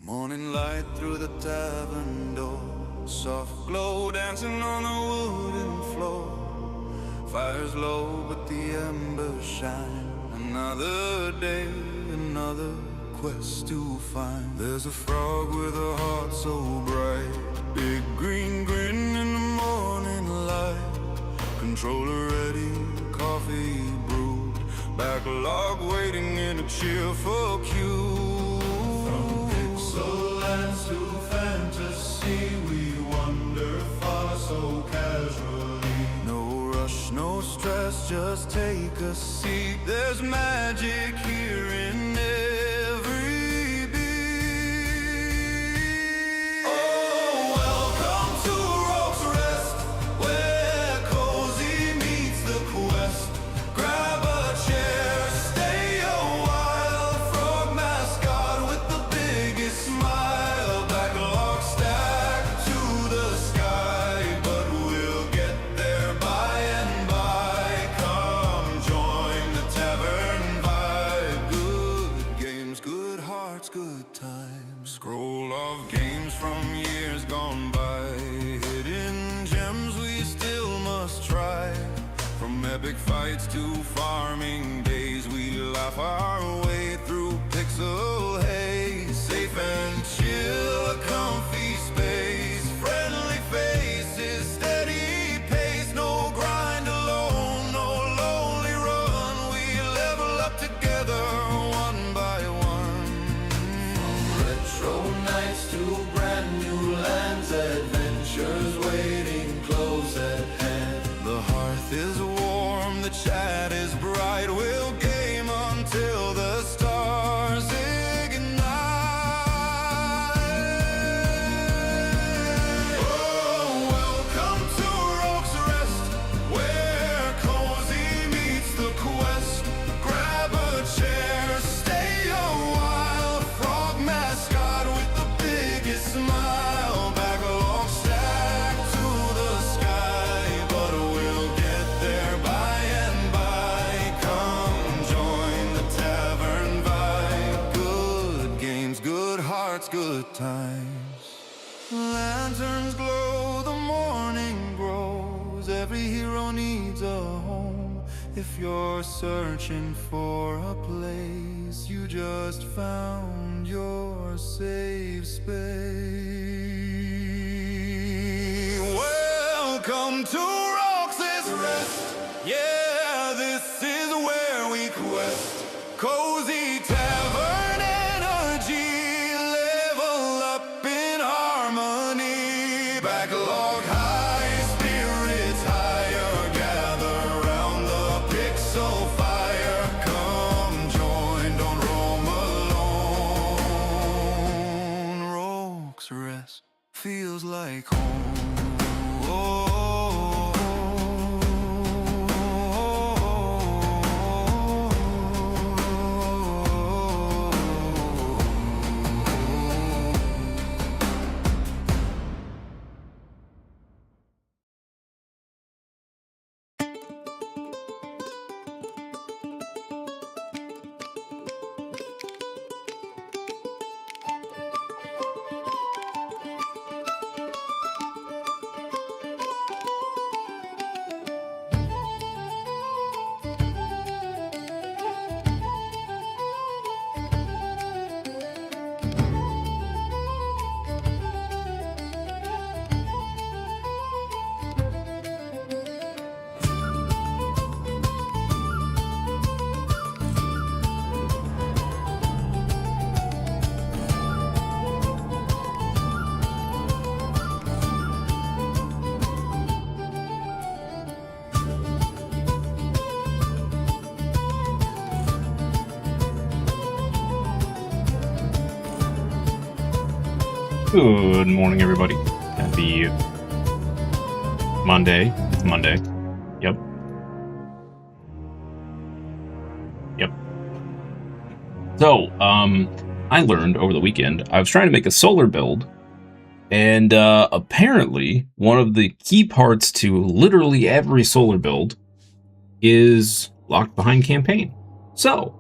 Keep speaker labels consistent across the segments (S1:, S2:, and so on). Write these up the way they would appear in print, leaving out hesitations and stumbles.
S1: Morning light through the tavern door, soft glow dancing on the wooden floor. Fire's low but the embers shine. Another day, another quest to find. There's a frog with a heart so bright, big green grin in the morning light. Controller ready, coffee brewed, backlog waiting in a cheerful queue. Lands to fantasy, we wander far so casually. No rush, no stress, just take a seat. There's magic here in every beat. Oh, welcome to Rope's Rest, where cozy meets the quest. Grab a chair, stay a while. Frog mascot with the biggest smile. Scroll of games from years gone by, hidden gems we still must try. From epic fights to farming days, we laugh our way through pixel haze. Safe and chill, a comfy space, friendly faces, steady pace. No grind alone, no lonely run. We level up together one by one. Retro nights to brand new lands, adventures waiting close at hand. The hearth is warm, the chat is bright. We'll game until the stars ignite. Oh, welcome to Rope's Rest, where cozy meets the quest. Grab a chair, stay a while. Frog mascot with the biggest smile. Backlog stacked to the sky, but we'll get there by and by. Come join the tavern vibe. Good games, good hearts, good times. Lanterns glow, the morning grows. Every hero needs a home. If you're searching for a place, you just found your safe space. Welcome to Rope's Rest. Yeah, this is where we quest. Cozy tavern energy, level up in harmony. Backlog high, spirits higher. Gather round the pixel fire. Come join, don't roam alone. Rope's Rest feels like home.
S2: Good morning, everybody. Happy Monday. It's Monday. Yep. So, I learned over the weekend, I was trying to make a solar build, and apparently one of the key parts to literally every solar build is locked behind campaign. So,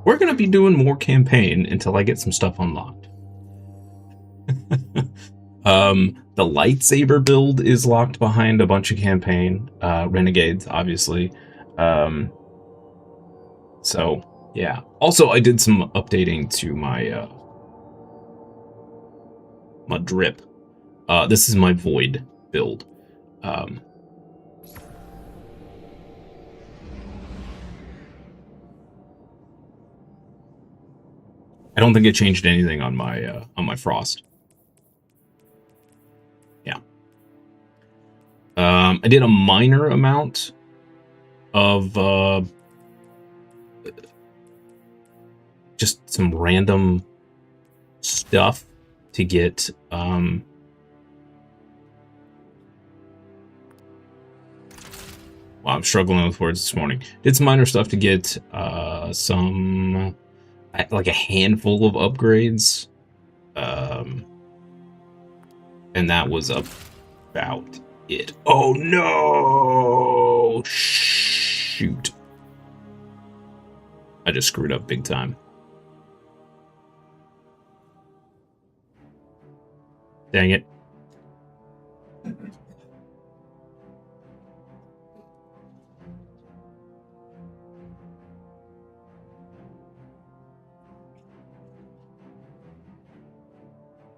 S2: we're going to be doing more campaign until I get some stuff unlocked. The lightsaber build is locked behind a bunch of campaign renegades, obviously. So yeah. Also, I did some updating to my my drip. This is my void build. Um, I don't think it changed anything on my frost. Yeah. I did a minor amount of just some random stuff to get wow, I'm struggling with words this morning. Did some minor stuff to get some like a handful of upgrades. And that was about it. Oh no! Shoot. I just screwed up big time. Dang it.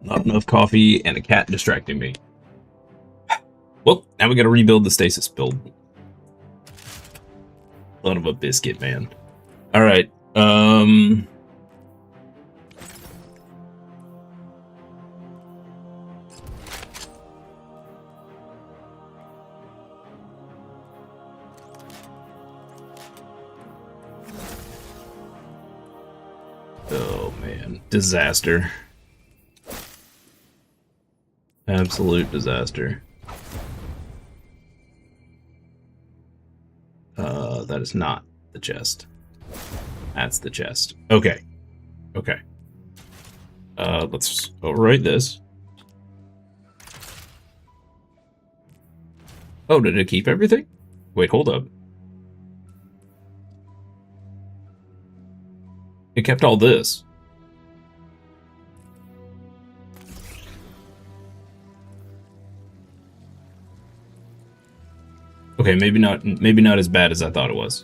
S2: Not enough coffee and a cat distracting me. Well, now we gotta rebuild the stasis build. Son of a biscuit, man. Alright, oh man, disaster. Absolute disaster. That is not the chest. That's the chest. Okay. Okay. Let's overwrite this. Oh, did it keep everything? Wait, hold up. It kept all this. Okay, maybe not as bad as I thought it was.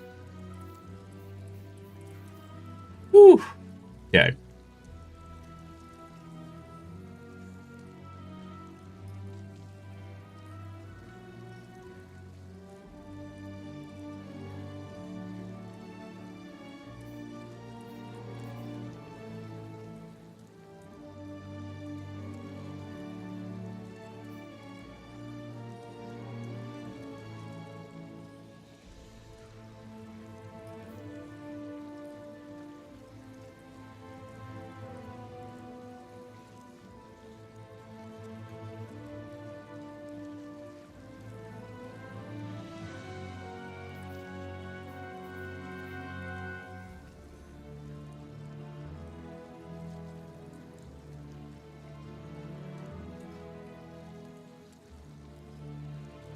S2: Whew. Okay.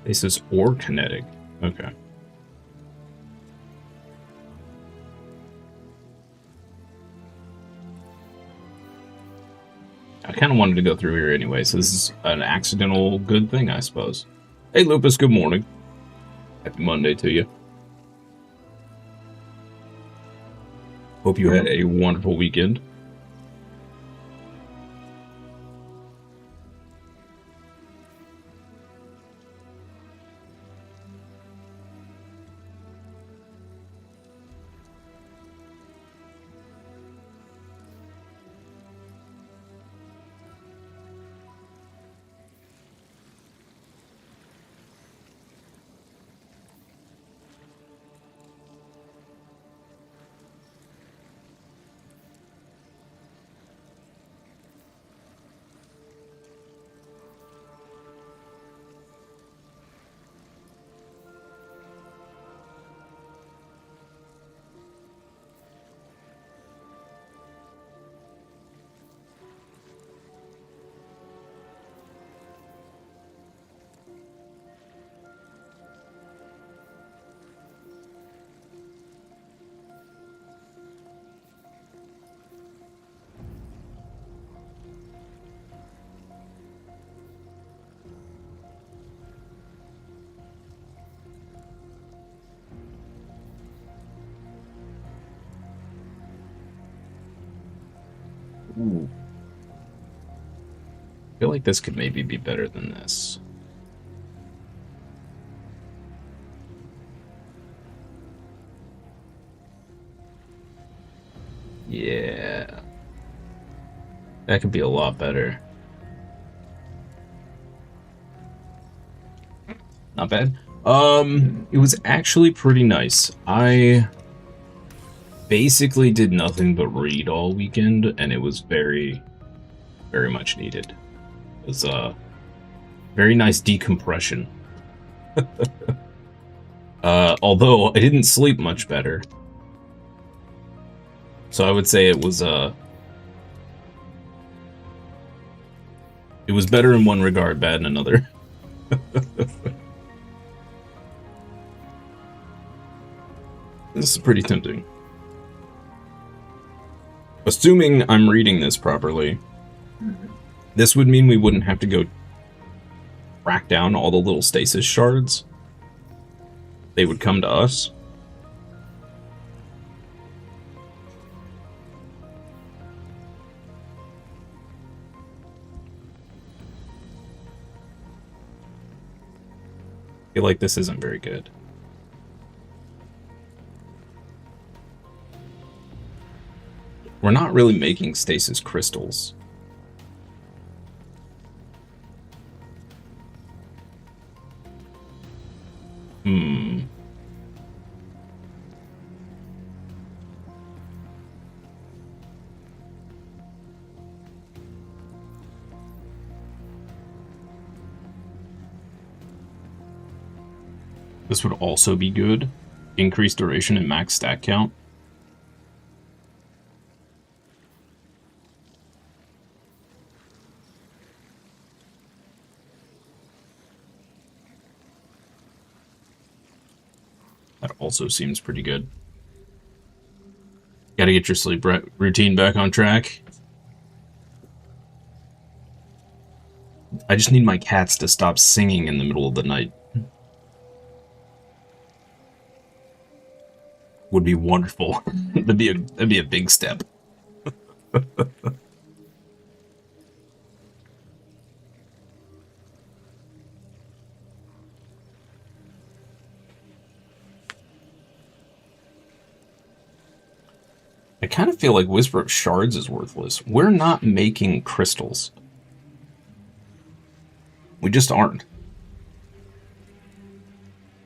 S2: This is or kinetic. Okay. I kind of wanted to go through here anyway, so this is an accidental good thing, I suppose. Hey, Lupus, good morning. Happy Monday to you. Hope you had a wonderful weekend. Ooh. I feel like this could maybe be better than this. Yeah. That could be a lot better. Not bad. It was actually pretty nice. I basically did nothing but read all weekend, and it was very, very much needed. It was very nice decompression. Although I didn't sleep much better. So I would say it was better in one regard, bad in another. This is pretty tempting. Assuming I'm reading this properly, this would mean we wouldn't have to go track down all the little stasis shards. They would come to us. I feel like this isn't very good. We're not really making stasis crystals. This would also be good. Increased duration and max stack count. That also seems pretty good. Gotta get your sleep routine back on track. I just need my cats to stop singing in the middle of the night. Would be wonderful. That'd be a big step. I kind of feel like Whisper of Shards is worthless. We're not making crystals. We just aren't.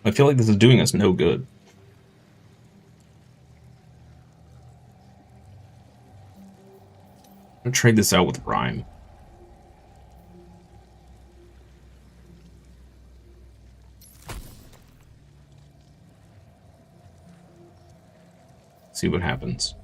S2: I feel like this is doing us no good. I'm gonna trade this out with Rhyme. See what happens.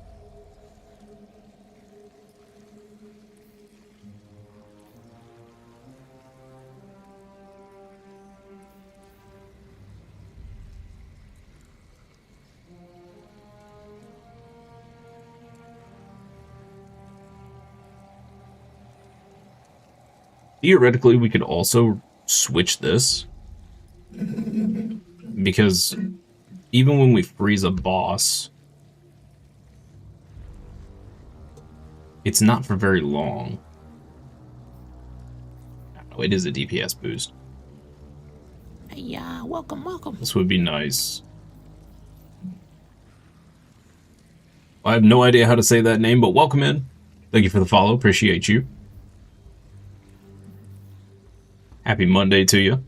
S2: Theoretically, we could also switch this. Because even when we freeze a boss, it's not for very long. Oh, it is a DPS boost.
S3: Hey, welcome.
S2: This would be nice. I have no idea how to say that name, but welcome in. Thank you for the follow. Appreciate you. Happy Monday to you.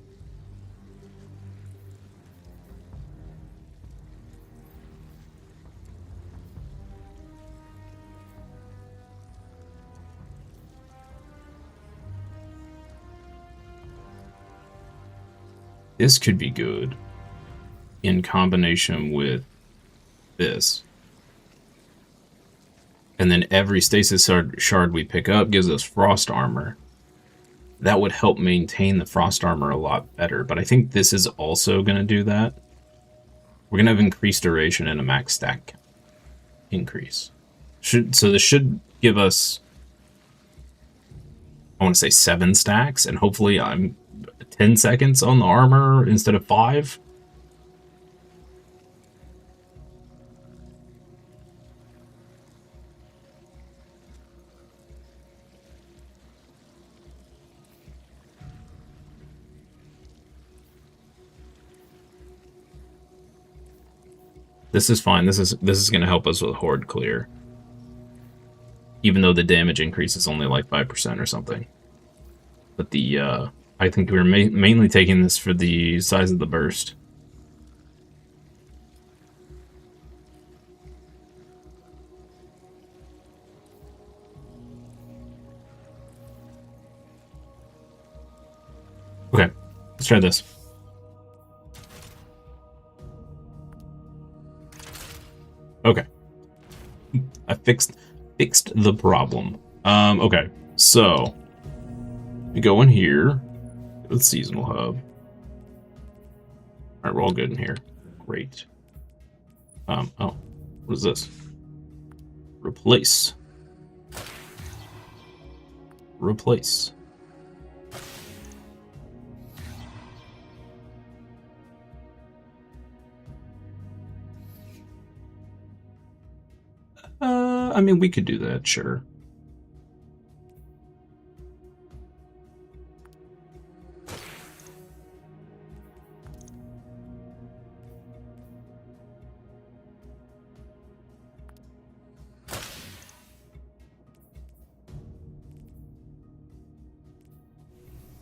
S2: This could be good in combination with this. And then every stasis shard we pick up gives us frost armor. That would help maintain the frost armor a lot better, but I think this is also going to do that. We're going to have increased duration and a max stack increase. So this should give us, I want to say 7 stacks, and hopefully I'm 10 seconds on the armor instead of 5. This is fine. This is going to help us with horde clear. Even though the damage increase is only like 5% or something. But the, I think we're mainly taking this for the size of the burst. Okay, let's try this. Okay. I fixed the problem. Okay, so we go in here. The seasonal hub. Alright, we're all good in here. Great. Oh, what is this? Replace. Replace. I mean, we could do that, sure.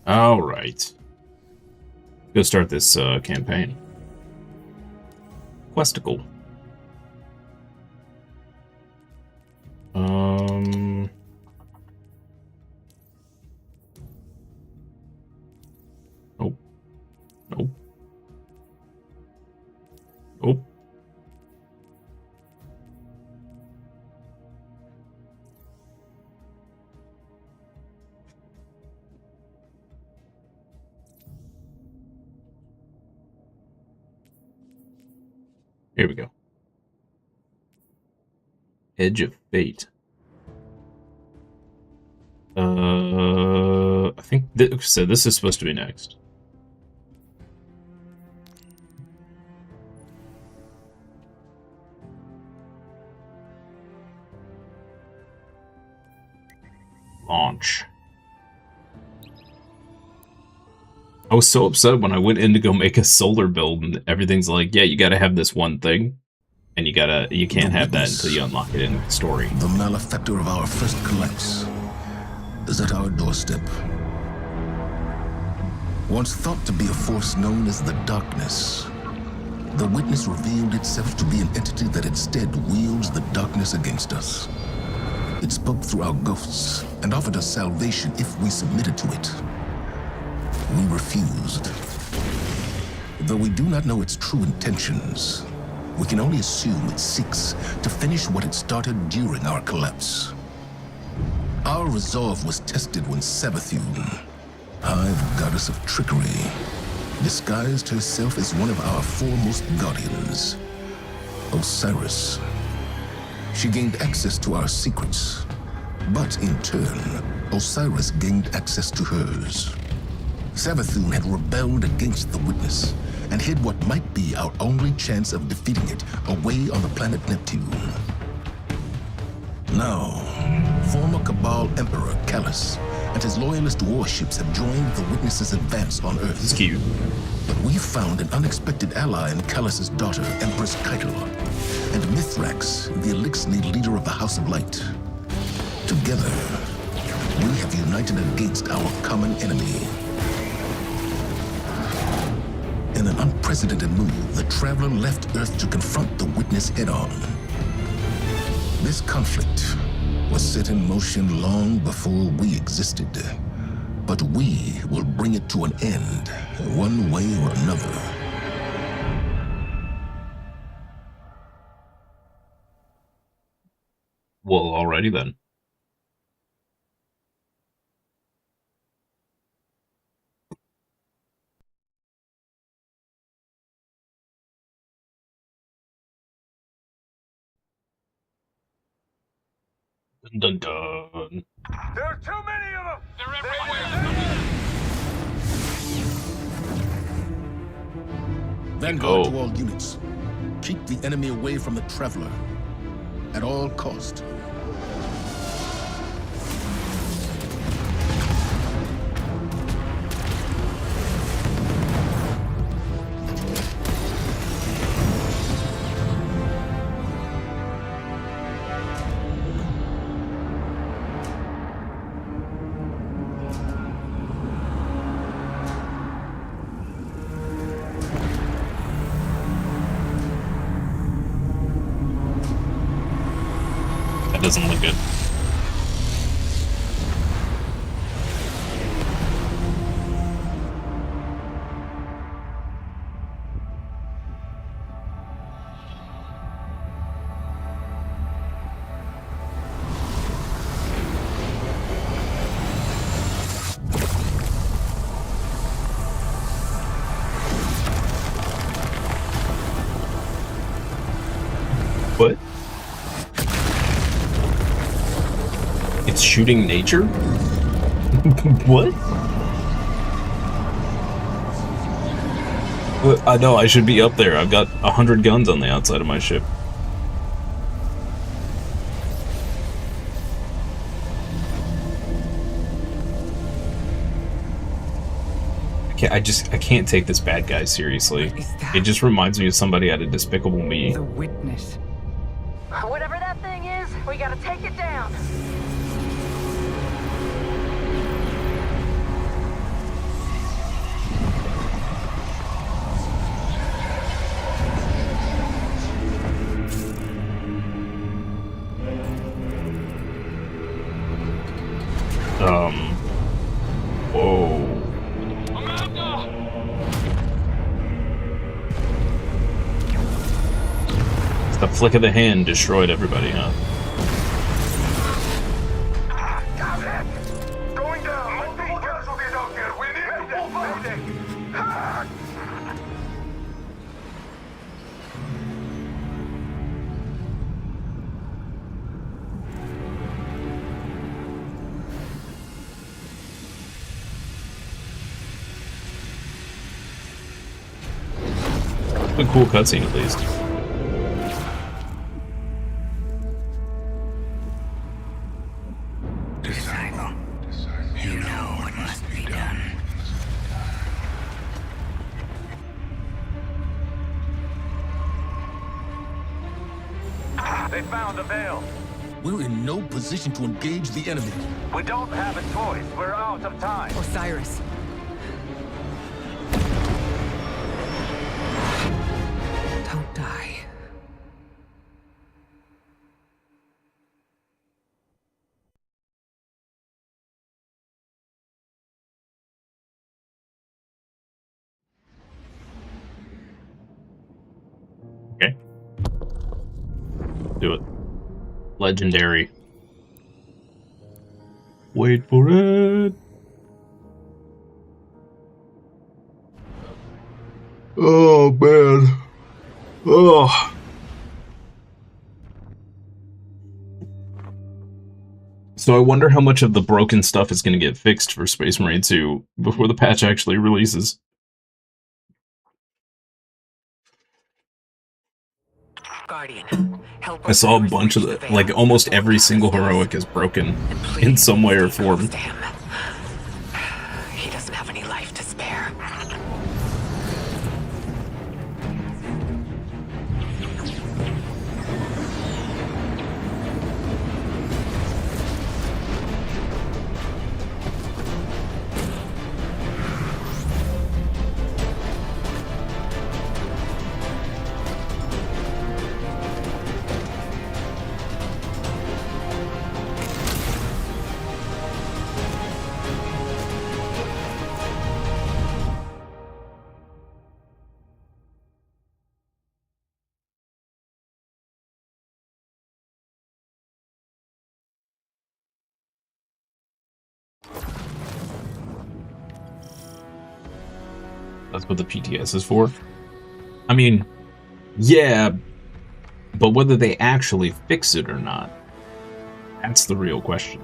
S2: All right. Go start this campaign. Questicle. Nope. Nope. Nope. Here we go. Edge of Fate. I think so. This is supposed to be next. Launch. I was so upset when I went in to go make a solar build, and everything's like, yeah, you gotta have this one thing, and you can't have that until you unlock it in the story.
S4: The malefactor of our first collapse is at our doorstep. Once thought to be a force known as the Darkness, the Witness revealed itself to be an entity that instead wields the darkness against us. It spoke through our ghosts and offered us salvation if we submitted to it. We refused. Though we do not know its true intentions, we can only assume it seeks to finish what it started during our collapse. Our resolve was tested when Savathun, Hive Goddess of Trickery, disguised herself as one of our foremost guardians, Osiris. She gained access to our secrets, but in turn, Osiris gained access to hers. Savathun had rebelled against the Witness and hid what might be our only chance of defeating it away on the planet Neptune. Now, former Cabal Emperor Callus and his loyalist warships have joined the Witness's advance on Earth.
S2: It's cute.
S4: But we found an unexpected ally in Callus's daughter, Empress Keitel, and Mithrax, the Elixni leader of the House of Light. Together, we have united against our common enemy. In an unprecedented move, the Traveler left Earth to confront the Witness head-on. This conflict was set in motion long before we existed, but we will bring it to an end, one way or another.
S2: Well, alrighty then. Dun dun dun.
S5: There are too many of them! They're everywhere!
S4: Vanguard
S2: Oh.
S4: to all units. Keep the enemy away from the Traveler. At all cost.
S2: doesn't look good. What? It's shooting nature? What? Well, I know, I should be up there. I've got 100 guns on the outside of my ship. I can't take this bad guy seriously. It just reminds me of somebody out of Despicable Me.
S6: The witness.
S7: Whatever that thing is, we gotta take it down.
S2: Whoa. The flick of the hand destroyed everybody, huh?
S5: Got it! Going down! Multiple casualties out here! We need to fighting!
S2: A cool cutscene, at least.
S6: Disciple, you know what must be done.
S5: They found the veil.
S4: We're in no position to engage the enemy.
S5: We don't have a choice. We're out of time.
S6: Osiris. Don't die.
S2: Okay. Do it. Legendary. Wait for it. Oh, man. Oh. So I wonder how much of the broken stuff is going to get fixed for Space Marine 2 before the patch actually releases.
S6: Guardian, help
S2: I saw a
S6: Osiris
S2: bunch of
S6: reach
S2: the,
S6: veil
S2: like, almost
S6: before
S2: every
S6: darkness
S2: single
S6: does.
S2: heroic is broken
S6: And please
S2: in some way or
S6: stay close
S2: form.
S6: to him. He doesn't have any life to spare.
S2: That's what the PTS is for. I mean, yeah, but whether they actually fix it or not, that's the real question.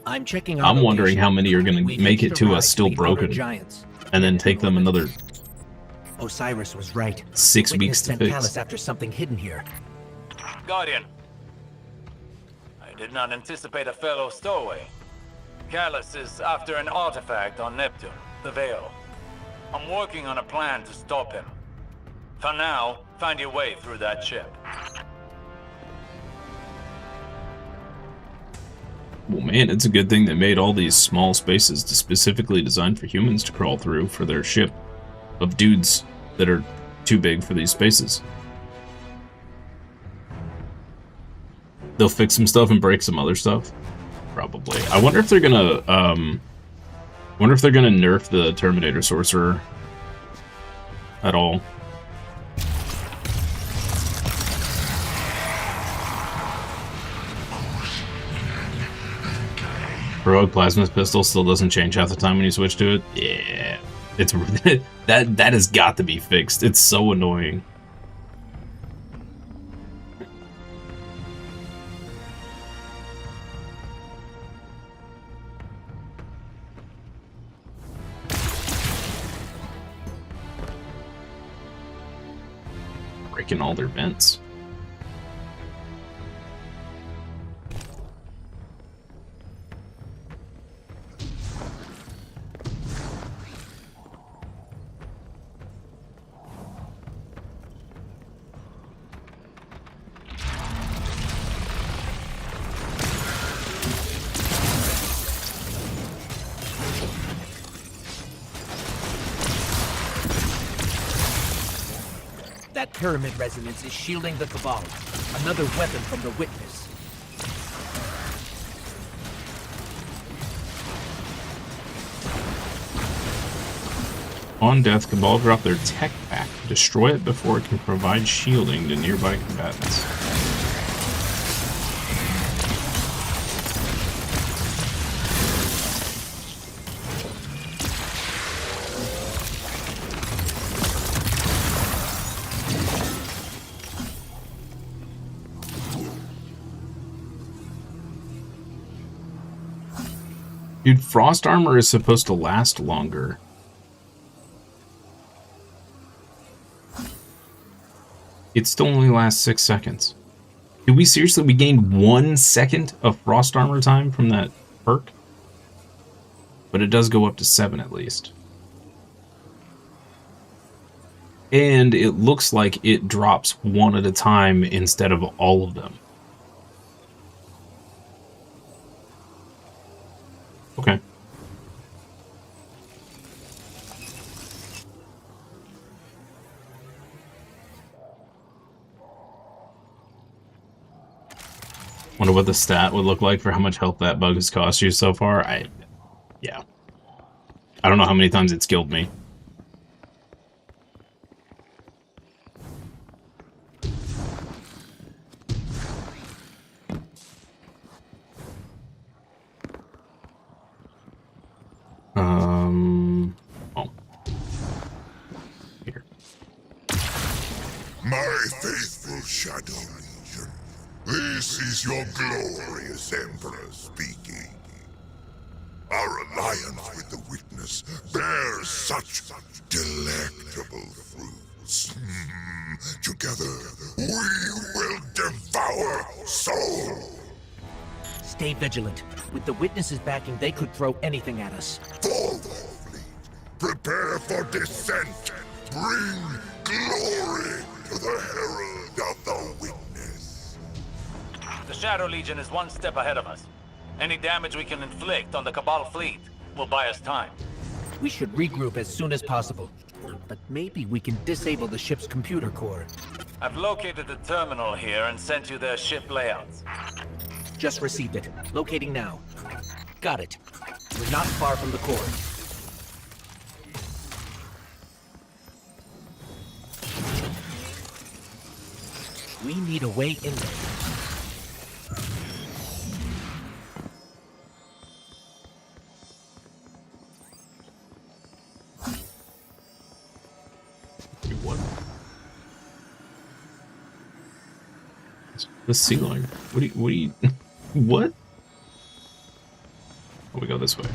S8: I'm checking.
S2: I'm wondering how many are going to make it to us still broken,
S8: Giants.
S2: and then take them another
S8: Osiris was right.
S2: 6
S8: Witness
S2: weeks to
S8: sent
S2: fix.
S8: Callus after something hidden here.
S5: Guardian. I did not anticipate a fellow stowaway. Callus is after an artifact on Neptune, the Veil. I'm working on a plan to stop him. For now, find your way through that ship.
S2: Well, man, it's a good thing they made all these small spaces specifically designed for humans to crawl through for their ship of dudes that are too big for these spaces. they'll fix some stuff and break some other stuff. Probably. I wonder if they're gonna nerf the Terminator Sorcerer at all. Heroic Plasma Pistol still doesn't change half the time when you switch to it. Yeah, it's that has got to be fixed. It's so annoying. Breaking all their vents.
S8: That pyramid resonance is shielding the Cabal. Another weapon from the Witness.
S2: On death, Cabal drop their tech pack. Destroy it before it can provide shielding to nearby combatants. Dude, frost armor is supposed to last longer. It still only lasts 6 seconds. Did we seriously? We gained 1 second of frost armor time from that perk? But it does go up to 7 at least. And it looks like it drops 1 at a time instead of all of them. Okay. Wonder what the stat would look like for how much health that bug has cost you so far. Yeah. I don't know how many times it's killed me. Oh. Here.
S4: My faithful Shadow Legion, this is your glorious Emperor speaking. Our alliance with the Witness bears such delectable fruits. Together, we will devour soul.
S8: Stay vigilant. With the Witness's backing, they could throw anything at us.
S4: Forward, fleet. Prepare for descent. Bring glory to the Herald of the Witness.
S5: The Shadow Legion is 1 step ahead of us. Any damage we can inflict on the Cabal fleet will buy us time.
S8: We should regroup as soon as possible. But maybe we can disable the ship's computer core.
S5: I've located the terminal here and sent you their ship layouts.
S8: Just received it. Locating now. Got it. We're not far from the core. We need a way in there.
S2: What? The ceiling. What do you what? Oh, we go this way.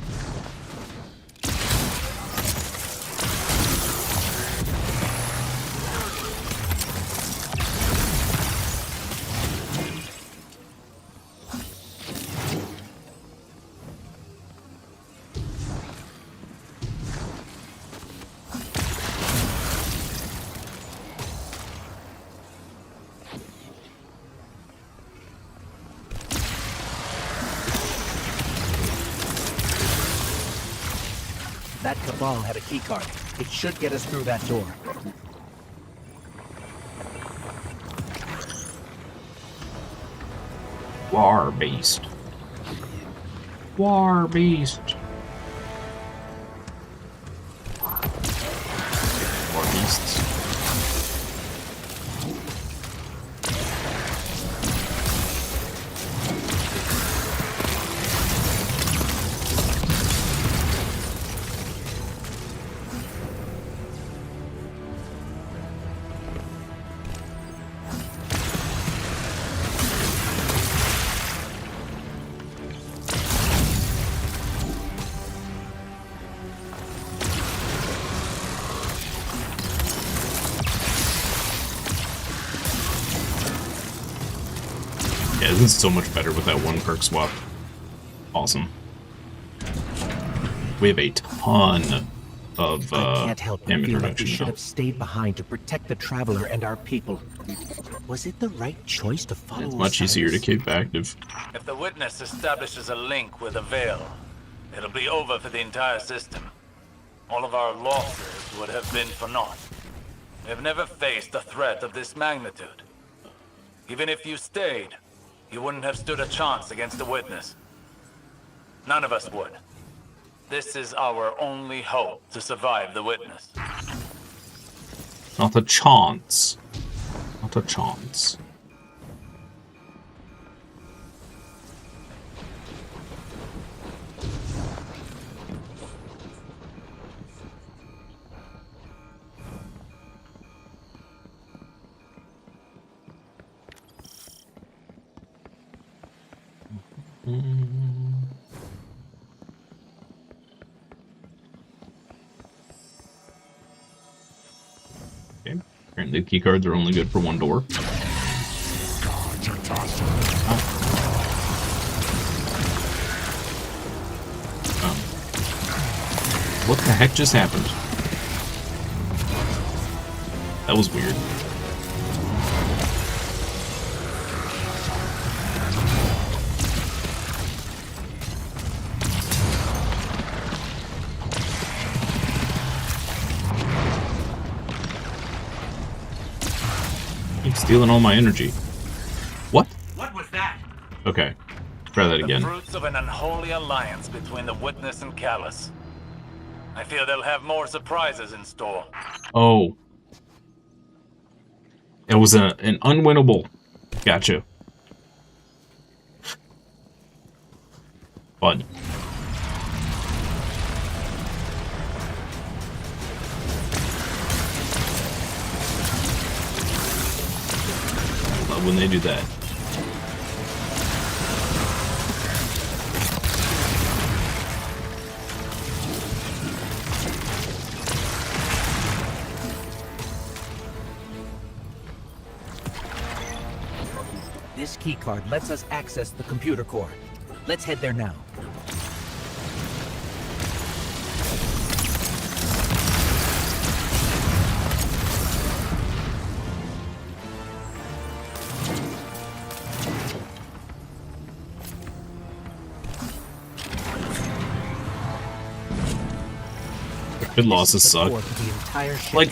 S8: That Cabal had a keycard. It should get us through that door.
S2: War beast. War beast. War beasts. Yeah, this is so much better with that one perk swap. Awesome. We have a ton of
S8: I can't help but
S2: damage
S8: feel like we
S2: reduction
S8: should
S2: now.
S8: have stayed behind to protect the Traveler and our people. Was it the right choice to follow
S2: It's much easier to keep active.
S5: If the Witness establishes a link with the Veil, it'll be over for the entire system. All of our losses would have been for naught. We've never faced a threat of this magnitude. Even if you stayed, you wouldn't have stood a chance against the Witness. None of us would. This is our only hope to survive the Witness.
S2: Not a chance. Not a chance. Okay. Apparently the keycards are only good for one door. What the heck just happened? That was weird. He's stealing all my energy. What?
S5: What was that?
S2: Okay. Try that
S5: The
S2: again.
S5: fruits of an unholy alliance between the Witness and Callus. I fear they'll have more surprises in store.
S2: Oh. It was an unwinnable. Gotcha. Fun. Love when they do that.
S8: This keycard lets us access the computer core. Let's head there now.
S2: Good losses
S8: This is the
S2: suck.
S8: core for the entire ship.
S2: Like,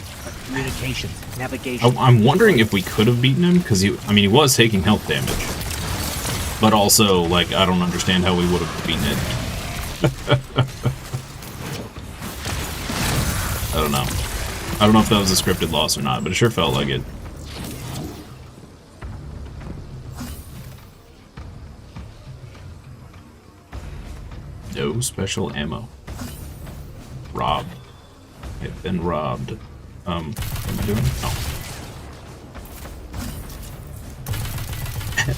S8: Communications, navigation.
S2: I'm wondering if we could have beaten him, because he was taking health damage. But also, like, I don't understand how we would have beaten it. I don't know. I don't know if that was a scripted loss or not, but it sure felt like it. No special ammo. Robbed. I've been robbed. What am I doing? Oh.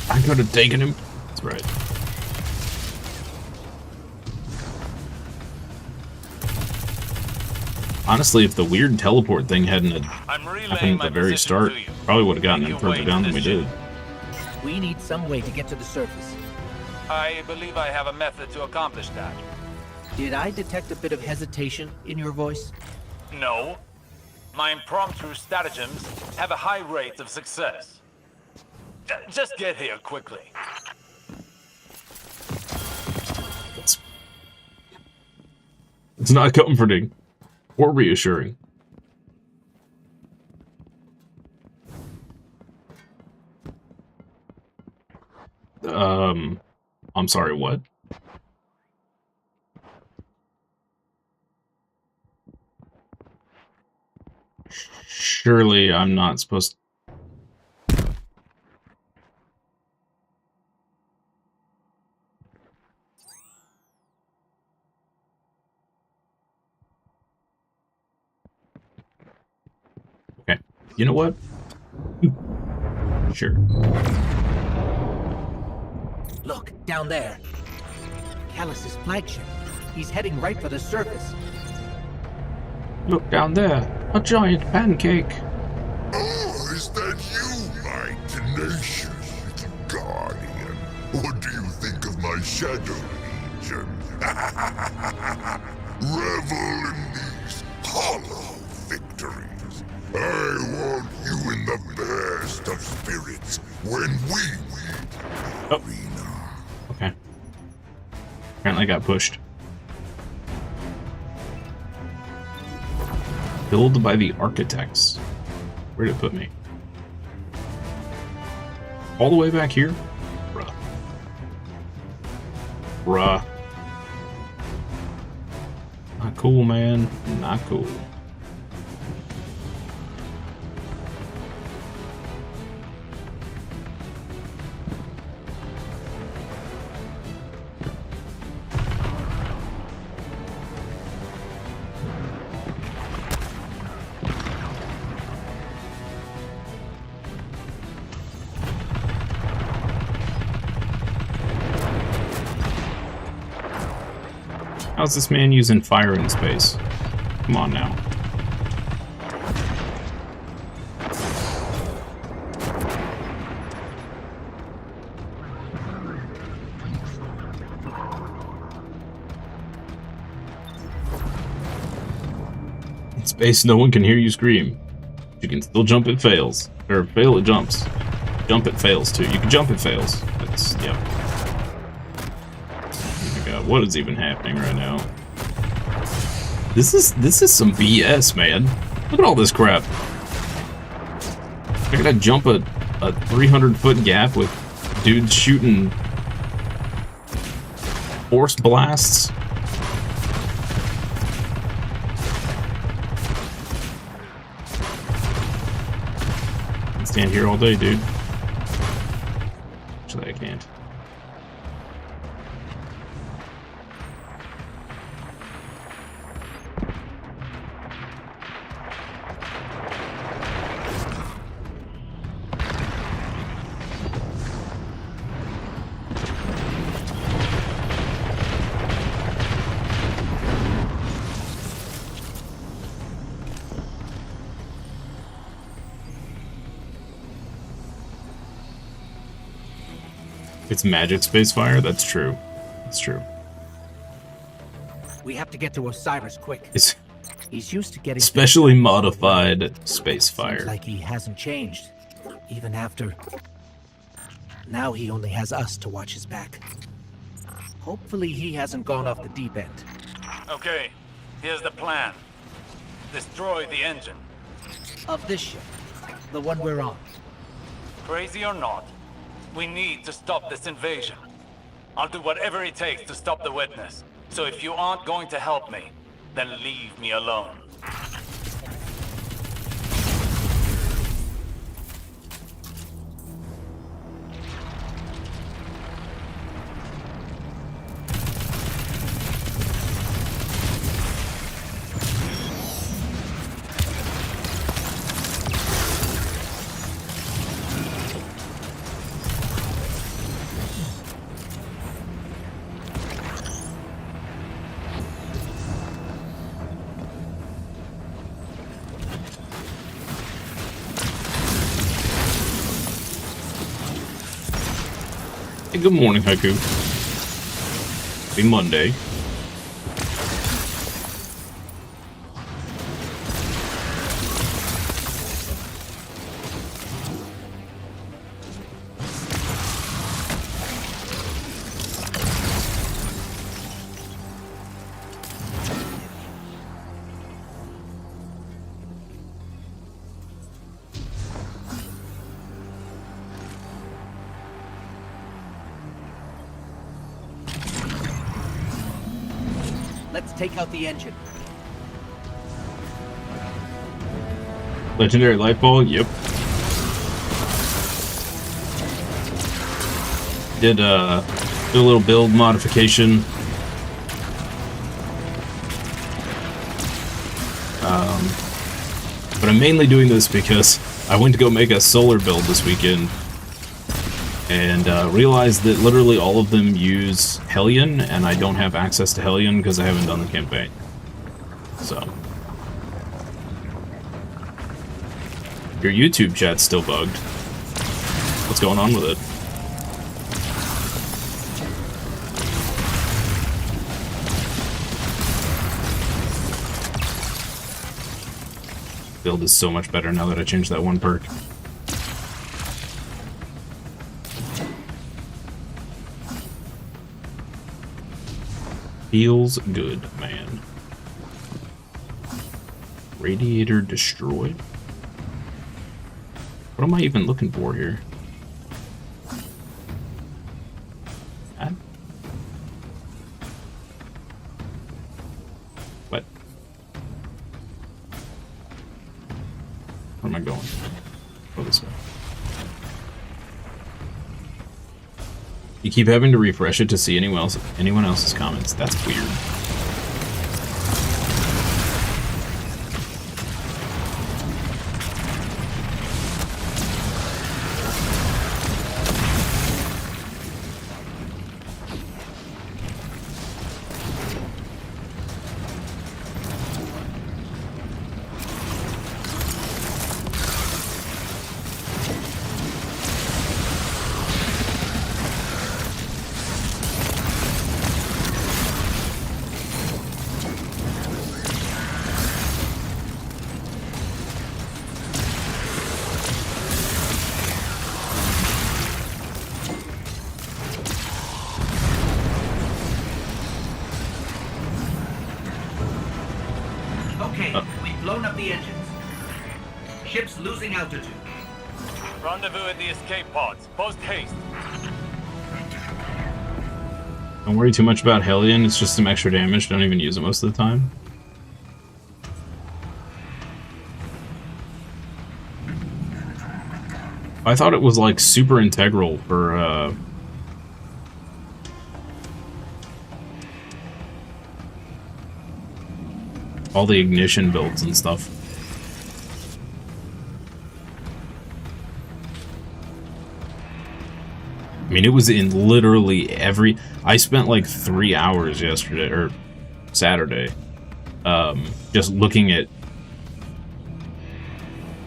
S2: I could have taken him. That's right. Honestly, if the weird teleport thing hadn't happened at the very start, probably would have gotten him further down than we did.
S8: We need some way to get to the surface.
S5: I believe I have a method to accomplish that.
S8: Did I detect a bit of hesitation in your voice?
S5: No. My impromptu stratagems have a high rate of success. Just get here quickly.
S2: It's not comforting or reassuring. I'm sorry, what? Surely I'm not supposed to... Okay, you know what? Sure.
S8: Look, down there. Callus's flagship. He's heading right for the surface.
S2: Look down there, a giant pancake.
S4: Oh, is that you, my tenacious little guardian? What do you think of my Shadow Legion? Revel in these hollow victories. I want you in the best of spirits when we meet in the arena.
S2: Okay. Apparently I got pushed. Built by the architects. Where'd it put me? All the way back here? Bruh. Bruh. Not cool, man. Not cool. How's this man using fire in space? Come on now. In space, no one can hear you scream. You can still jump, it fails. Or fail, it jumps. Jump, it fails too. You can jump, it fails. That's, yep. What is even happening right now? This is some BS, man. Look at all this crap. I gotta jump a 300-foot gap with dudes shooting force blasts. I can stand here all day, dude. Actually, I can't. It's magic space fire? That's true. That's true.
S8: We have to get to Osiris quick.
S2: It's
S8: He's used to getting
S2: specially modified space fire.
S8: Seems like he hasn't changed, even after. Now he only has us to watch his back. Hopefully he hasn't gone off the deep end.
S5: Okay, here's the plan. Destroy the engine.
S8: Of this ship, the one we're on.
S5: Crazy or not, we need to stop this invasion. I'll do whatever it takes to stop the witness. So if you aren't going to help me, then leave me alone.
S2: Hey, good morning, Haiku. Happy Monday.
S8: Let's take out the engine.
S2: Legendary Lightfall, yep. Did a little build modification. But I'm mainly doing this because I went to go make a solar build this weekend and realized that literally all of them use Hellion, and I don't have access to Hellion because I haven't done the campaign. So. Your YouTube chat's still bugged. What's going on with it? Build is so much better now that I changed that one perk. Feels good, man. Radiator destroyed? What am I even looking for here? That? What? Where am I going? Go this way. You keep having to refresh it to see anyone else's comments. That's weird.
S8: Altitude.
S5: Rendezvous at the escape pods. Post haste.
S2: Don't worry too much about Hellion, it's just some extra damage, don't even use it most of the time. I thought it was like super integral for all the ignition builds and stuff. I mean, it was in literally every... I spent like 3 hours yesterday, or Saturday, just looking at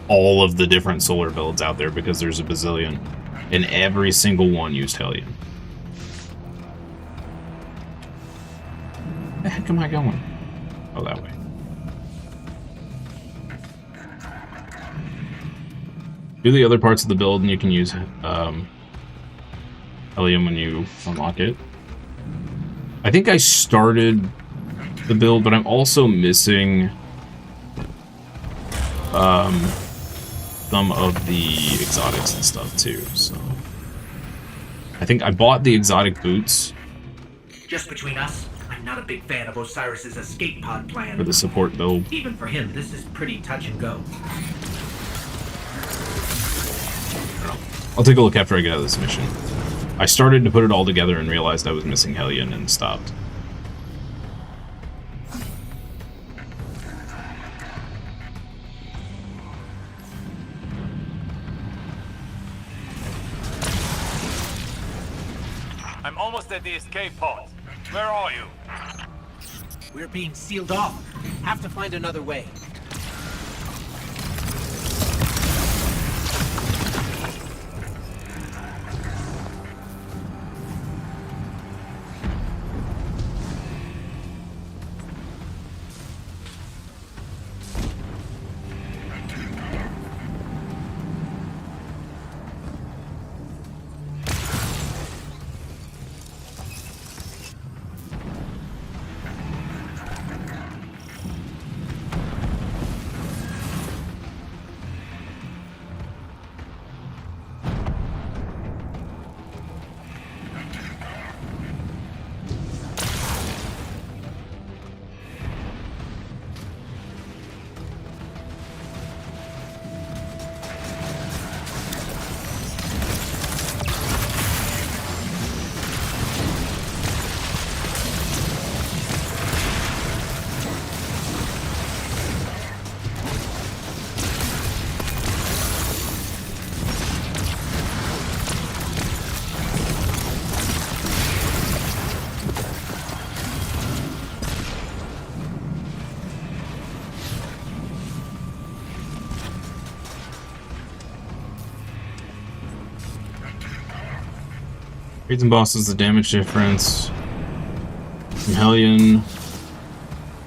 S2: all of the different solar builds out there because there's a bazillion. And every single one used Hellion. Where the heck am I going? Oh, that way. Do the other parts of the build and you can use... Hellion when you unlock it. I think I started the build, but I'm also missing some of the exotics and stuff too, so I think I bought the exotic boots.
S8: Just between us, I'm not a big fan of Osiris's escape pod plan.
S2: For the support build.
S8: Even for him, this is pretty touch and go.
S2: I'll take a look after I get out of this mission. I started to put it all together and realized I was missing Hellion and stopped.
S5: I'm almost at the escape pod. Where are you?
S8: We're being sealed off. Have to find another way.
S2: Reads and bosses, the damage difference. Some Hellion.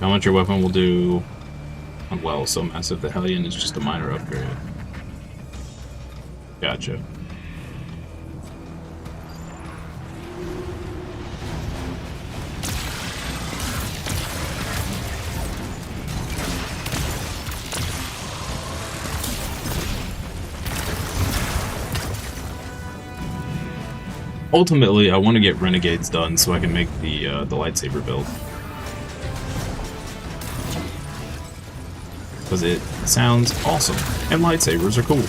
S2: How much your weapon will do. Well, so massive. The Hellion is just a minor upgrade. Gotcha. Ultimately, I want to get Renegades done so I can make the lightsaber build. Because it sounds awesome. And lightsabers are cool.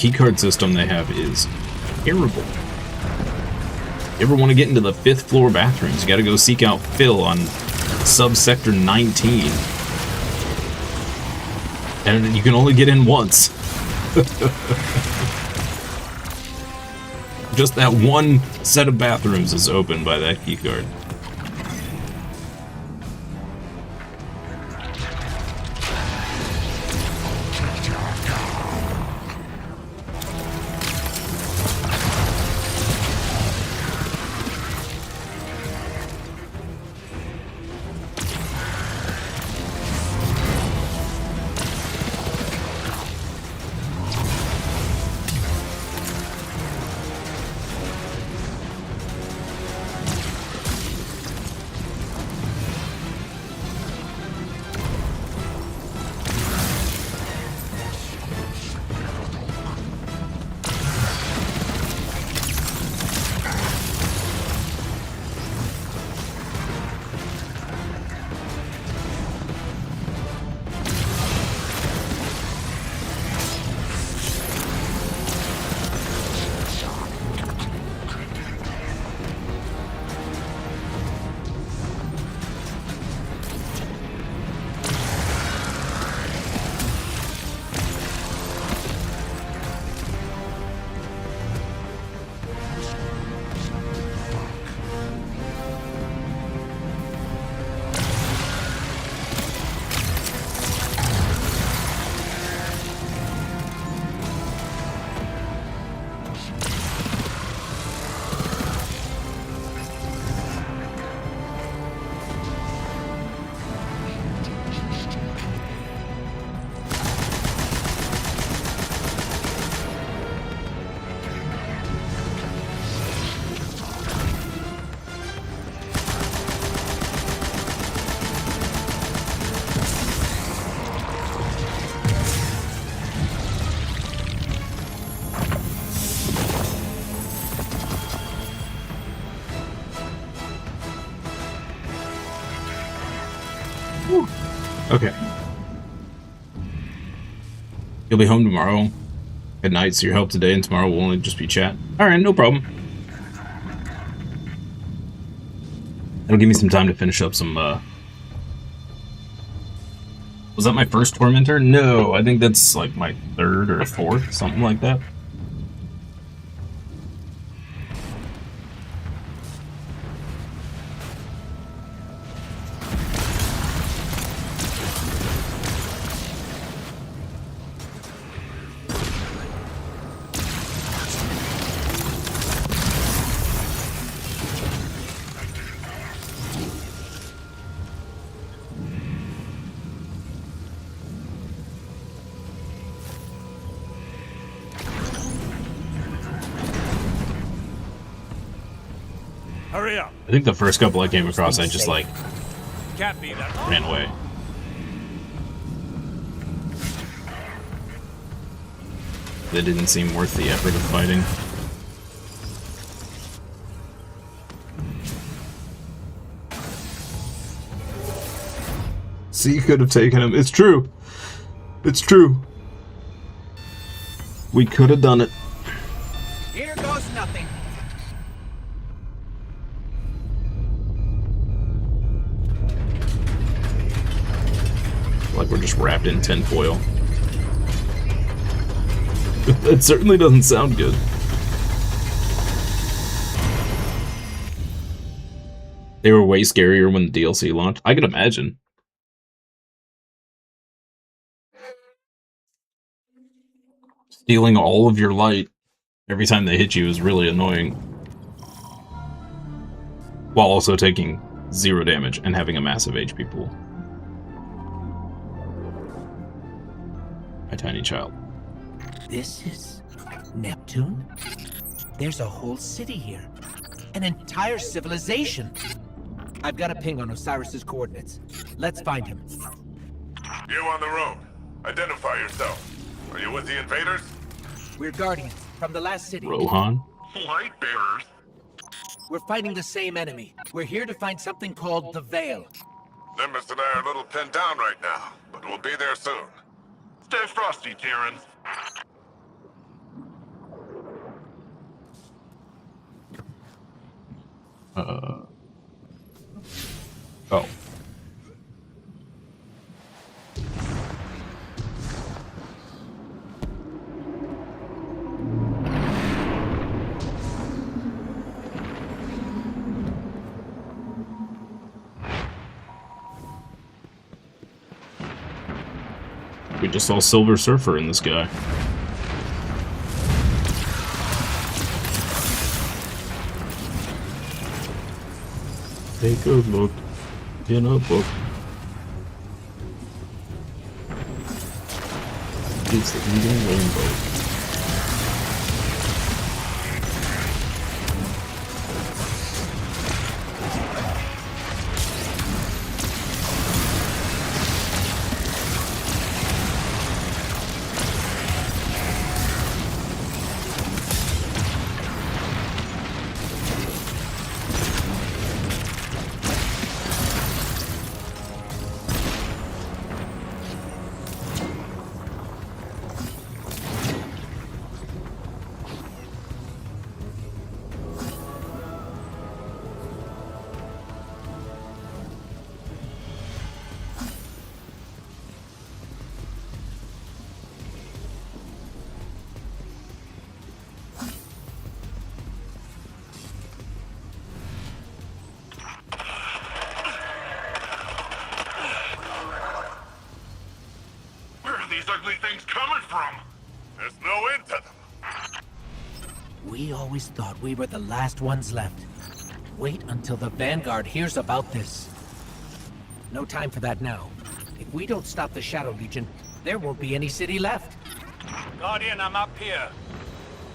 S2: Keycard system they have is terrible. You ever want to get into the 5th floor bathrooms, you gotta go seek out Phil on subsector 19. And you can only get in once. Just that one set of bathrooms is open by that keycard. Okay. You'll be home tomorrow at night, so your help today and tomorrow will only just be chat. Alright, no problem. That'll give me some time to finish up some, Was that my first Tormentor? No, I think that's like my 3rd or 4th, something like that.
S5: Hurry up.
S2: I think the first couple I came across, I just like
S5: Can't be that.
S2: ran away. They didn't seem worth the effort of fighting. See, you could have taken him. It's true. It's true. We could have done it.
S6: Here goes nothing.
S2: like we're just wrapped in tinfoil. That certainly doesn't sound good. They were way scarier when the DLC launched. I could imagine. Stealing all of your light every time they hit you is really annoying. While also taking 0 damage and having a massive HP pool. My tiny child.
S8: This is Neptune? There's a whole city here. An entire civilization. I've got a ping on Osiris's coordinates. Let's find him.
S9: You on the road. Identify yourself. Are you with the invaders?
S8: We're Guardians from the last city.
S2: Rohan?
S9: Light bearers.
S8: We're fighting the same enemy. We're here to find something called the Veil.
S9: Nimbus and I are a little pinned down right now, but we'll be there soon. Stay frosty, Tyrans.
S2: Oh. We just saw Silver Surfer in the sky. Take a look in a book. It's the Eating Rainbow.
S8: We always thought we were the last ones left. Wait until the Vanguard hears about this. No time for that now. If we don't stop the Shadow Legion, there won't be any city left.
S5: Guardian, I'm up here.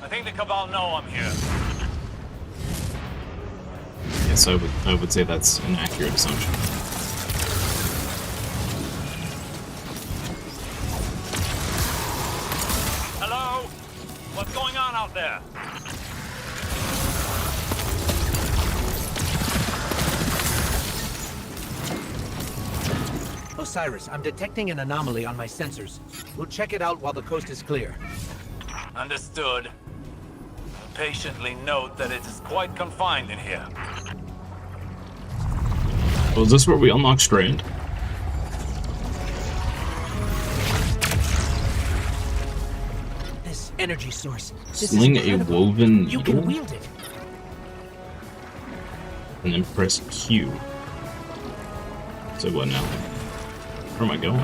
S5: I think the Cabal know I'm here.
S2: Yes, I would say that's an accurate assumption.
S5: Hello? What's going on out there?
S8: Osiris, I'm detecting an anomaly on my sensors. We'll check it out while the coast is clear.
S5: Understood. Patiently note that it is quite confined in here.
S2: Oh, is this where we unlock Strand?
S8: This energy source. This
S2: Sling
S8: is
S2: a
S8: incredible.
S2: woven
S8: You
S2: needle?
S8: can wield it.
S2: And then press Q. So what now? Where am I going?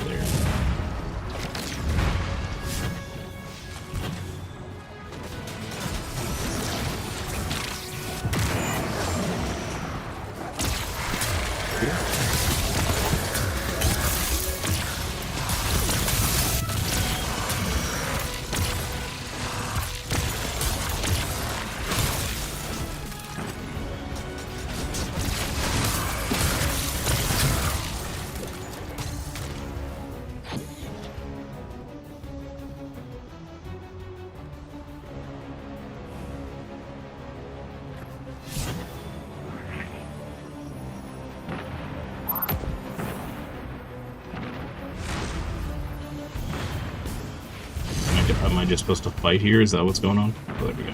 S2: There. Am I just supposed to fight here? Is that what's going on? Oh, there we go.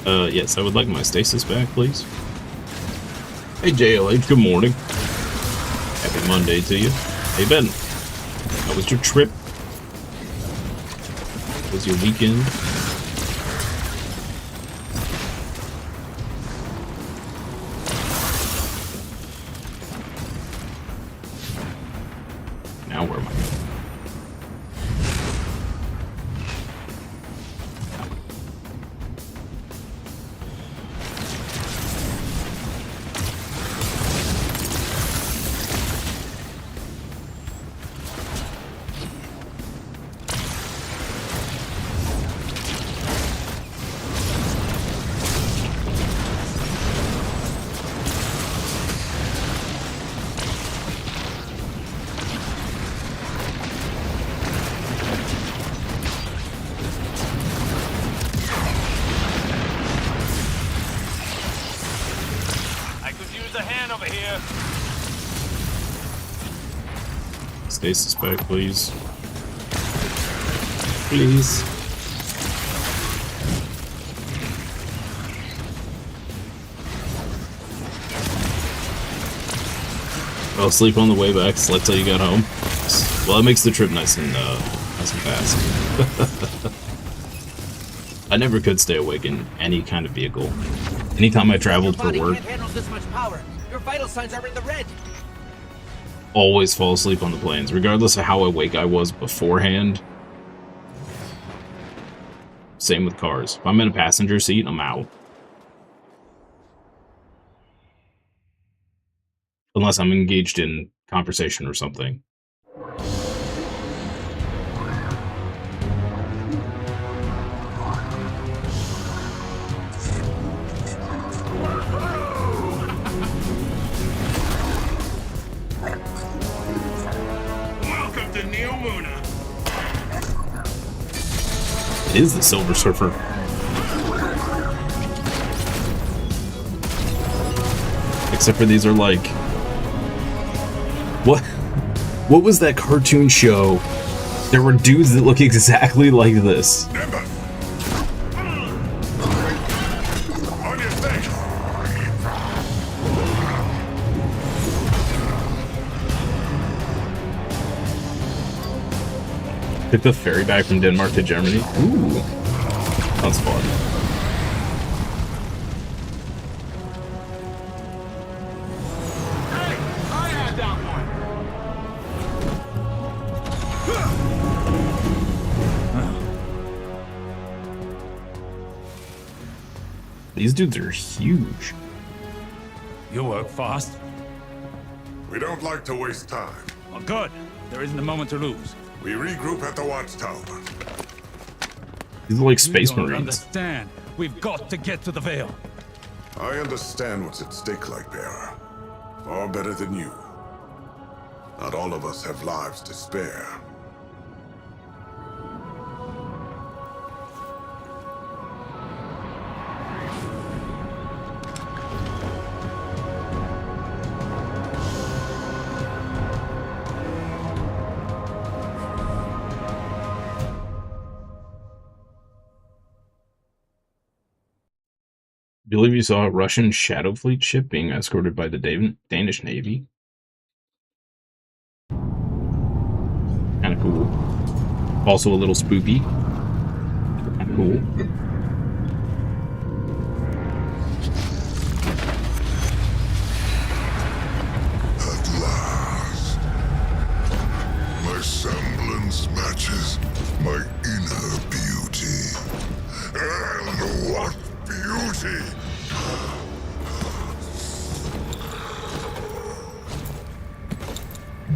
S2: Yes, I would like my stasis back, please. Hey, JLH, good morning. Happy Monday to you. Hey, Ben. How was your trip? How was your weekend? Now where am I going? Stasis back, please. Please. I'll sleep on the way back, so that's how you got home. Well, that makes the trip nice and fast. I never could stay awake in any kind of vehicle. Anytime I traveled for work,
S8: can't handle this much power. Your vital signs are in the red.
S2: always fall asleep on the planes, regardless of how awake I was beforehand. Same with cars. If I'm in a passenger seat, I'm out. Unless I'm engaged in conversation or something.
S9: Welcome to Neo Muna.
S2: It is the Silver Surfer. Except for these are like... What was that cartoon show? There were dudes that look exactly like this.
S9: Nimbus! On your thing!
S2: Took the ferry back from Denmark to Germany. Ooh. That's fun. These dudes are huge.
S5: You work fast.
S9: We don't like to waste time.
S5: Well, good. There isn't a moment to lose.
S9: We regroup at the watchtower.
S2: These are like Space
S5: You don't
S2: Marines.
S5: understand. We've got to get to the Veil.
S9: I understand what's at stake, Lightbearer. Far better than you. Not all of us have lives to spare.
S2: I believe you saw a Russian Shadow Fleet ship being escorted by the Danish Navy. Kind of cool. Also a little spooky. Kind of cool.
S9: At last. My semblance matches my inner beauty. And what beauty!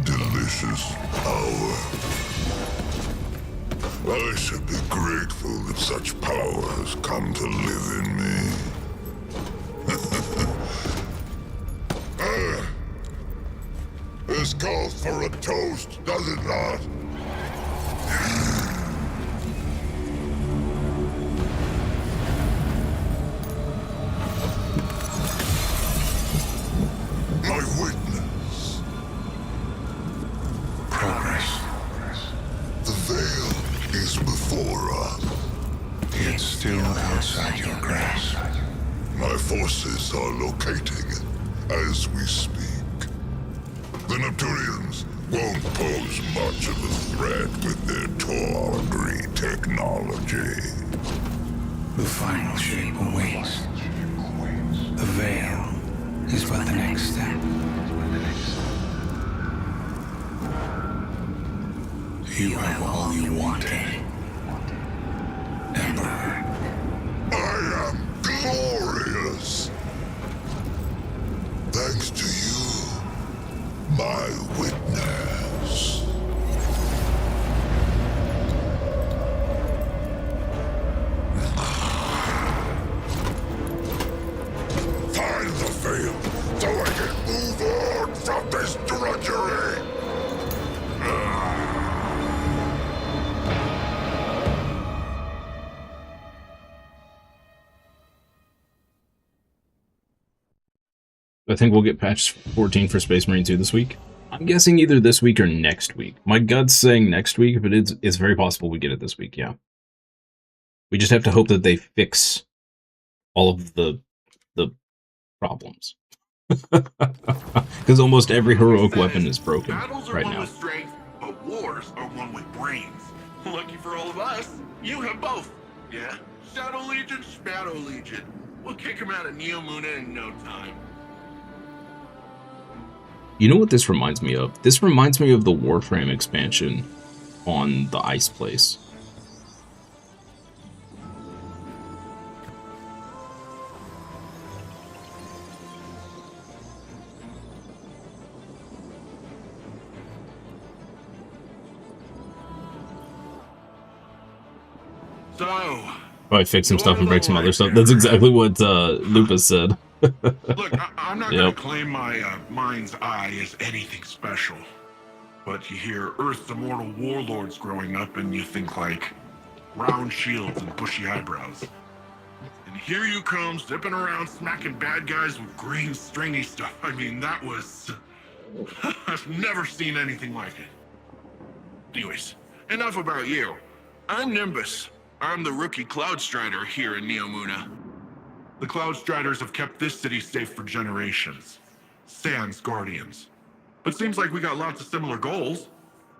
S9: Delicious power. I should be grateful that such power has come to live in me. This calls for a toast, does it not? My witness. Progress. The veil is before us.
S4: It's still outside your grasp.
S9: My forces are locating as we speak. The Neptunians won't pose much of a threat with their tawdry technology.
S4: The final shape awaits. The veil is but the next step. You have all you wanted, Emperor.
S9: I am glorious. Thanks to you, my witness. Find the veil so I can move on from this drudgery.
S2: I think we'll get patch 14 for Space Marine 2 this week. I'm guessing either this week or next week. My gut's saying next week, but it's very possible we get it this week, yeah. We just have to hope that they fix all of the problems. Because almost every heroic weapon is broken right now.
S10: Battles are won with strength, but wars are won with brains. Lucky for all of us, you have both. Yeah? Shadow Legion, Shadow Legion. We'll kick him out of Neo Muna in no time.
S2: You know what this reminds me of? This reminds me of the Warframe expansion on the Ice Place.
S10: So,
S2: Probably fix some stuff and break some other stuff. That's exactly what Lupus said.
S10: look, I'm not going
S2: Yep.
S10: to claim my mind's eye is anything special. But you hear Earth's immortal warlords growing up and you think like round shields and bushy eyebrows. And here you come, zipping around, smacking bad guys with green stringy stuff. I mean, that was... I've never seen anything like it. Anyways, enough about you. I'm Nimbus. I'm the rookie Cloud Strider here in Neo Muna. The Cloud Striders have kept this city safe for generations. Sans Guardians. But seems like we got lots of similar goals.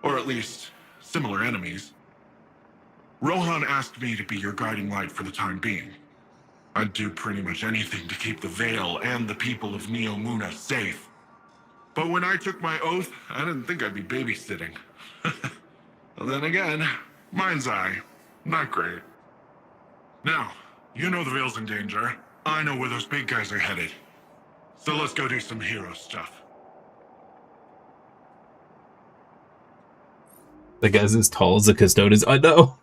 S10: Or at least, similar enemies. Rohan asked me to be your guiding light for the time being. I'd do pretty much anything to keep the Veil and the people of Neo Muna safe. But when I took my oath, I didn't think I'd be babysitting. Well, then again, mind's eye, not great. Now, you know the Veil's in danger. I know where those big guys are headed. So let's go do some hero stuff.
S2: The guy's as tall as the Custodes. I know.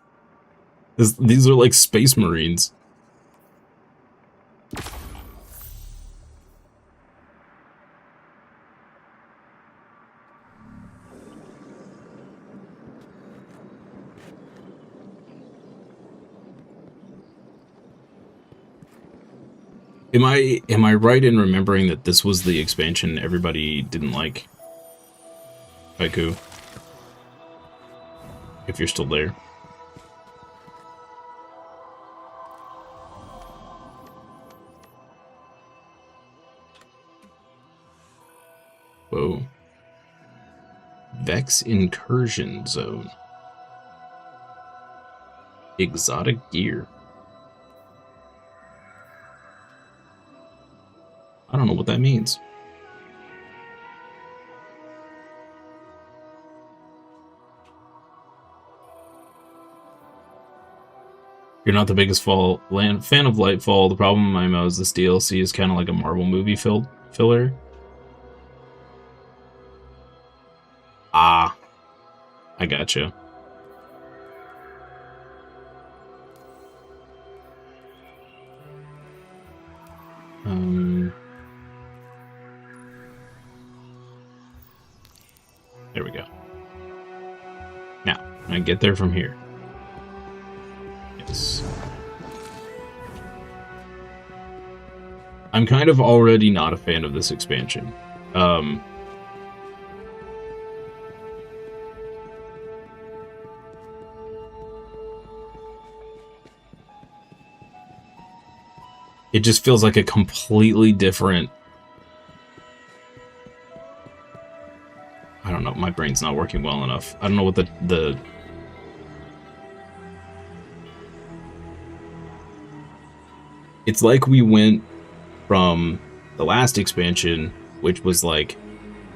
S2: These are like Space Marines. Am I right in remembering that this was the expansion everybody didn't like? Haiku. If you're still there. Whoa. Vex Incursion Zone. Exotic gear. I don't know what that means. You're not the biggest fan of Lightfall. The problem in my MO is this DLC is kind of like a Marvel movie filler. Ah, I gotcha. There we go. Now, I get there from here. Yes. I'm kind of already not a fan of this expansion. It just feels like a completely different... I don't know, my brain's not working well enough. I don't know what the... It's like we went from the last expansion, which was like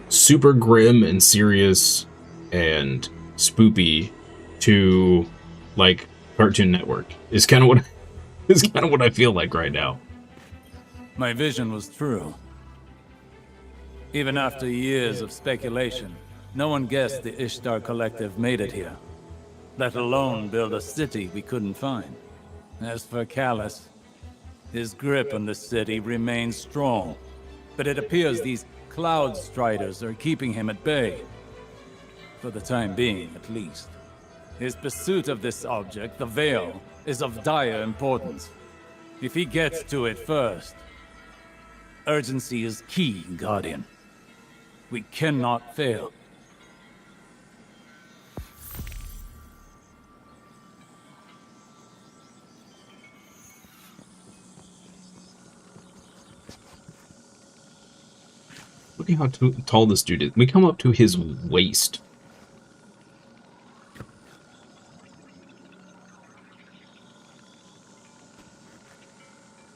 S2: super grim and serious and spoopy, to like Cartoon Network. Is kind of what I feel like right now.
S5: My vision was true. Even after years of speculation, no one guessed the Ishtar Collective made it here, let alone build a city we couldn't find. As for Callus, his grip on the city remains strong, but it appears these Cloud Striders are keeping him at bay. For the time being, at least. His pursuit of this object, the Veil, is of dire importance. If he gets to it first, urgency is key, Guardian. We cannot fail.
S2: Look at how tall this dude is. We come up to his waist.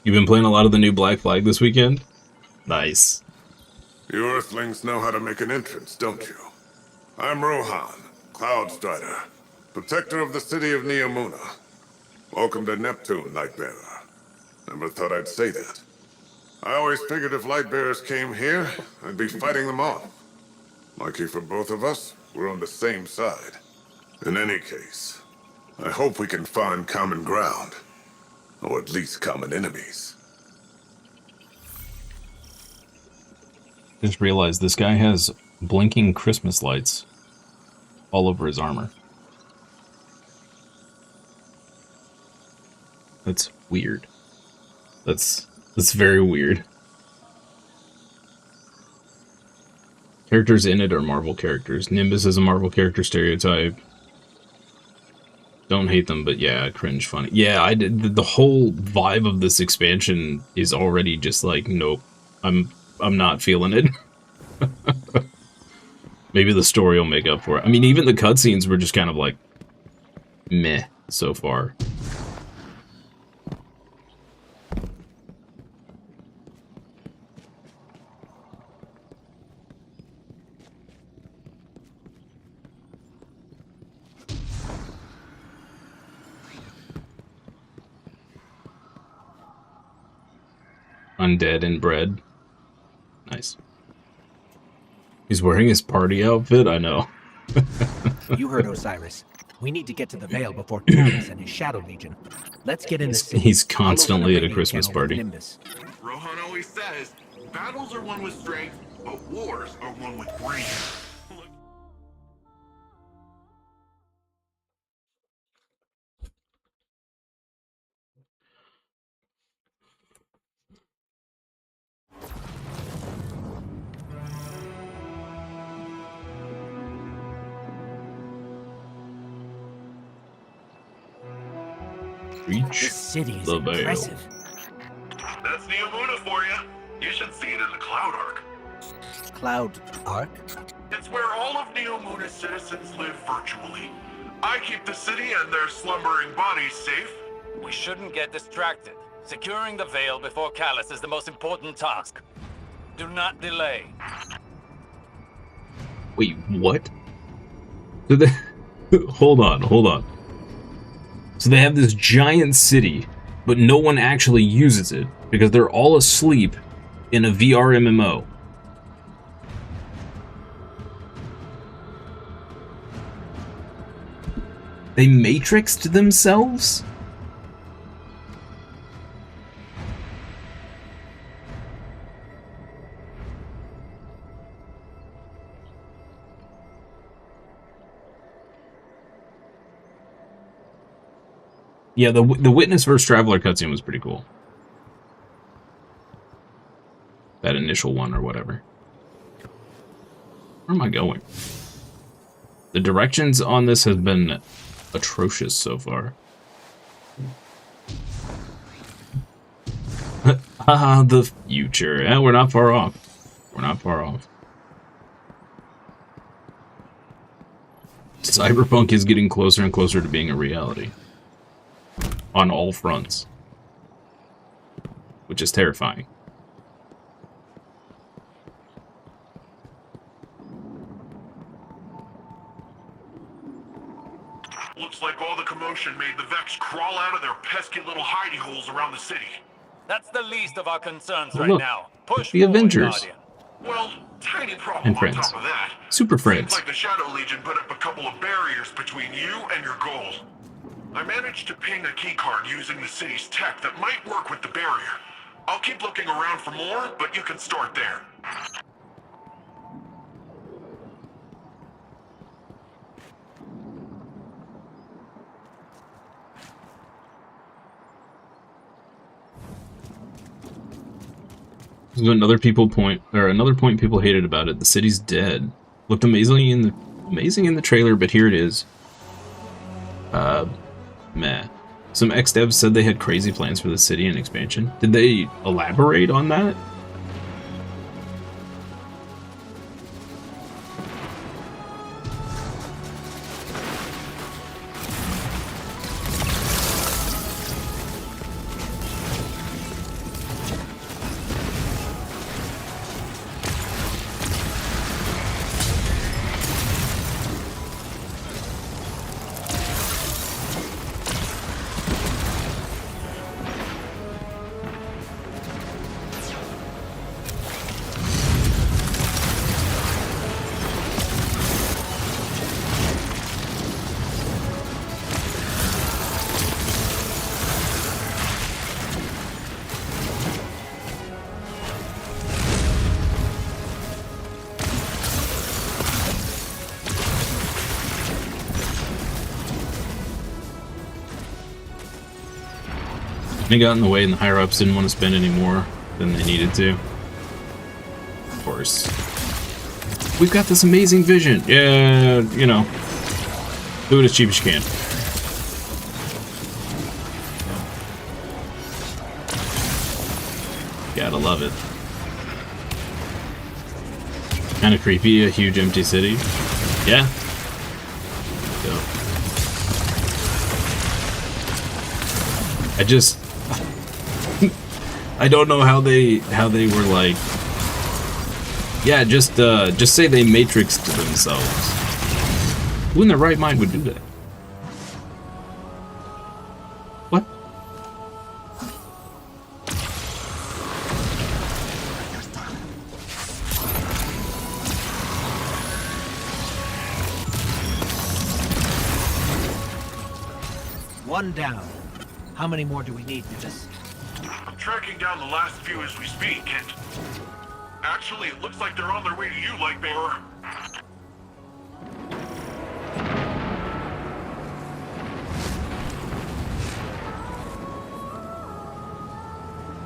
S2: You've been playing a lot of the new Black Flag this weekend? Nice.
S9: You Earthlings know how to make an entrance, don't you? I'm Rohan, Cloud Strider, protector of the city of Neomuna. Welcome to Neptune, Lightbearer. Never thought I'd say that. I always figured if Lightbearers came here, I'd be fighting them off. Lucky for both of us, we're on the same side. In any case, I hope we can find common ground. Or at least common enemies.
S2: Just realized this guy has blinking Christmas lights all over his armor. That's weird. That's very weird. Characters in it are Marvel characters. Nimbus is a Marvel character stereotype. Don't hate them, but yeah, cringe funny. Yeah, I did. The whole vibe of this expansion is already just like, nope, I'm not feeling it. Maybe the story will make up for it. I mean, even the cutscenes were just kind of like, meh so far. Undead and bread. Nice. He's wearing his party outfit? I know.
S8: You heard Osiris. We need to get to the Veil before Callus and his Shadow Legion. Let's get in the city.
S2: He's constantly at a Christmas party.
S10: Rohan always says, battles are won with strength, but wars are won with brains.
S2: Reach
S8: This city is
S2: the Veil.
S8: impressive.
S10: That's Neomuna for you. You should see it in the Cloud Arc.
S8: Cloud Arc?
S10: It's where all of Neomuna's citizens live virtually. I keep the city and their slumbering bodies safe.
S5: We shouldn't get distracted. Securing the Veil before Callus is the most important task. Do not delay.
S2: Wait, what? So hold on. So they have this giant city, but no one actually uses it because they're all asleep in a VR MMO. They matrixed themselves? Yeah, the Witness vs. Traveler cutscene was pretty cool. That initial one or whatever. Where am I going? The directions on this have been atrocious so far. Ah, the future. Yeah, we're not far off. We're not far off. Cyberpunk is getting closer and closer to being a reality. On all fronts. Which is terrifying.
S10: Looks like all the commotion made the Vex crawl out of their pesky little hidey holes around the city.
S5: That's the least of our concerns
S2: Oh,
S5: right
S2: look,
S5: now. Push
S2: the
S5: forward,
S2: Avengers.
S5: Guardian.
S10: Well, tiny problem
S2: And
S10: on
S2: friends.
S10: top of that.
S2: Super
S10: Seems
S2: friends.
S10: like the Shadow Legion put up a couple of barriers between you and your goal. I managed to ping a keycard using the city's tech that might work with the barrier. I'll keep looking around for more, but you can start there.
S2: Another point people hated about it. The city's dead. Looked amazing in the trailer, but here it is. Meh. Some ex-devs said they had crazy plans for the city and expansion. Did they elaborate on that? They got in the way and the higher-ups didn't want to spend any more than they needed to. Of course. We've got this amazing vision. Yeah, you know. Do it as cheap as you can. Gotta love it. Kinda creepy, a huge empty city. Yeah. Dope. I just... I don't know how they were like, yeah, just say they matrixed themselves. Who in their right mind would do that? What?
S8: One down. How many more do we need to just...
S10: I'm tracking down the last few as we speak, and... Actually, it looks like they're on their way to you, Lightbearer.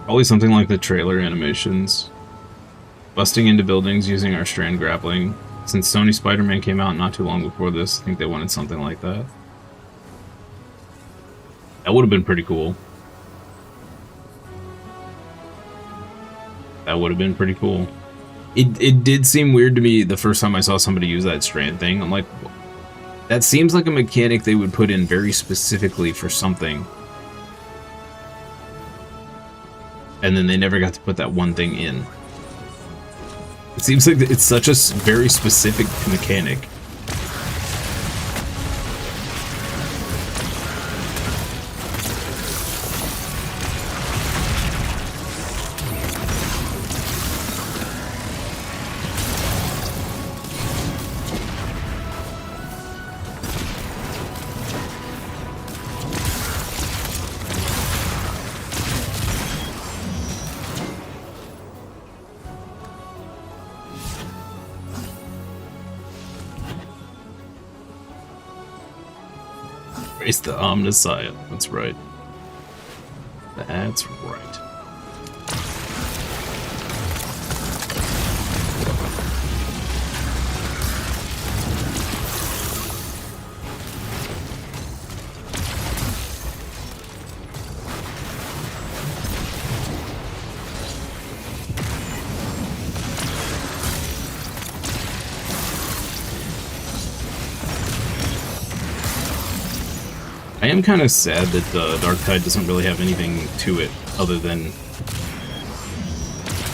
S2: Probably something like the trailer animations. Busting into buildings using our strand grappling. Since Sony Spider-Man came out not too long before this, I think they wanted something like that. That would have been pretty cool. That would have been pretty cool. It did seem weird to me the first time I saw somebody use that strand thing. I'm like, that seems like a mechanic they would put in very specifically for something. And then they never got to put that one thing in. It seems like it's such a very specific mechanic. It's the Omniscient. That's right. That's right. I am kind of sad that Darktide doesn't really have anything to it other than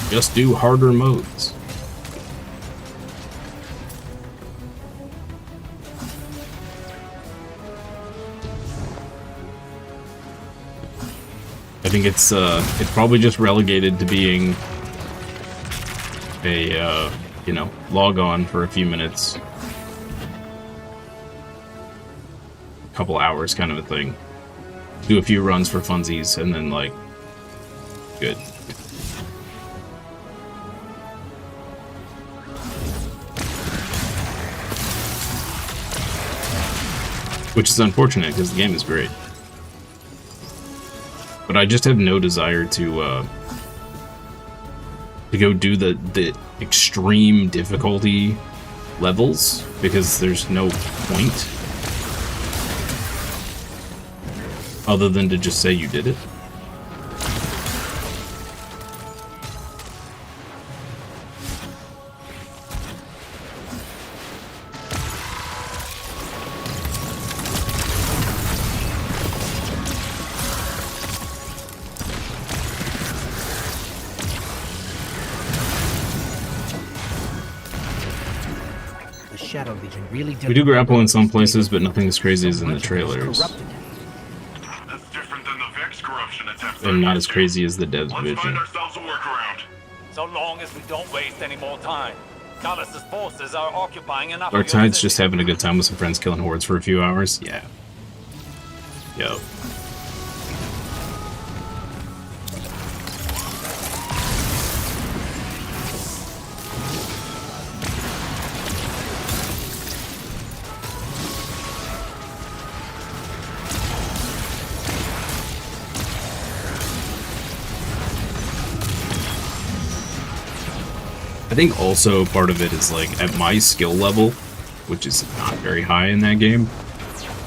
S2: just do harder modes. I think it's probably just relegated to being a you know, log on for a few minutes, a couple hours kind of a thing. Do a few runs for funsies and then like good. Which is unfortunate because the game is great. But I just have no desire to go do the extreme difficulty levels because there's no point other than to just say you did it.
S8: Shadow Legion really
S2: We do grapple in some places, but nothing as crazy as in the trailers.
S10: That's different than the Vex corruption attempts.
S2: And not as crazy as the Devs
S10: Let's
S2: Division.
S10: find ourselves a workaround.
S5: So long as we don't waste any more time. Callus's forces are occupying enough.
S2: Darktide's just having a good time with some friends killing hordes for a few hours. Yeah. Yo. I think also part of it is like at my skill level, which is not very high in that game,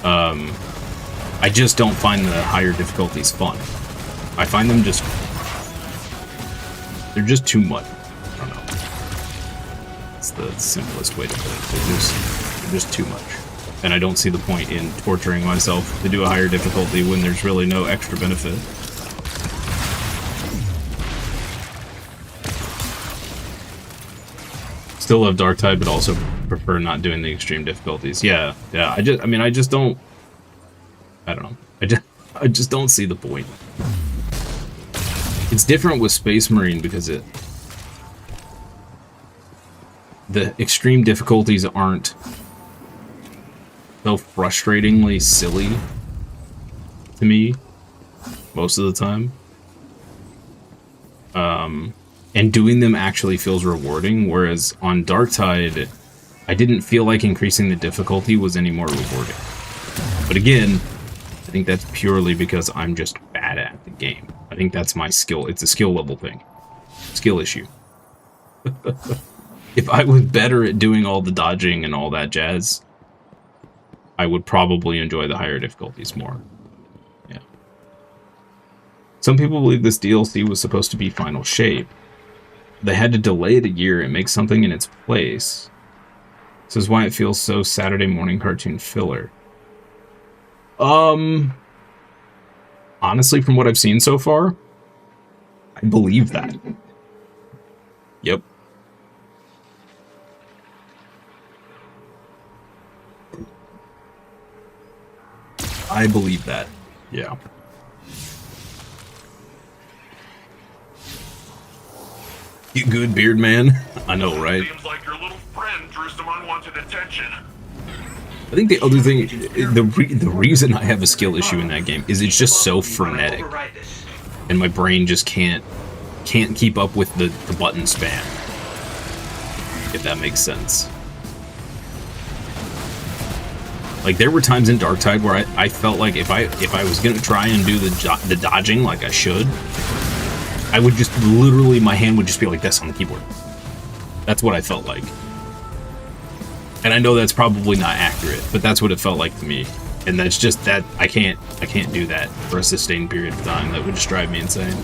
S2: I just don't find the higher difficulties fun. I find them just, they're just too much. I don't know. It's the simplest way to put it. They're just too much. And I don't see the point in torturing myself to do a higher difficulty when there's really no extra benefit. Still love Darktide, but also prefer not doing the extreme difficulties. Yeah. I just don't. I don't know. I just don't see the point. It's different with Space Marine because the extreme difficulties aren't so frustratingly silly to me most of the time. And doing them actually feels rewarding, whereas on Darktide, I didn't feel like increasing the difficulty was any more rewarding. But again, I think that's purely because I'm just bad at the game. I think that's my skill. It's a skill level thing. Skill issue. If I was better at doing all the dodging and all that jazz, I would probably enjoy the higher difficulties more. Yeah. Some people believe this DLC was supposed to be Final Shape. They had to delay it a year and make something in its place. This is why it feels so Saturday morning cartoon filler. Honestly, from what I've seen so far, I believe that. Yep. I believe that. Yeah. You good, beard man? I know, right?
S10: Seems like your little friend drew some unwanted attention.
S2: I think the other thing, the reason I have a skill issue in that game is it's just so frenetic, and my brain just can't keep up with the button spam. If that makes sense. Like there were times in Darktide where I felt like if I was gonna try and do the dodging like I should, I would just literally, my hand would just be like this on the keyboard. That's what I felt like. And I know that's probably not accurate, but that's what it felt like to me. And that's just that I can't do that for a sustained period of time. That would just drive me insane.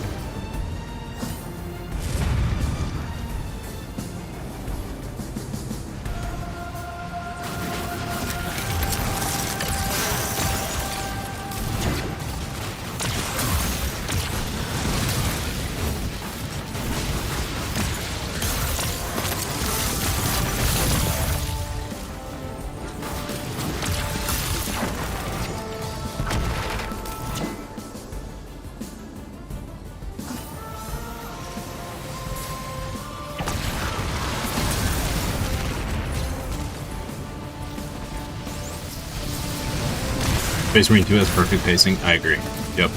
S2: Space Marine 2 has perfect pacing. I agree. Yep.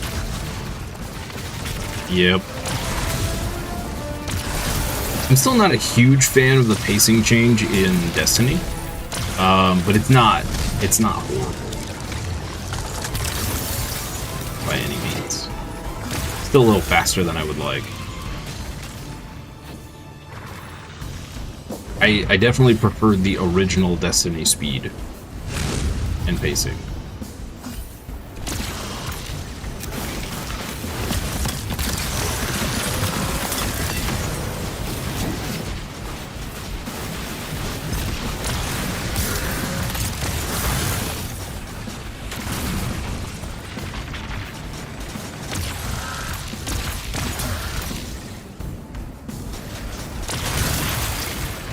S2: Yep. I'm still not a huge fan of the pacing change in Destiny, but it's not horrible by any means. Still a little faster than I would like. I definitely preferred the original Destiny speed and pacing.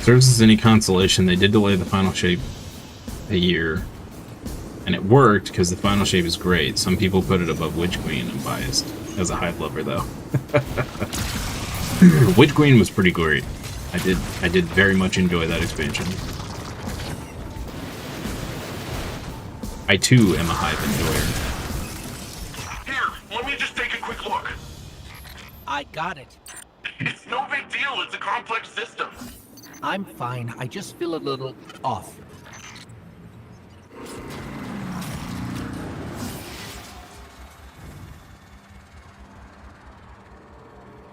S2: Serves as any consolation, they did delay the final shape a year, and it worked because the final shape is great. Some people put it above Witch Queen. I'm biased as a Hive lover, though. Witch Queen was pretty great. I did very much enjoy that expansion. I too am a Hive enjoyer.
S10: Here, let me just take a quick look.
S8: I got it.
S10: It's no big deal. It's a complex system.
S8: I'm fine. I just feel a little off.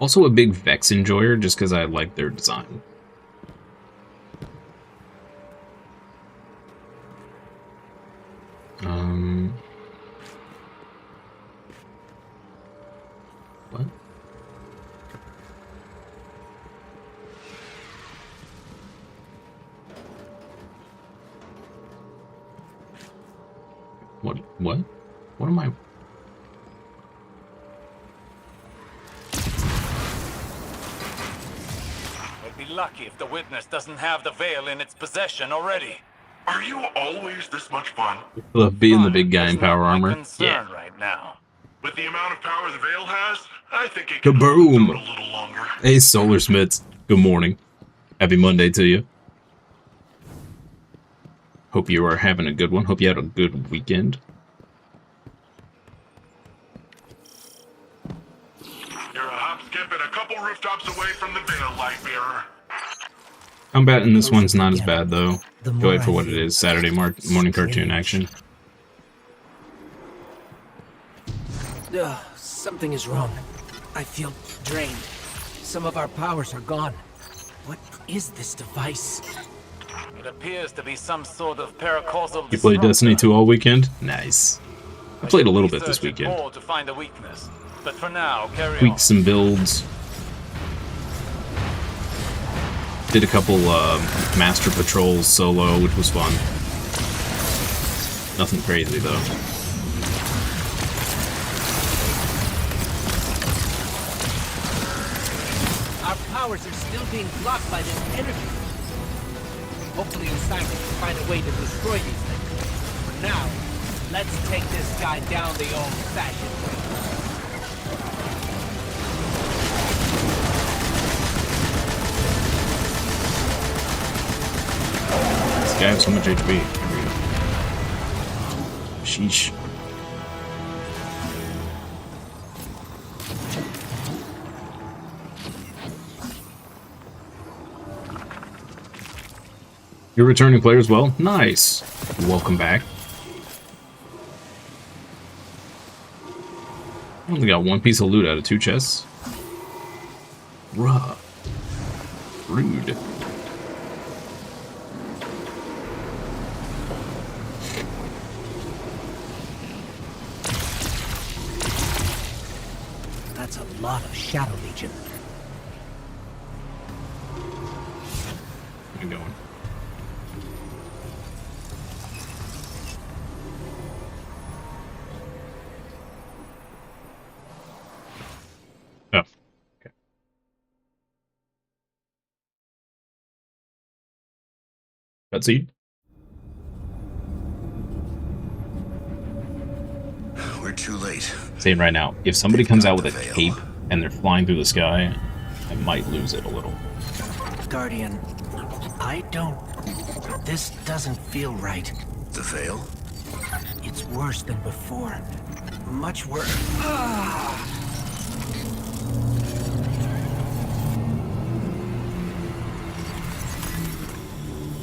S2: Also a big Vex enjoyer, just because I like their design. What? What? What am I?
S5: We'd be lucky if the witness doesn't have the veil in its possession already.
S10: Are you always this much fun?
S2: Love being the big guy in power armor.
S5: Yeah. Right now.
S10: With the amount of power the veil has, I think it can
S2: Kaboom!
S10: hold a little longer.
S2: Hey, Solar Smiths. Good morning. Happy Monday to you. Hope you are having a good one. Hope you had a good weekend.
S10: You're a hop, skip, and a couple rooftops away from the veil, Lightbearer.
S2: Combat in this one's not as bad, though. Enjoy it for what it is. Saturday morning cartoon action.
S8: Something is wrong. I feel drained. Some of our powers are gone. What is this device?
S5: It appears to be some sort of paracausal.
S2: You played Destiny 2 all weekend? Nice. I played a little bit this weekend.
S5: To find a weakness. But for now, carry
S2: Tweaked some builds. Did a couple Master Patrols solo, which was fun. Nothing crazy, though.
S8: Our powers are still being blocked by this energy. Hopefully the scientists can find a way to destroy these things. For now, let's take this guy down the old-fashioned way.
S2: This guy has so much HP. Sheesh. You're returning player as well? Nice. Welcome back. I only got one piece of loot out of 2 chests. Ruh. Rude.
S8: That's a lot of Shadow Legion.
S2: Where you going? Oh. Okay. Cutscene?
S11: We're too late.
S2: Saying right now, if somebody comes out with a cape and they're flying through the sky, I might lose it a little.
S8: Guardian, I don't... This doesn't feel right.
S11: The veil?
S8: It's worse than before. Much worse.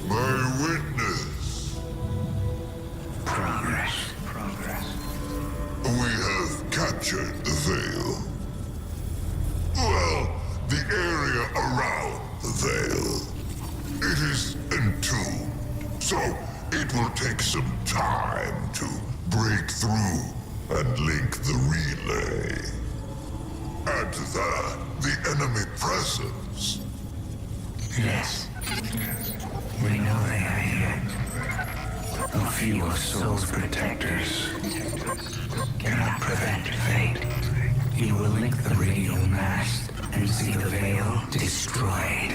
S9: My witness.
S11: Progress.
S9: We have captured the Veil. Well, the area around the Veil. It is entombed, so it will take some time to break through and link the relay. Add to that the enemy presence.
S11: Yes. We know they are here. A few of Soul's protectors cannot prevent fate. You will link the radio mast and see the Veil destroyed.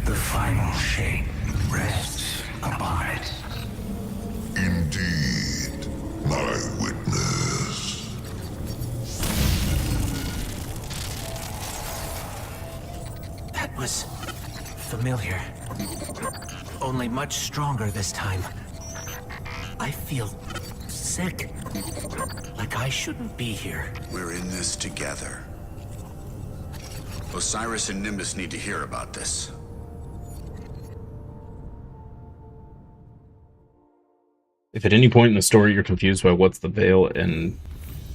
S11: The final shape rests upon it.
S9: Indeed, my witness.
S8: That was familiar. Only much stronger this time. I feel sick. Like I shouldn't be here.
S11: We're in this together. Osiris and Nimbus need to hear about this.
S2: If at any point in the story you're confused by what's the Veil and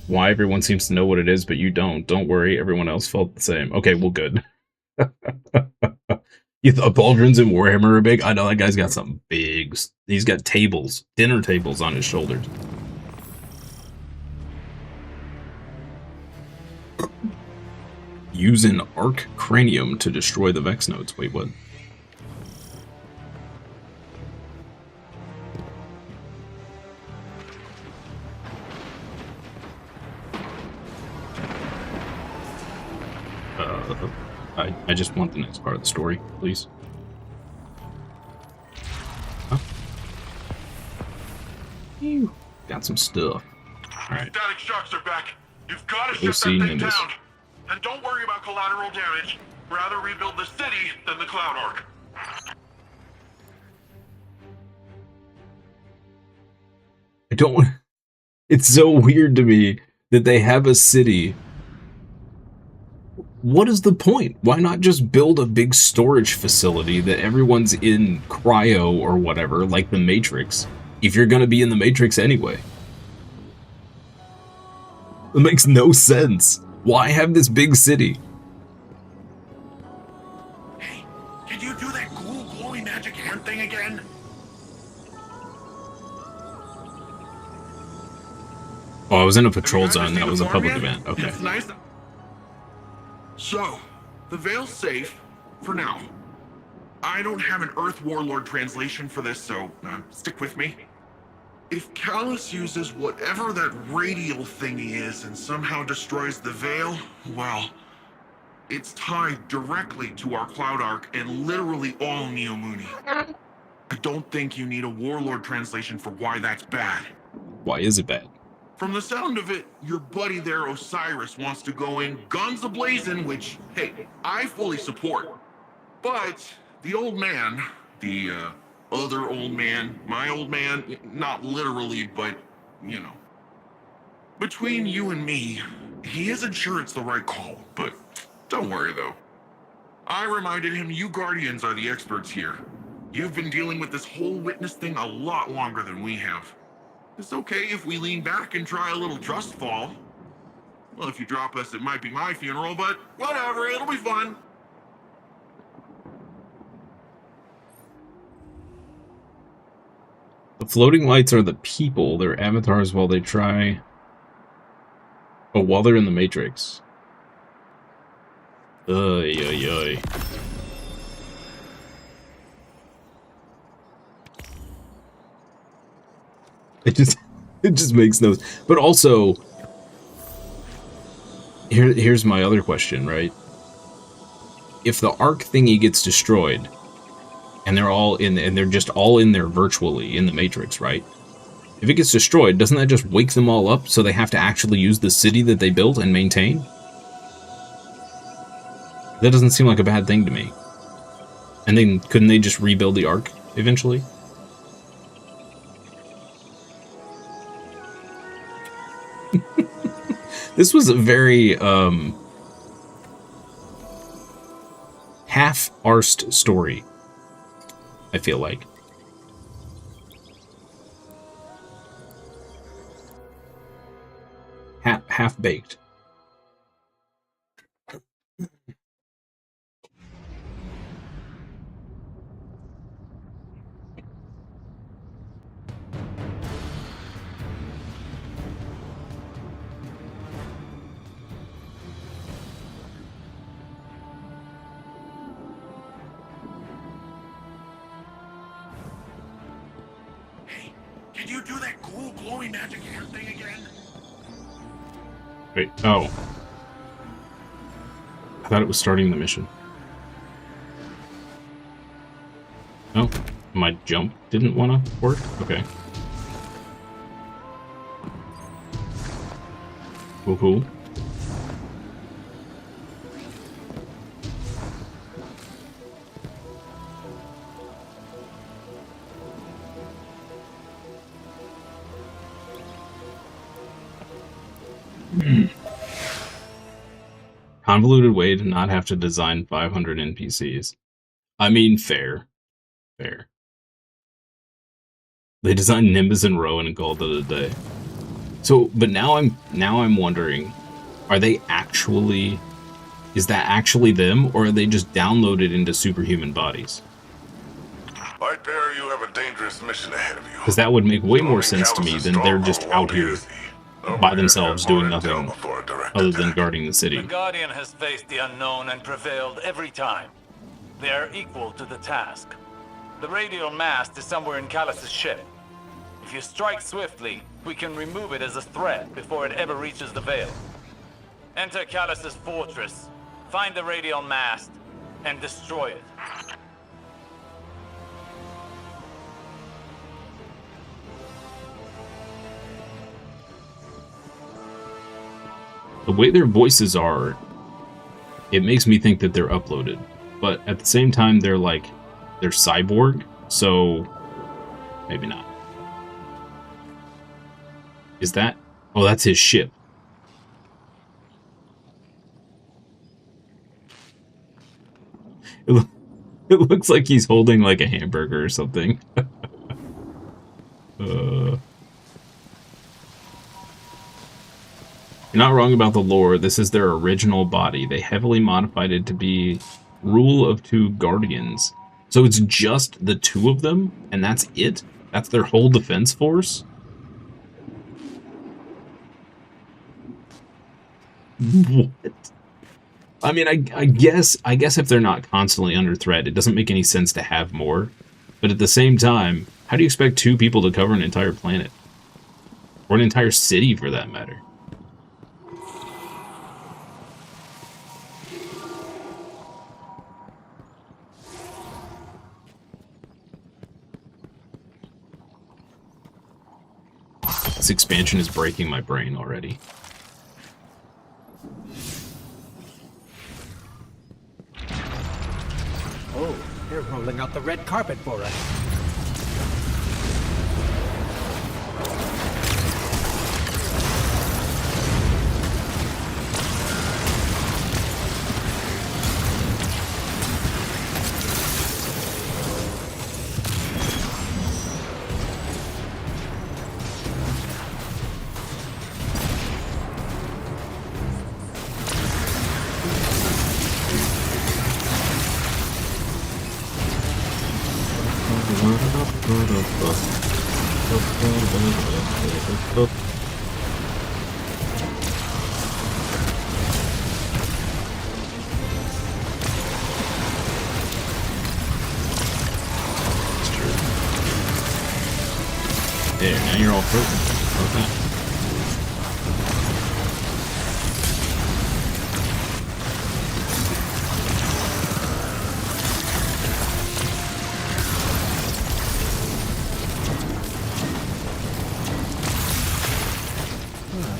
S2: why everyone seems to know what it is, but you don't worry, everyone else felt the same. Okay, well, good. You thought Baldrin's in Warhammer are big? I know that guy's got something big. He's got tables, dinner tables on his shoulders. Use an arc cranium to destroy the Vex nodes. Wait, what? I just want the next part of the story, please. Huh? Ew, got some stuff. Alright.
S10: Static shocks are back. You've got to shut that
S2: OC
S10: thing
S2: Nimbus.
S10: down. And don't worry about collateral damage. Rather rebuild the city than the Cloud Ark.
S2: I don't... It's so weird to me that they have a city. What is the point? Why not just build a big storage facility that everyone's in cryo or whatever, like the Matrix, if you're gonna be in the Matrix anyway? It makes no sense. Why have this big city?
S10: Hey, can you do that cool glowing magic hand thing again?
S2: Oh, I was in a patrol zone. That was a public event. Okay.
S10: It's nice. So, the Veil's safe for now. I don't have an Earth Warlord translation for this, so stick with me. If Callus uses whatever that radial thingy is and somehow destroys the Veil, well, it's tied directly to our Cloud Ark and literally all Neomuni. I don't think you need a Warlord translation for why that's bad.
S2: Why is it bad?
S10: From the sound of it, your buddy there, Osiris, wants to go in guns a-blazing, which, hey, I fully support. But the old man, the other old man, my old man, not literally, but, you know. Between you and me, he isn't sure it's the right call, but don't worry, though. I reminded him you Guardians are the experts here. You've been dealing with this whole witness thing a lot longer than we have. It's okay if we lean back and try a little trust fall. Well, if you drop us, it might be my funeral, but whatever, it'll be fun.
S2: The floating lights are the people. They're avatars while they try... Oh, while they're in the Matrix. Oy, oy, oy. It just makes no sense. But also, here's my other question, right? If the Ark thingy gets destroyed, and they're just all in there virtually in the Matrix, right? If it gets destroyed, doesn't that just wake them all up so they have to actually use the city that they built and maintain? That doesn't seem like a bad thing to me. And then couldn't they just rebuild the Ark eventually? This was a very half-arsed story, I feel like. Half-baked.
S10: Hey, can you do that cool glowing magic hair thing again?
S2: Wait, oh. I thought it was starting the mission. Oh, my jump didn't want to work? Okay. Cool, cool. Convoluted way to not have to design 500 NPCs. I mean, fair. Fair. They designed Nimbus and Rowan and called it a day. So, but now I'm wondering, are they actually, is that actually them, or are they just downloaded into superhuman bodies?
S9: Lightbearer, you have a dangerous mission ahead of you.
S2: Because that would make way more sense to me than they're just out here by themselves doing nothing other than guarding the city.
S5: The Guardian has faced the unknown and prevailed every time. They are equal to the task. The radial mast is somewhere in Callus's ship. If you strike swiftly, we can remove it as a threat before it ever reaches the Veil. Enter Callus's fortress, find the radial mast, and destroy it.
S2: The way their voices are, it makes me think that they're uploaded. But at the same time, they're cyborg, so maybe not. Is that? Oh, that's his ship. It looks like he's holding like a hamburger or something. You're not wrong about the lore. This is their original body. They heavily modified it to be rule of 2 guardians. So it's just the 2 of them, and that's it? That's their whole defense force? What? I mean, I guess if they're not constantly under threat, it doesn't make any sense to have more. But at the same time, how do you expect 2 people to cover an entire planet? Or an entire city, for that matter? This expansion is breaking my brain already.
S8: Oh, they're rolling out the red carpet for us.
S2: There, now you're all broken. Okay.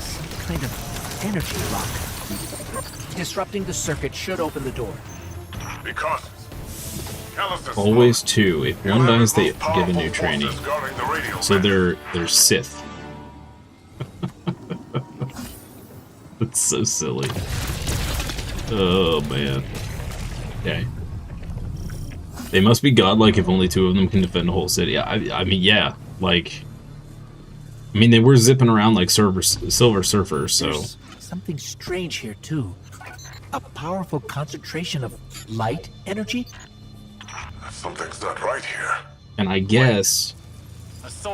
S8: Some kind of energy lock. Disrupting the circuit should open the door.
S9: Because
S2: Always 2. If one dies, they give a new trainee. So they're Sith. That's so silly. Oh, man. Okay. They must be godlike if only 2 of them can defend a whole city. I mean, yeah. Like... I mean, they were zipping around like Silver Surfers, so...
S8: There's something strange here, too. A powerful concentration of light energy?
S9: Something's not right here.
S2: And I guess...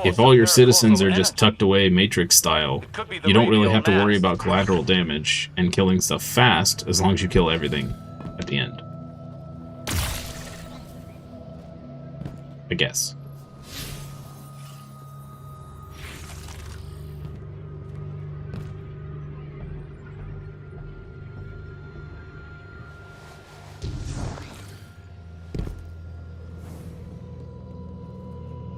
S2: if all your citizens are just tucked away Matrix style, you don't really have to worry about collateral damage and killing stuff fast as long as you kill everything at the end. I guess.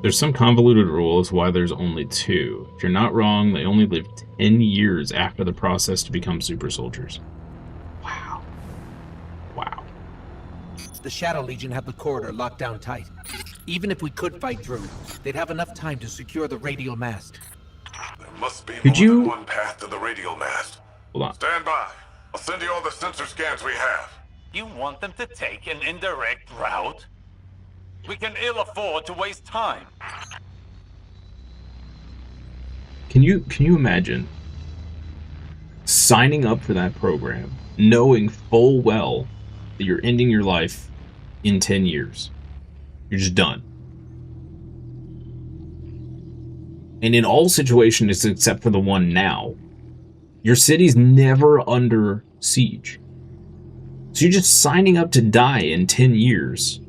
S2: There's some convoluted rule as why there's only 2. If you're not wrong, they only live 10 years after the process to become super soldiers. Wow. Wow.
S8: The Shadow Legion have the corridor locked down tight. Even if we could fight through, they'd have enough time to secure the radial mast.
S9: There must be
S2: Could you...
S9: than one path to the radial mast.
S2: Hold on.
S9: Stand by. I'll send you all the sensor scans we have.
S5: You want them to take an indirect route? We can ill afford to waste time.
S2: Can you imagine signing up for that program, knowing full well that you're ending your life in 10 years? You're just done. And in all situations except for the one now, your city's never under siege. So you're just signing up to die in 10 years.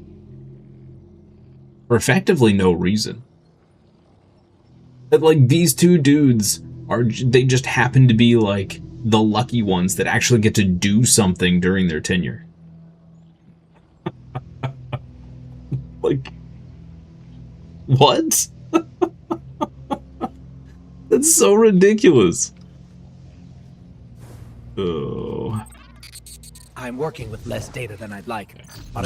S2: For effectively no reason. But like, these 2 dudes they just happen to be like the lucky ones that actually get to do something during their tenure. Like, what? That's so ridiculous. Oh.
S8: I'm working with less data than I'd like.
S2: I'm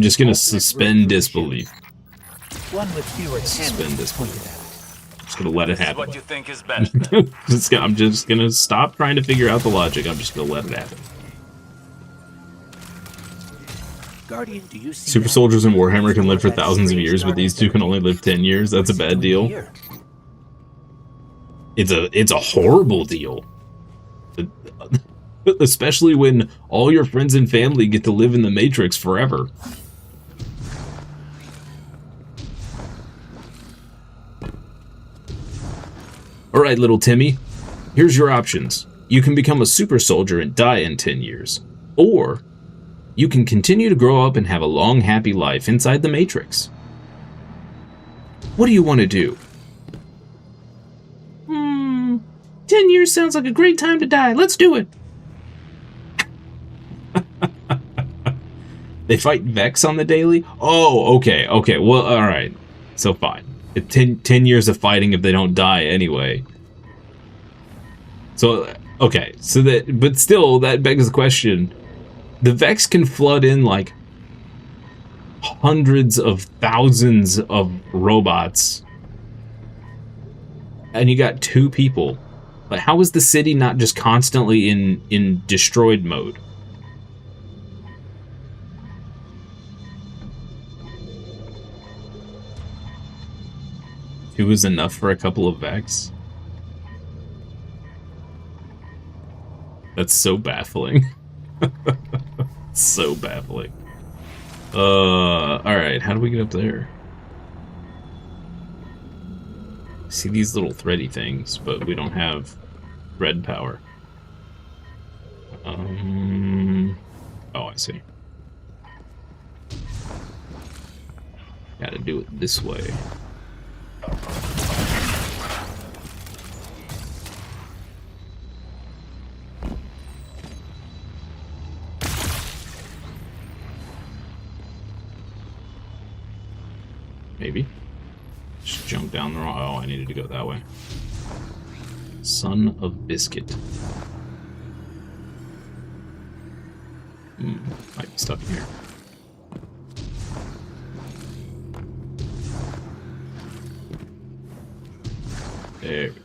S2: just gonna suspend disbelief.
S8: One with fewer
S2: Suspend
S8: cannons pointed
S2: disbelief.
S8: at it.
S2: I'm just gonna let it happen.
S5: What you think is best?
S2: I'm just gonna stop trying to figure out the logic. I'm just gonna let it happen.
S8: Guardian, do you see
S2: Super soldiers in Warhammer can live for thousands of years, but these 2 can only live 10 years. That's a bad deal. It's a horrible deal. Especially when all your friends and family get to live in the Matrix forever. Alright, little Timmy. Here's your options. You can become a super soldier and die in 10 years. Or, you can continue to grow up and have a long, happy life inside the Matrix. What do you want to do? 10 years sounds like a great time to die. Let's do it. They fight Vex on the daily? Oh, okay. Well, alright. So fine. 10 years of fighting if they don't die anyway. So, okay. So that, but still, that begs the question. The Vex can flood in like hundreds of thousands of robots. And you got 2 people. But how is the city not just constantly in destroyed mode? Two is enough for a couple of Vex? That's so baffling. So baffling. Alright, how do we get up there? See these little thready things, but we don't have red power. Oh, I see. Gotta do it this way. Maybe. Just jump down the wrong. Oh, I needed to go that way. Son of Biscuit. Might be stuck in here. There we go.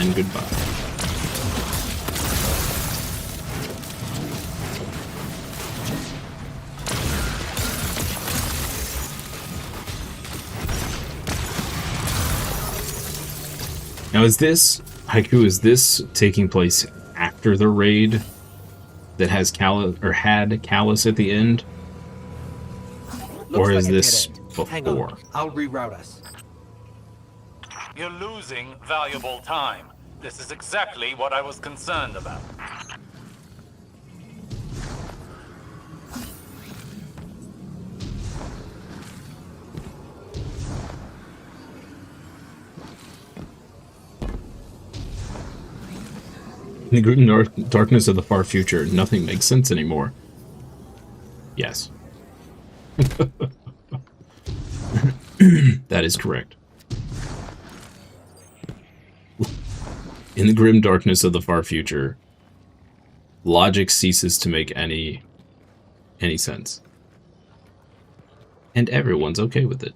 S2: and goodbye. Now is this, Haiku, is this taking place after the raid that has Callus, or had Callus at the end? Or is this before?
S8: Hang on. I'll reroute us.
S5: You're losing valuable time. This is exactly what I was concerned about.
S2: In the grim darkness of the far future, nothing makes sense anymore. Yes. That is correct. In the grim darkness of the far future, logic ceases to make any sense. And everyone's okay with it.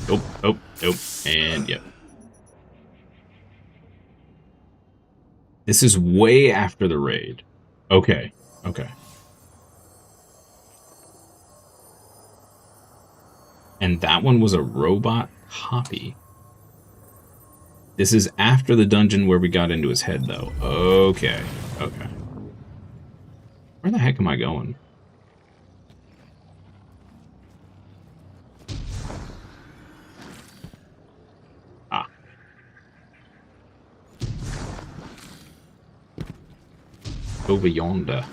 S2: Oh, and yep. This is way after the raid. Okay. And that one was a robot copy. This is after the dungeon where we got into his head, though. Okay. Where the heck am I going? Over yonder.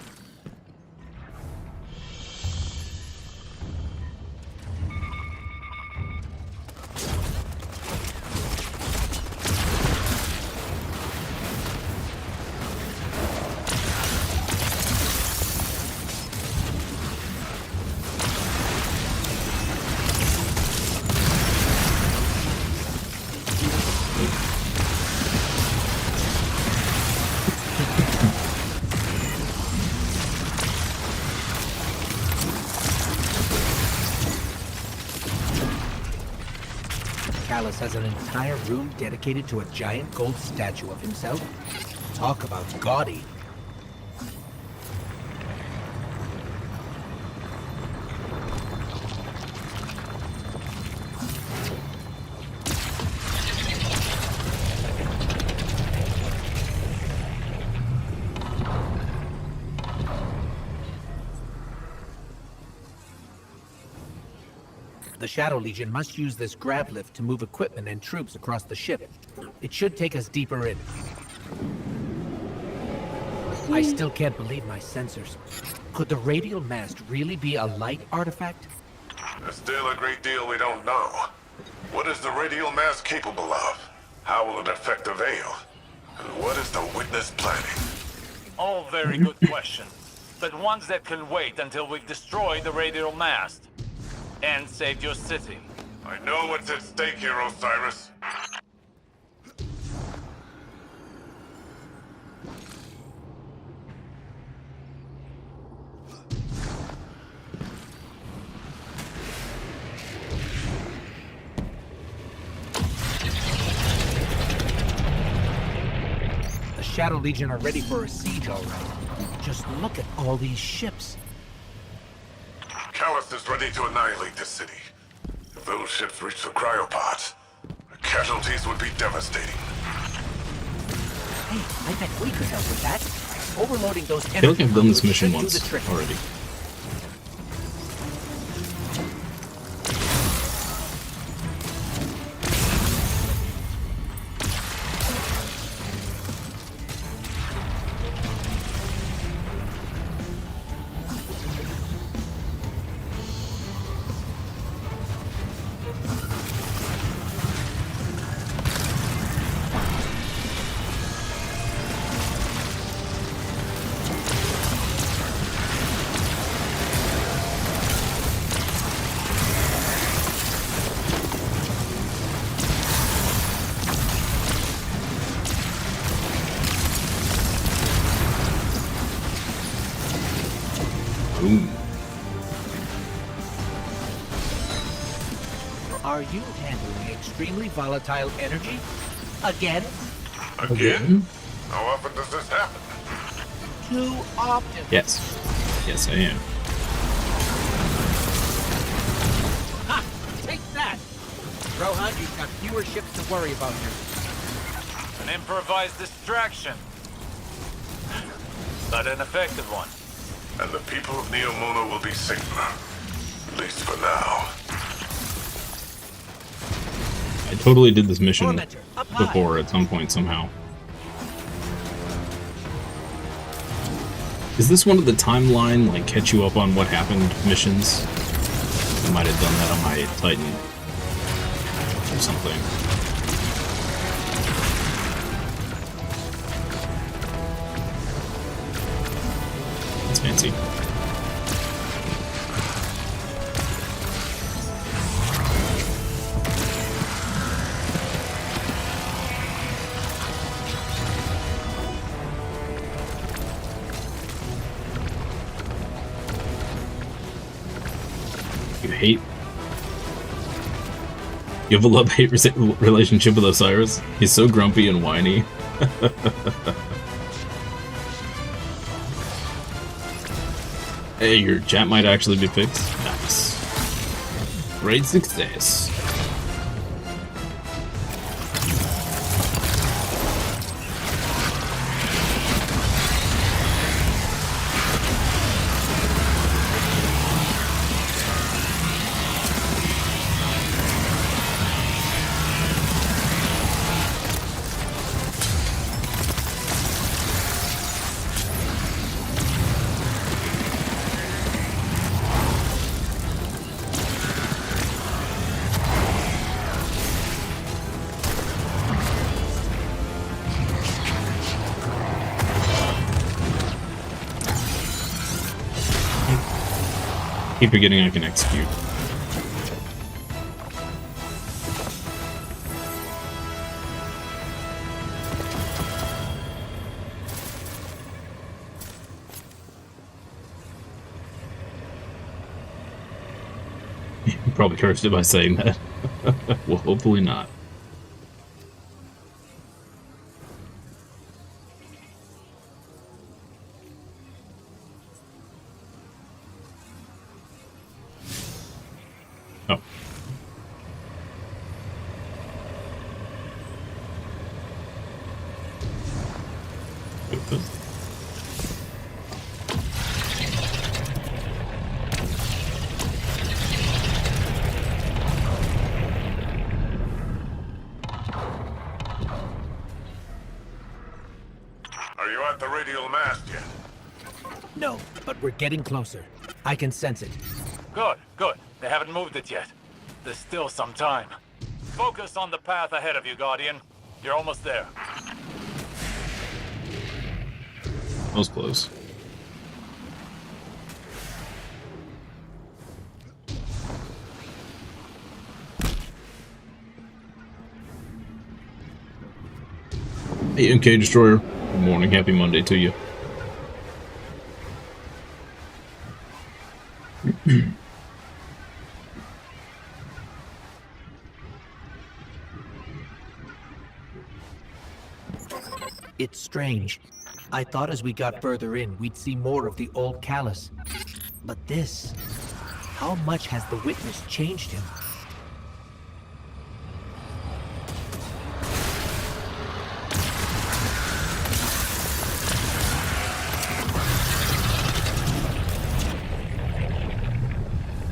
S8: Callus has an entire room dedicated to a giant gold statue of himself. Talk about gaudy. The Shadow Legion must use this grab lift to move equipment and troops across the ship. It should take us deeper in. I still can't believe my sensors. Could the radial mast really be a light artifact?
S9: There's still a great deal we don't know. What is the radial mast capable of? How will it affect the Veil? And what is the Witness planning?
S5: All very good questions, but ones that can wait until we've destroyed the radial mast. And saved your city.
S9: I know what's at stake here, Osiris.
S8: The Shadow Legion are ready for a siege, all right. Just look at all these ships.
S9: Callus is ready to annihilate this city. If those ships reach the cryopods, the casualties would be devastating.
S8: Hey, I bet we could help with that. Overloading those
S2: I feel like I've done this mission
S8: should do
S2: once
S8: the trick.
S2: already.
S8: Are you handling extremely volatile energy? Again?
S9: Again? How often does this happen?
S8: Too often.
S2: Yes. Yes, I am.
S8: Ha! Take that! Rohan, you've got fewer ships to worry about here.
S5: An improvised distraction. But an effective one.
S9: And the people of Neomona will be safer. At least for now.
S2: I totally did this mission
S8: Tormentor, up high.
S2: before at some point somehow. Is this one of the timeline, like, catch you up on what happened missions? I might have done that on my Titan. Or something. That's fancy. Hate. You have a love-hate relationship with Osiris? He's so grumpy and whiny. Hey, your chat might actually be fixed. Nice. Great success. Keep forgetting I can execute. You probably cursed it by saying that. Well, hopefully not. Oh. Good.
S9: Are you at the radial mast yet?
S8: No, but we're getting closer. I can sense it.
S5: Good, good. They haven't moved it yet. There's still some time. Focus on the path ahead of you, Guardian. You're almost there.
S2: That was close. Hey, MK Destroyer. Good morning. Happy Monday to you.
S8: It's strange. I thought as we got further in, we'd see more of the old Callus. But this... How much has the Witness changed him?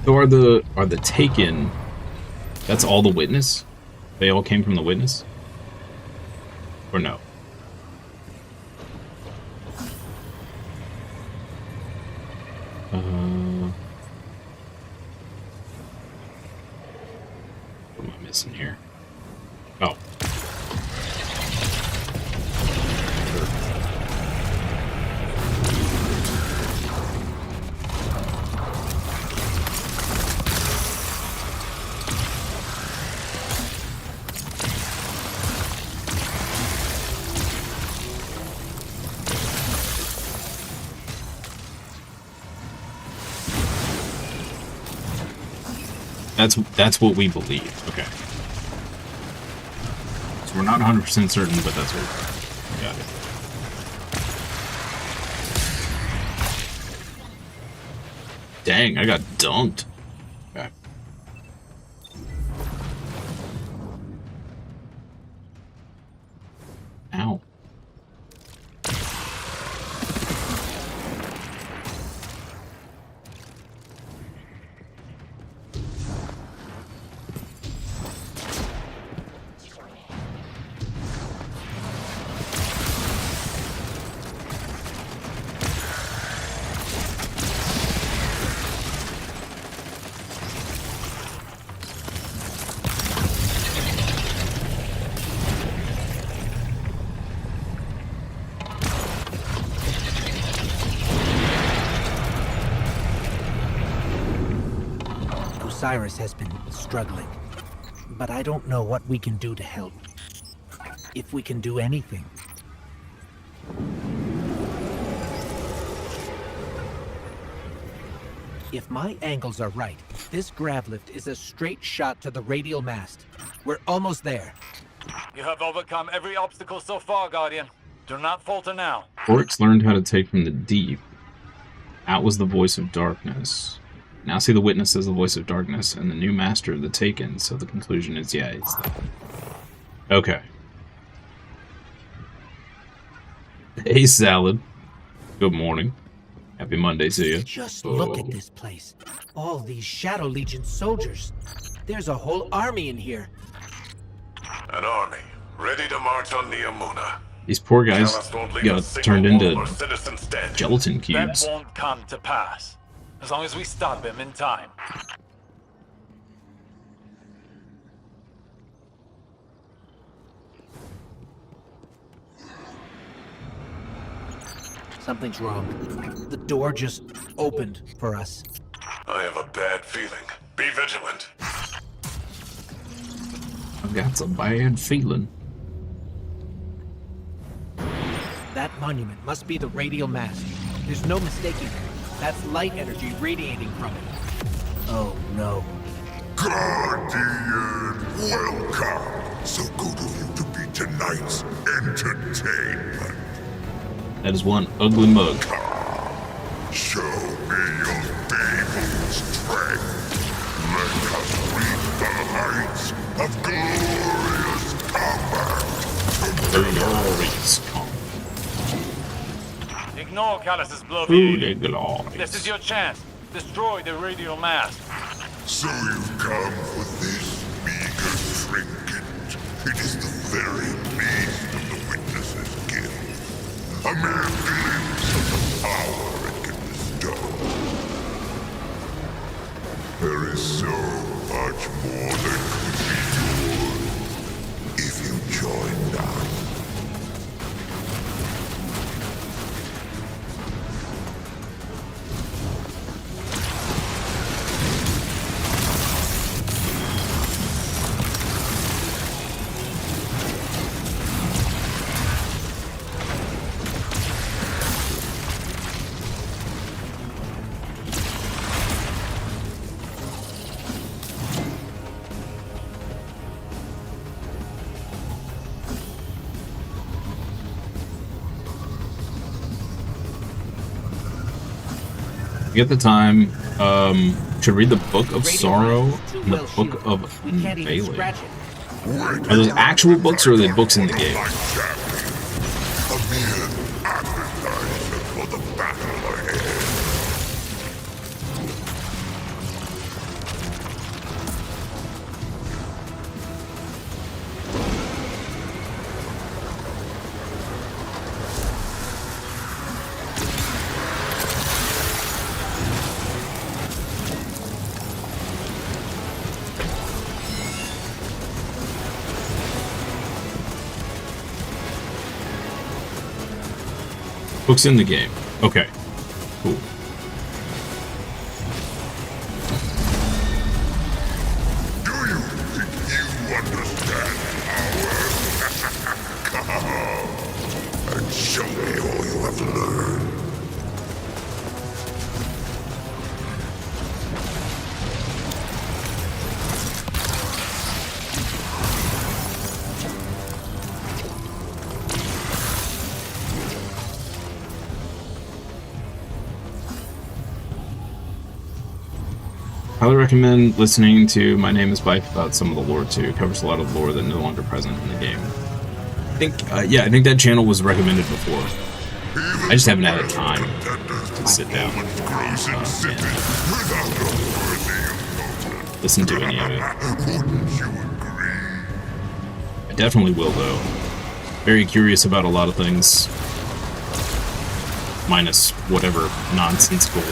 S2: So are the Taken, that's all the Witness? They all came from the Witness? Or no? What am I missing here? Oh. That's what we believe. Okay. So we're not 100% certain, but that's what we got it. Dang, I got dunked. Okay. Ow.
S8: Cyrus has been struggling, but I don't know what we can do to help. If we can do anything. If my angles are right, this grav lift is a straight shot to the radial mast. We're almost there.
S5: You have overcome every obstacle so far, Guardian. Do not falter now.
S2: Orcs learned how to take from the deep. Out was the voice of darkness. Now see the witness as the voice of darkness, and the new master of the taken, so the conclusion is, yeah, it's the... Okay. Hey, Salad. Good morning. Happy Monday to you.
S8: Just look at this place. All these Shadow Legion soldiers. There's a whole army in here.
S9: An army, ready to march on Niamuna.
S2: These poor guys got turned into gelatin cubes.
S5: That won't come to pass. As long as we stop him in time.
S8: Something's wrong. The door just opened for us.
S9: I have a bad feeling. Be vigilant.
S2: I've got a bad feeling.
S8: That monument must be the radial mast. There's no mistaking it. That's light energy radiating from it. Oh, no.
S9: Guardian, welcome. So good of you to be tonight's entertainment.
S2: That is one ugly mug.
S9: Show me your fabled strength. Let us reach the heights of glorious combat.
S2: Glorious combat.
S5: Ignore Callus's blow. This is your chance. Destroy the radial mast.
S9: So you've come for this meager trinket. It is the very least of the witness's gift. A mere glimpse of the power it can bestow. There is so much more that could be yours if you joined us.
S2: Get the time. Should read the Book of Sorrow and the Book of Unveiling. Are those actual books or are they books in the game?
S9: A mere appetizer for the battle ahead.
S2: Books in the game. Okay. Cool.
S9: Do you think you understand power? Come and show me all you have learned.
S2: Highly recommend listening to My Name is Bife about some of the lore too. It covers a lot of lore that no longer present in the game. I think, yeah, I think that channel was recommended before. I just haven't had the time to sit down and listen to any of it. I definitely will, though. Very curious about a lot of things, minus whatever nonsensical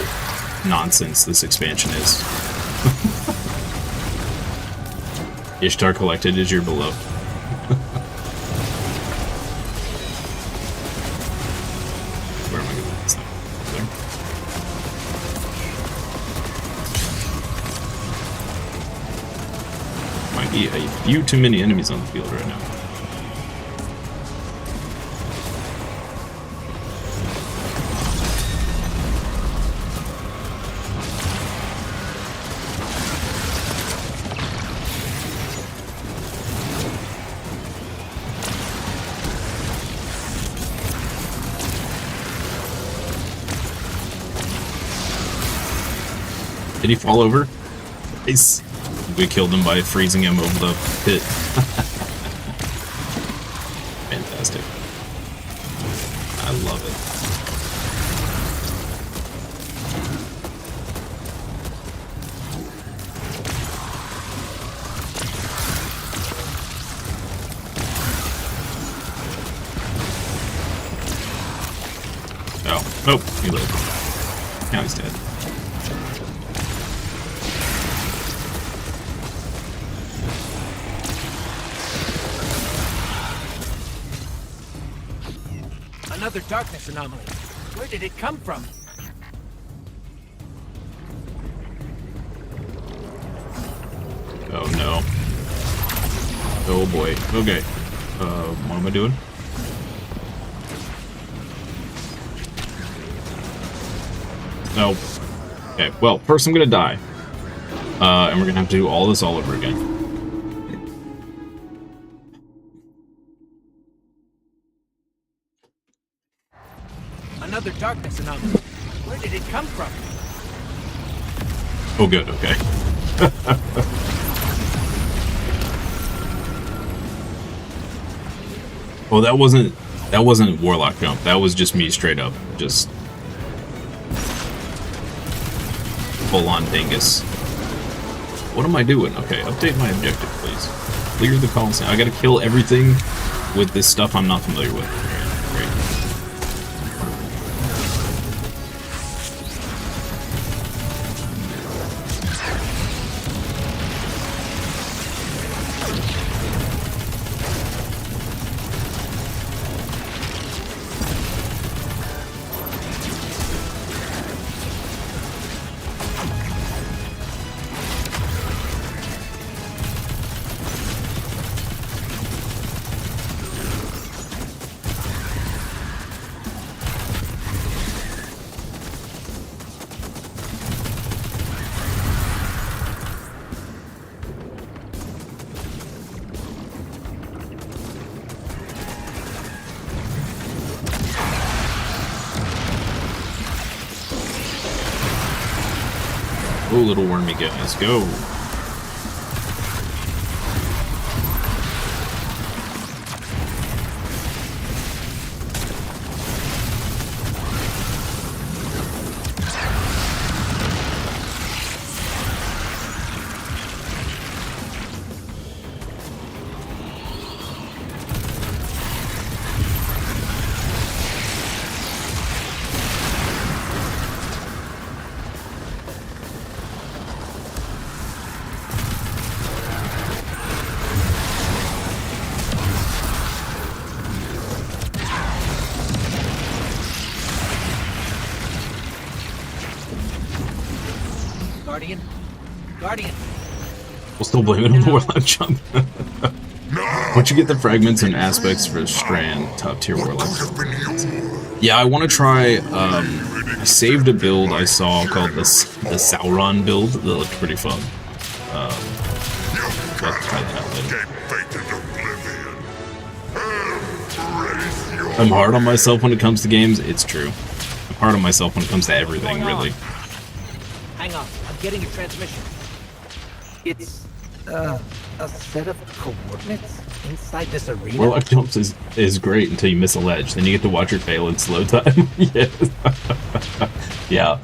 S2: nonsense this expansion is. Ishtar Collected is your beloved. Where am I going with this thing? There. Might be a few too many enemies on the field right now. Did he fall over? Nice. We killed him by freezing him over the pit. Fantastic. I love it. Oh, nope, he lived. Now he's dead.
S8: Another darkness anomaly. Where did it come from?
S2: Oh no. Oh boy. Okay. What am I doing? No. Okay, well, first I'm gonna die. And we're gonna have to do all this all over again.
S8: Another darkness anomaly. Where did it come from?
S2: Oh good, okay. Oh, that wasn't Warlock jump. That was just me straight up. Just full on dingus. What am I doing? Okay, update my objective, please. Clear the Coliseum. I gotta kill everything with this stuff I'm not familiar with. Great. Oh, little wormy guys, go!
S8: Guardian.
S2: We'll still blame it on the Warlock jump. Once you get the fragments and aspects for Strand, top tier Warlock. Yeah, I want to try. I saved a build I saw called the Sauron build that looked pretty fun. I'll try that out later. I'm hard on myself when it comes to games. It's true. I'm hard on myself when it comes to everything, really.
S8: Hang on, I'm getting a transmission. It's, a set of coordinates inside this arena?
S2: Warlock jumps is great until you miss a ledge. Then you get to watch her fail in slow time. Yes. Yeah.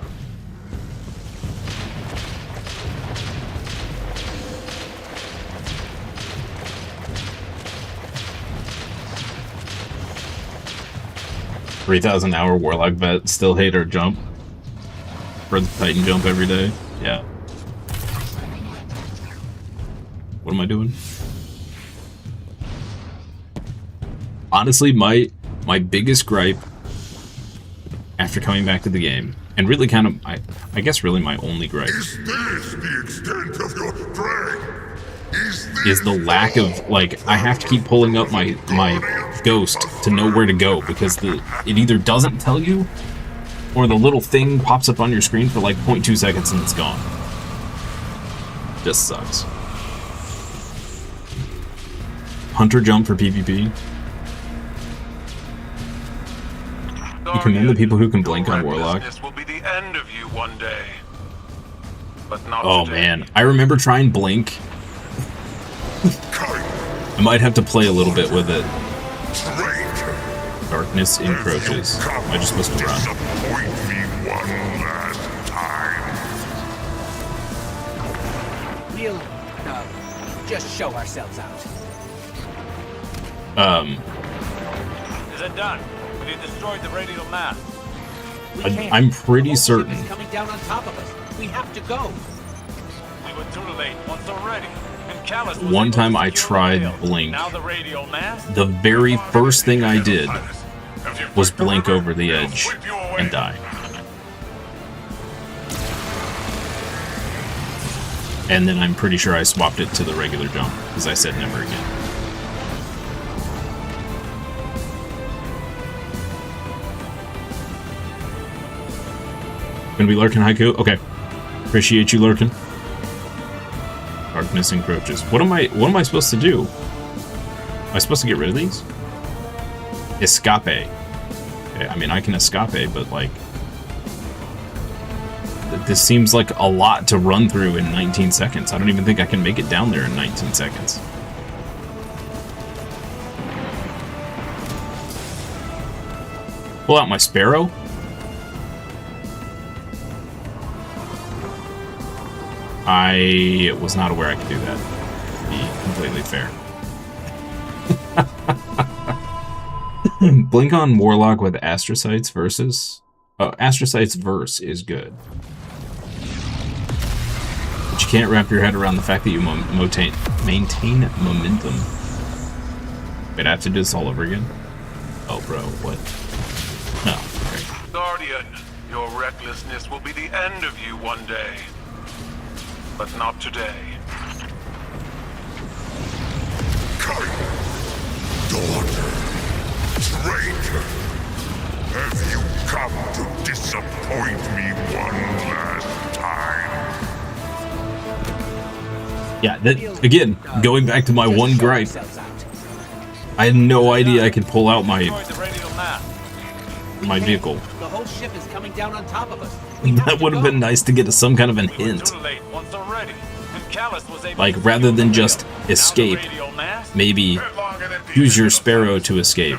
S2: $3,000 Warlock vet, still hate our jump. For the Titan jump every day. Yeah. What am I doing? Honestly, my biggest gripe after coming back to the game, and really kind of, I guess really my only gripe,
S9: Is this the extent of your strength?
S2: is the lack of, like, I have to keep pulling up my ghost to know where to go, because it either doesn't tell you, or the little thing pops up on your screen for like 0.2 seconds and it's gone. Just sucks. Hunter jump for PvP. You commend the people who can blink on Warlock.
S10: Will be the end of you one day. But not
S2: Oh
S10: today.
S2: man, I remember trying blink. I might have to play a little bit with it. Darkness encroaches. Am I just supposed to run?
S9: Disappoint me one last time.
S8: We'll, just show ourselves out.
S5: Is it done? Have you destroyed the radial mast?
S2: I'm pretty certain.
S8: It's coming down on top of us. We have to go.
S5: We were too late once already. And Callus was
S2: One
S5: able
S2: time
S5: to
S2: I
S5: secure
S2: tried
S5: the veil.
S2: blink.
S5: Now the radial mast?
S2: The very first thing I did was blink over the edge and die. And then I'm pretty sure I swapped it to the regular jump, because I said never again. Gonna be lurking, Haiku? Okay. Appreciate you lurking. Darkness encroaches. What am I supposed to do? Am I supposed to get rid of these? Escape. Okay, I mean, I can escape, but like, this seems like a lot to run through in 19 seconds. I don't even think I can make it down there in 19 seconds. Pull out my Sparrow. I was not aware I could do that. To be completely fair. Blink on Warlock with Astrocytes versus... Oh, Astrocytes verse is good. But you can't wrap your head around the fact that you maintain momentum. Wait, I have to do this all over again? Oh, bro, what? No. Okay.
S10: Guardian, your recklessness will be the end of you one day. But not today.
S9: Daughter, traitor, have you come to disappoint me one last time?
S2: Yeah, that, again, going back to my one gripe, I had no idea I could pull out my vehicle.
S8: The whole ship is coming down on top of us.
S2: That would have been nice to get some kind of an hint. Like, rather than just escape, maybe use your Sparrow to escape.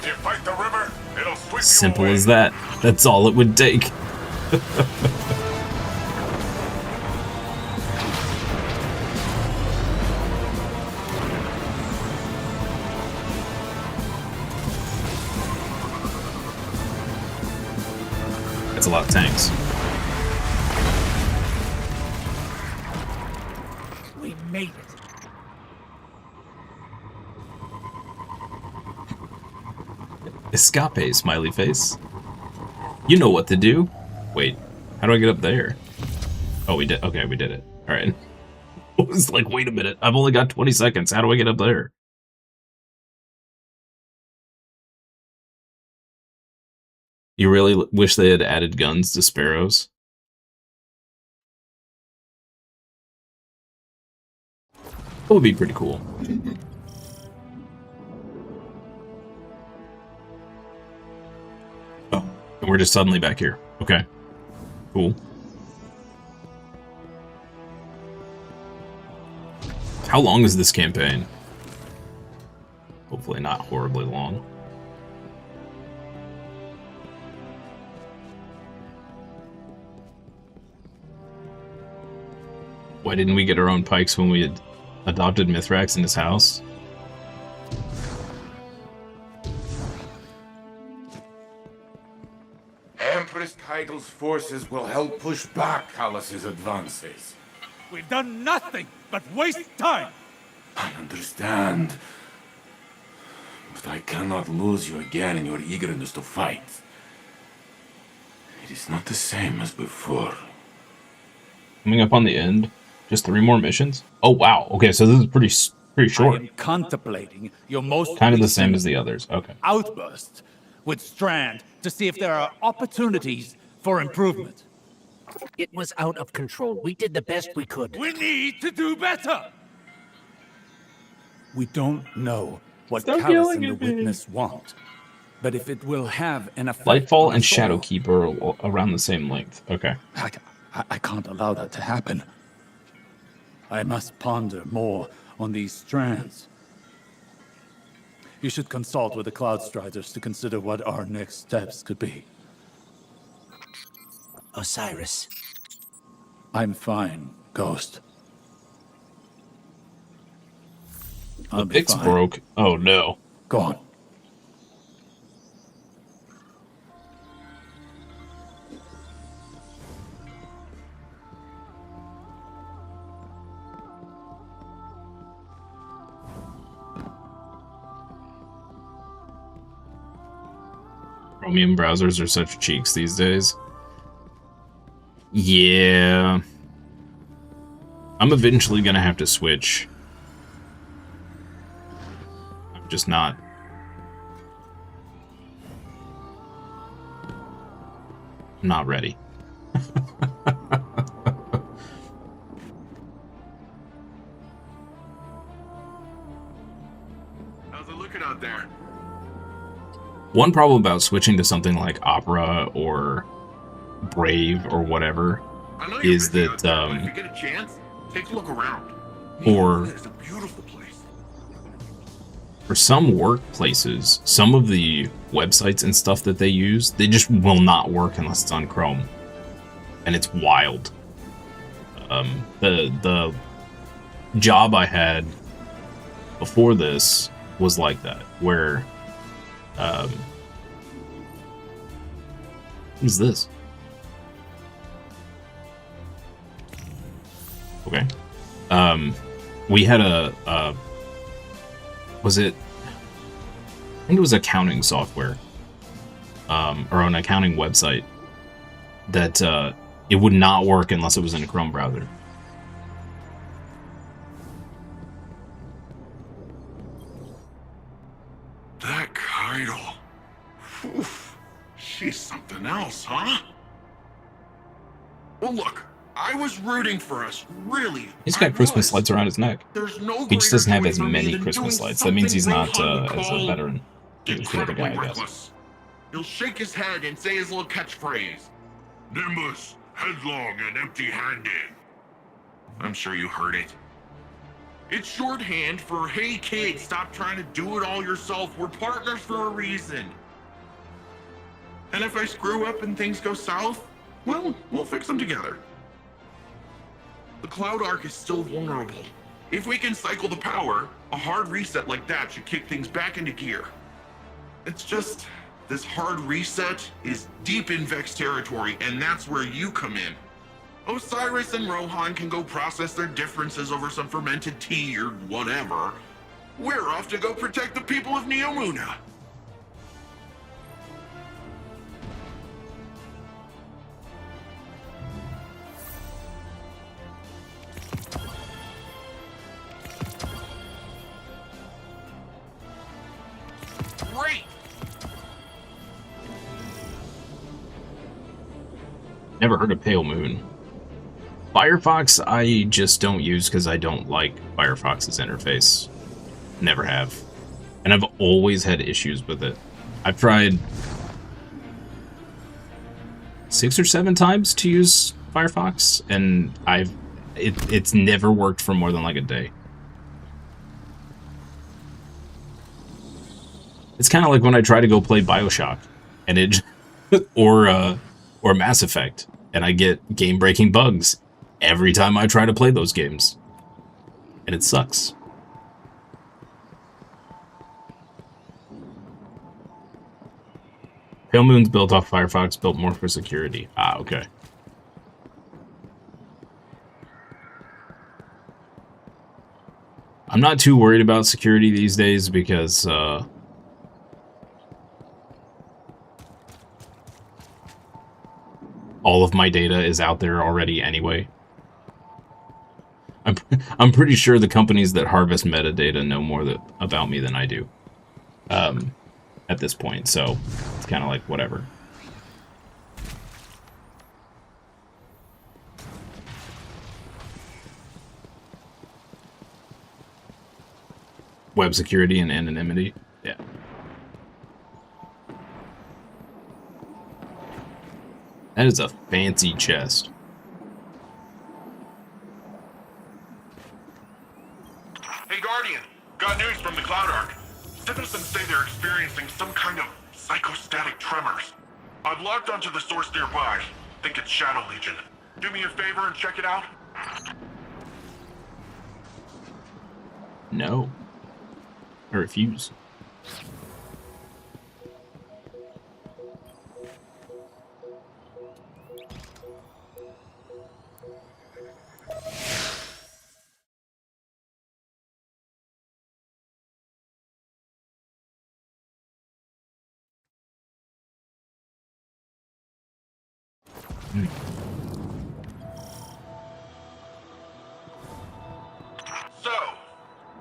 S2: Simple as that. That's all it would take. That's a lot of tanks.
S8: We made it.
S2: Escape, smiley face. You know what to do. Wait, how do I get up there? Oh, we did. Okay, we did it. All right. I was like, wait a minute. I've only got 20 seconds. How do I get up there? You really wish they had added guns to Sparrows? That would be pretty cool. Oh, and we're just suddenly back here. Okay. Cool. How long is this campaign? Hopefully not horribly long. Why didn't we get our own pikes when we had adopted Mithrax in his house?
S12: Empress Title's forces will help push back Callus's advances.
S13: We've done nothing but waste time!
S12: I understand. But I cannot lose you again in your eagerness to fight. It is not the same as before.
S2: Coming up on the end. Just 3 more missions? Oh, wow. Okay, so this is pretty short.
S13: I am contemplating your most
S2: kind of the same as the others. Okay.
S13: Outburst with Strand to see if there are opportunities for improvement.
S8: It was out of control. We did the best we could.
S13: We need to do better! We don't know what Callus and the Witness want, but if it will have an effect
S2: Lightfall and Shadowkeep are around the same length. Okay.
S13: I can't allow that to happen. I must ponder more on these strands. You should consult with the Cloud Striders to consider what our next steps could be.
S8: Osiris.
S13: I'm fine, Ghost.
S2: The picks broke. Oh no.
S13: Go on.
S2: Chromium browsers are such cheeks these days. Yeah. I'm eventually gonna have to switch. I'm just not. Not ready.
S10: How's it looking out there?
S2: One problem about switching to something like Opera or Brave or whatever is that
S10: if you get a chance, take a look around. It's a beautiful place.
S2: For some workplaces, some of the websites and stuff that they use, they just will not work unless it's on Chrome, and it's wild. The job I had before this was like that, where what is this? Okay. We had was it? I think it was accounting software, or an accounting website that it would not work unless it was in a Chrome browser.
S10: That Kydal. Oof. She's something else, huh? Well, look, I was rooting for us, really.
S2: He's got Christmas lights around his neck.
S10: There's no
S2: He just doesn't have as
S10: greater joy for me
S2: many
S10: than
S2: Christmas
S10: doing
S2: lights. That means he's not
S10: something
S2: as a
S10: Rohan
S2: veteran. He's the other guy,
S10: incredibly
S2: I guess.
S10: reckless. He'll shake his head and say his little catchphrase. Nimbus, headlong and empty-handed. I'm sure you heard it. It's shorthand for, hey kid, stop trying to do it all yourself. We're partners for a reason. And if I screw up and things go south, well, we'll fix them together. The Cloud Arc is still vulnerable. If we can cycle the power, a hard reset like that should kick things back into gear. It's just, this hard reset is deep in Vex territory, and that's where you come in. Osiris and Rohan can go process their differences over some fermented tea or whatever. We're off to go protect the people of Neomuna. Great!
S2: Never heard of Pale Moon. Firefox I just don't use because I don't like Firefox's interface. Never have. And I've always had issues with it. I've tried 6 or 7 times to use Firefox, and it's never worked for more than like a day. It's kind of like when I try to go play BioShock, and it or Mass Effect, and I get game-breaking bugs every time I try to play those games, and it sucks. Pale Moon's built off Firefox, built more for security. Ah, okay. I'm not too worried about security these days because all of my data is out there already anyway. I'm pretty sure the companies that harvest metadata know more about me than I do at this point, so it's kind of like whatever. Web security and anonymity, yeah. That is a fancy chest.
S10: Hey, Guardian. Got news from the Cloud Ark. Citizens say they're experiencing some kind of psychostatic tremors. I've logged onto the source nearby. Think it's Shadow Legion. Do me a favor and check it out?
S2: No. I refuse.
S10: So,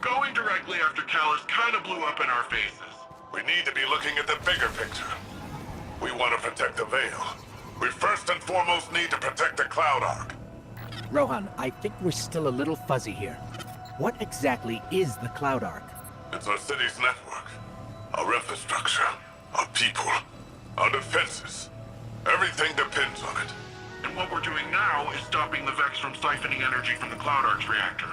S10: going directly after Callus kind of blew up in our faces.
S9: We need to be looking at the bigger picture. We want to protect the Veil. We first and foremost need to protect the Cloud Ark.
S8: Rohan, I think we're still a little fuzzy here. What exactly is the Cloud Ark?
S9: It's our city's network, our infrastructure, our people, our defenses. Everything depends on it.
S10: And what we're doing now is stopping the Vex from siphoning energy from the Cloud Ark's reactor.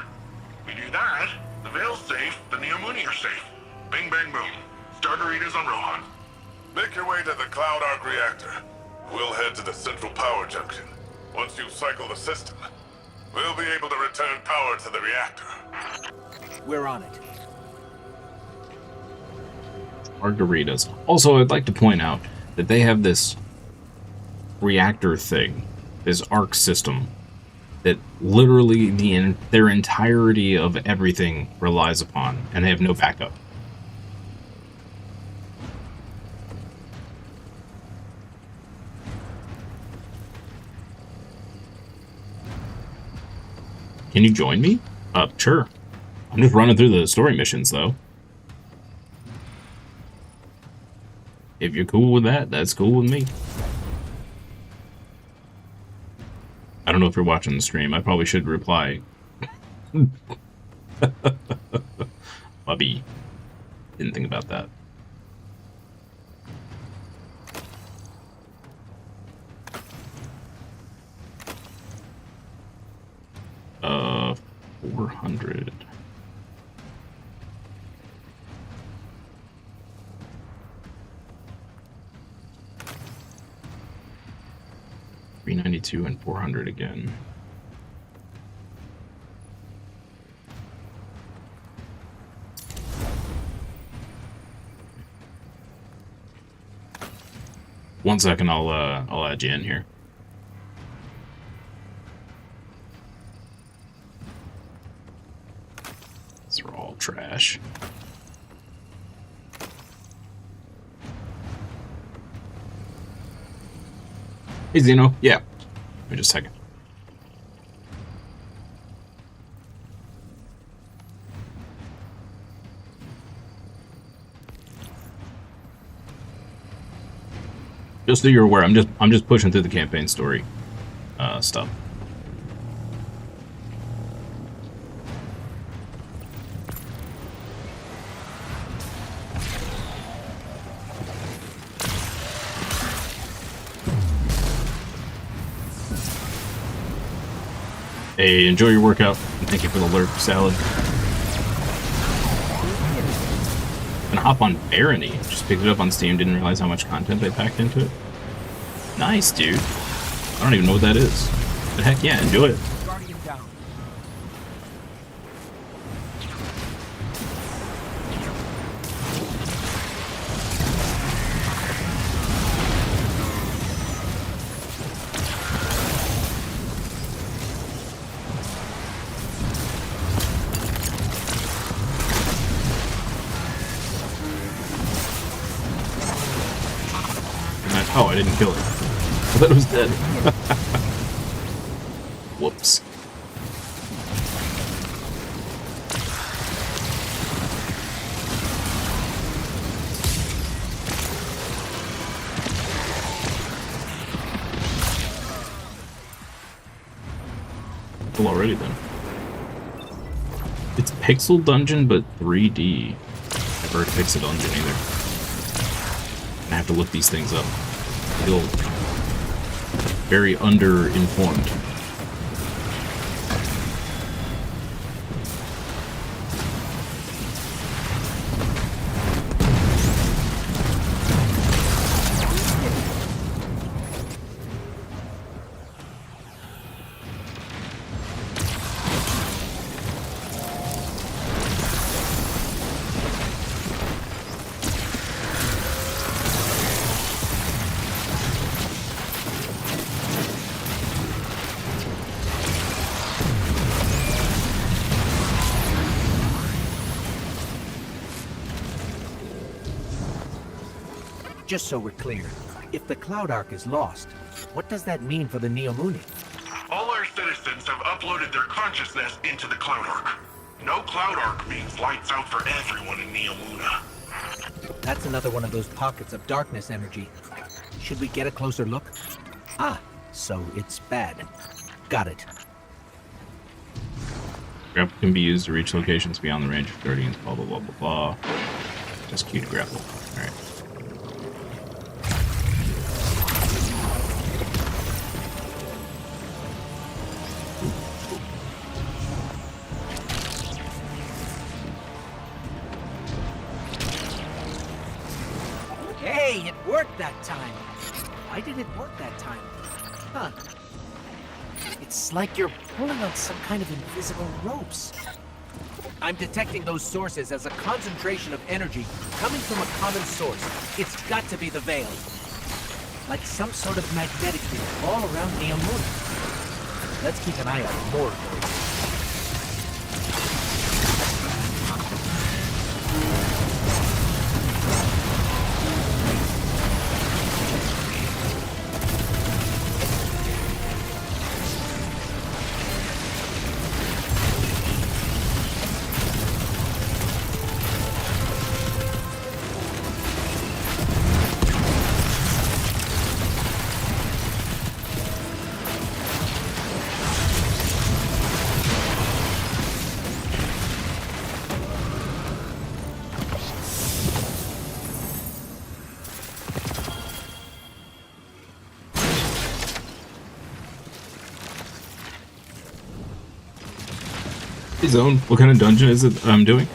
S10: We do that, the Veil's safe, then the Omuni are safe. Bing, bang, boom. Starteritas on Rohan.
S9: Make your way to the Cloud Ark reactor. We'll head to the central power junction. Once you cycle the system, we'll be able to return power to the reactor.
S8: We're on it.
S2: Margaritas. Also, I'd like to point out that they have this reactor thing, this arc system, that literally their entirety of everything relies upon, and they have no backup. Can you join me? Sure. I'm just running through the story missions, though. If you're cool with that, that's cool with me. I don't know if you're watching the stream. I probably should reply. Bubby. Didn't think about that. Uh, 400. $392 and 400 again. One second, I'll add you in here. These are all trash. Hey, Zeno. Yeah. Give me just a second. Just so you're aware, I'm just pushing through the campaign story stuff. Hey, enjoy your workout, and thank you for the lurk salad. Been Hop on Barony. Just picked it up on Steam, didn't realize how much content they packed into it. Nice, dude. I don't even know what that is. But heck yeah, enjoy it.
S8: Guardian down.
S2: Oh, I didn't kill it. I thought it was dead. Whoops. Well, already then. It's Pixel Dungeon, but 3D. Never heard of Pixel Dungeon either. I have to look these things up. I feel very under-informed.
S8: Just so we're clear, if the Cloud Ark is lost, what does that mean for the Neomuni?
S10: All our citizens have uploaded their consciousness into the Cloud Ark. No Cloud Ark means lights out for everyone in Neomuna.
S8: That's another one of those pockets of darkness energy. Should we get a closer look? Ah, so it's bad. Got it.
S2: Grapple can be used to reach locations beyond the range of Guardians, blah, blah, blah, blah, blah. Just Q to grapple. Alright.
S8: Hey, it worked that time. Why did it work that time? Huh. It's like you're pulling on some kind of invisible ropes. I'm detecting those sources as a concentration of energy coming from a common source. It's got to be the Veil. Like some sort of magnetic field all around Neomuna. Let's keep an eye out for more of those.
S2: Zone. What kind of dungeon is it I'm doing?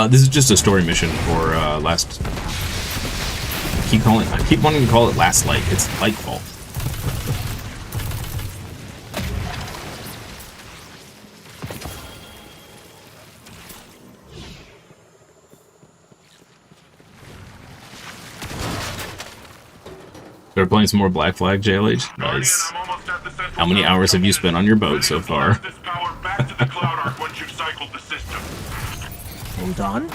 S2: This is just a story mission for last. I keep wanting to call it Last Light. It's Lightfall. Start playing some more Black Flag, JLH. Nice. How many hours have you spent on your boat so far?
S8: Hold on.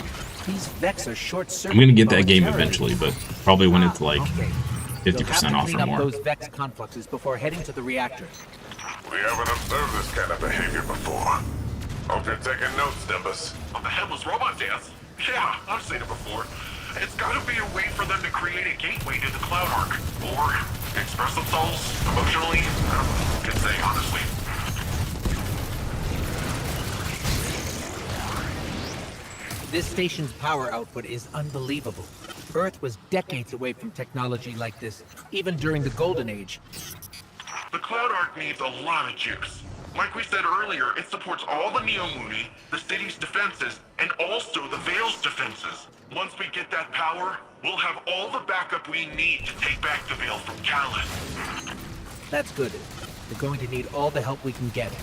S8: These Vex are short-circuiting.
S2: I'm gonna get that game eventually, but probably when it's like 50% off or
S8: clean up
S2: more.
S8: those Vex confluxes before heading to the reactor.
S9: We haven't observed this kind of behavior before. Hope you're taking notes, Nimbus.
S10: On the headless robot dance? Yeah, I've seen it before. It's gotta be a way for them to create a gateway to the Cloud Ark. Or express themselves emotionally. I don't know what to say, honestly.
S8: This station's power output is unbelievable. Earth was decades away from technology like this, even during the Golden Age.
S10: The Cloud Ark needs a lot of juice. Like we said earlier, it supports all the Neomuni, the city's defenses, and also the Vale's defenses. Once we get that power, we'll have all the backup we need to take back the Vale from Callan.
S8: That's good. We're going to need all the help we can get.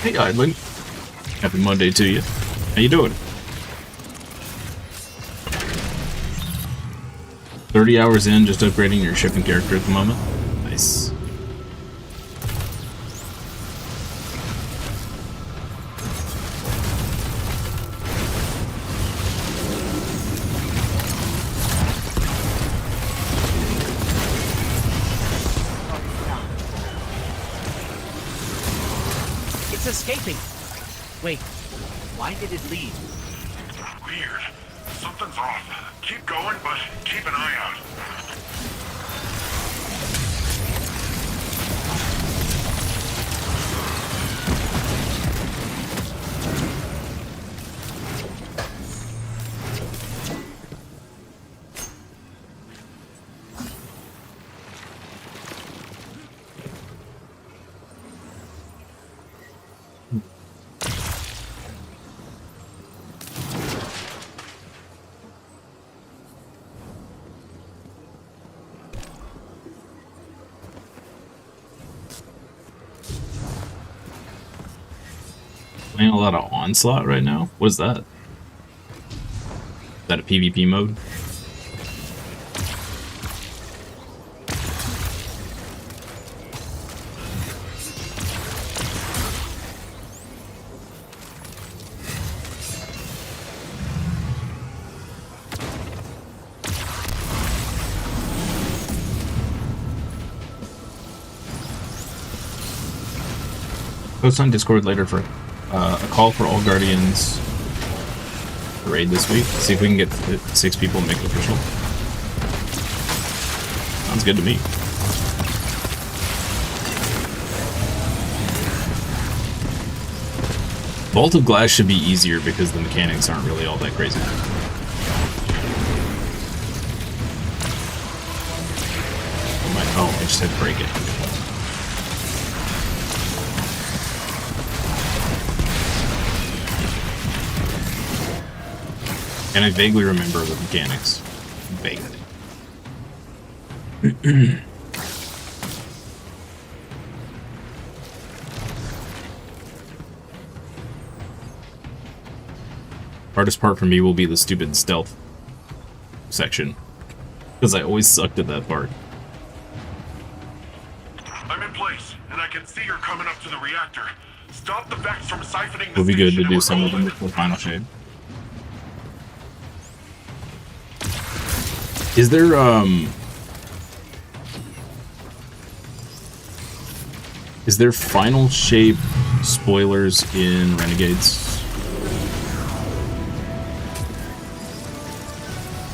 S2: Hey, Idling. Happy Monday to you. How you doing? 30 hours in, just upgrading your shipping character at the moment. Nice.
S8: It's escaping. Wait, why did it leave?
S10: Weird. Something's off. Keep going, but keep an eye out.
S2: Playing a lot of Onslaught right now? What is that? Is that a PvP mode? Post on Discord later for a call for all Guardians raid this week. See if we can get 6 people and make it official. Sounds good to me. Vault of Glass should be easier because the mechanics aren't really all that crazy. Oh, I just had to break it. And I vaguely remember the mechanics. Vaguely. Hardest part for me will be the stupid stealth section. Because I always sucked at that part.
S10: I'm in place, and I can see you're coming up to the reactor. Stop the Vex from siphoning the
S2: It would be good to
S10: station
S2: do
S10: and
S2: some
S10: we're
S2: of them
S10: golden.
S2: before Final Shade. Is there, is there Final Shape spoilers in Renegades?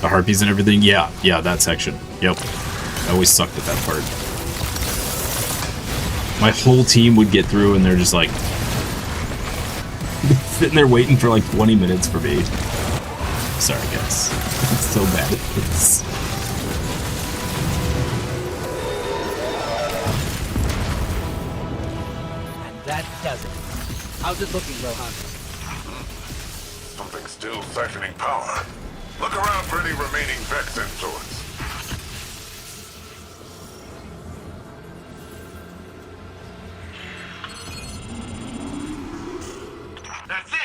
S2: The harpies and everything? Yeah, that section. Yep. I always sucked at that part. My whole team would get through and they're just like sitting there waiting for like 20 minutes for me. Sorry guys. It's so bad at this.
S8: That does it. How's it looking, Rohan?
S9: Something still siphoning power. Look around for any remaining Vex influence.
S10: That's it.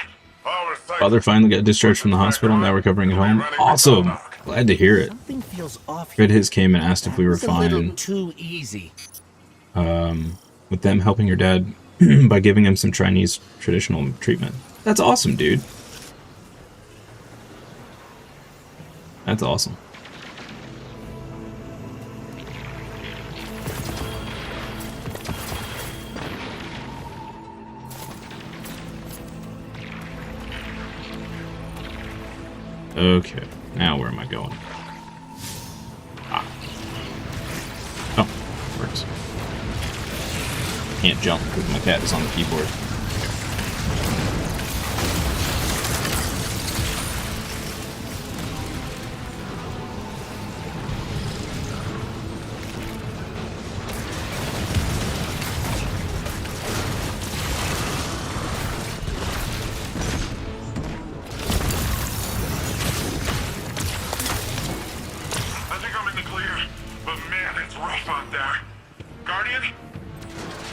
S2: Father finally got discharged from the hospital, now recovering at home. Awesome! Glad to hear it.
S8: Something feels off.
S2: Fred his came and asked if we were
S8: It's a little
S2: fine.
S8: too easy.
S2: With them helping your dad by giving him some Chinese traditional treatment. That's awesome, dude. That's awesome. Okay, now where am I going? Ah. Oh, works. Can't jump because my cat is on the keyboard.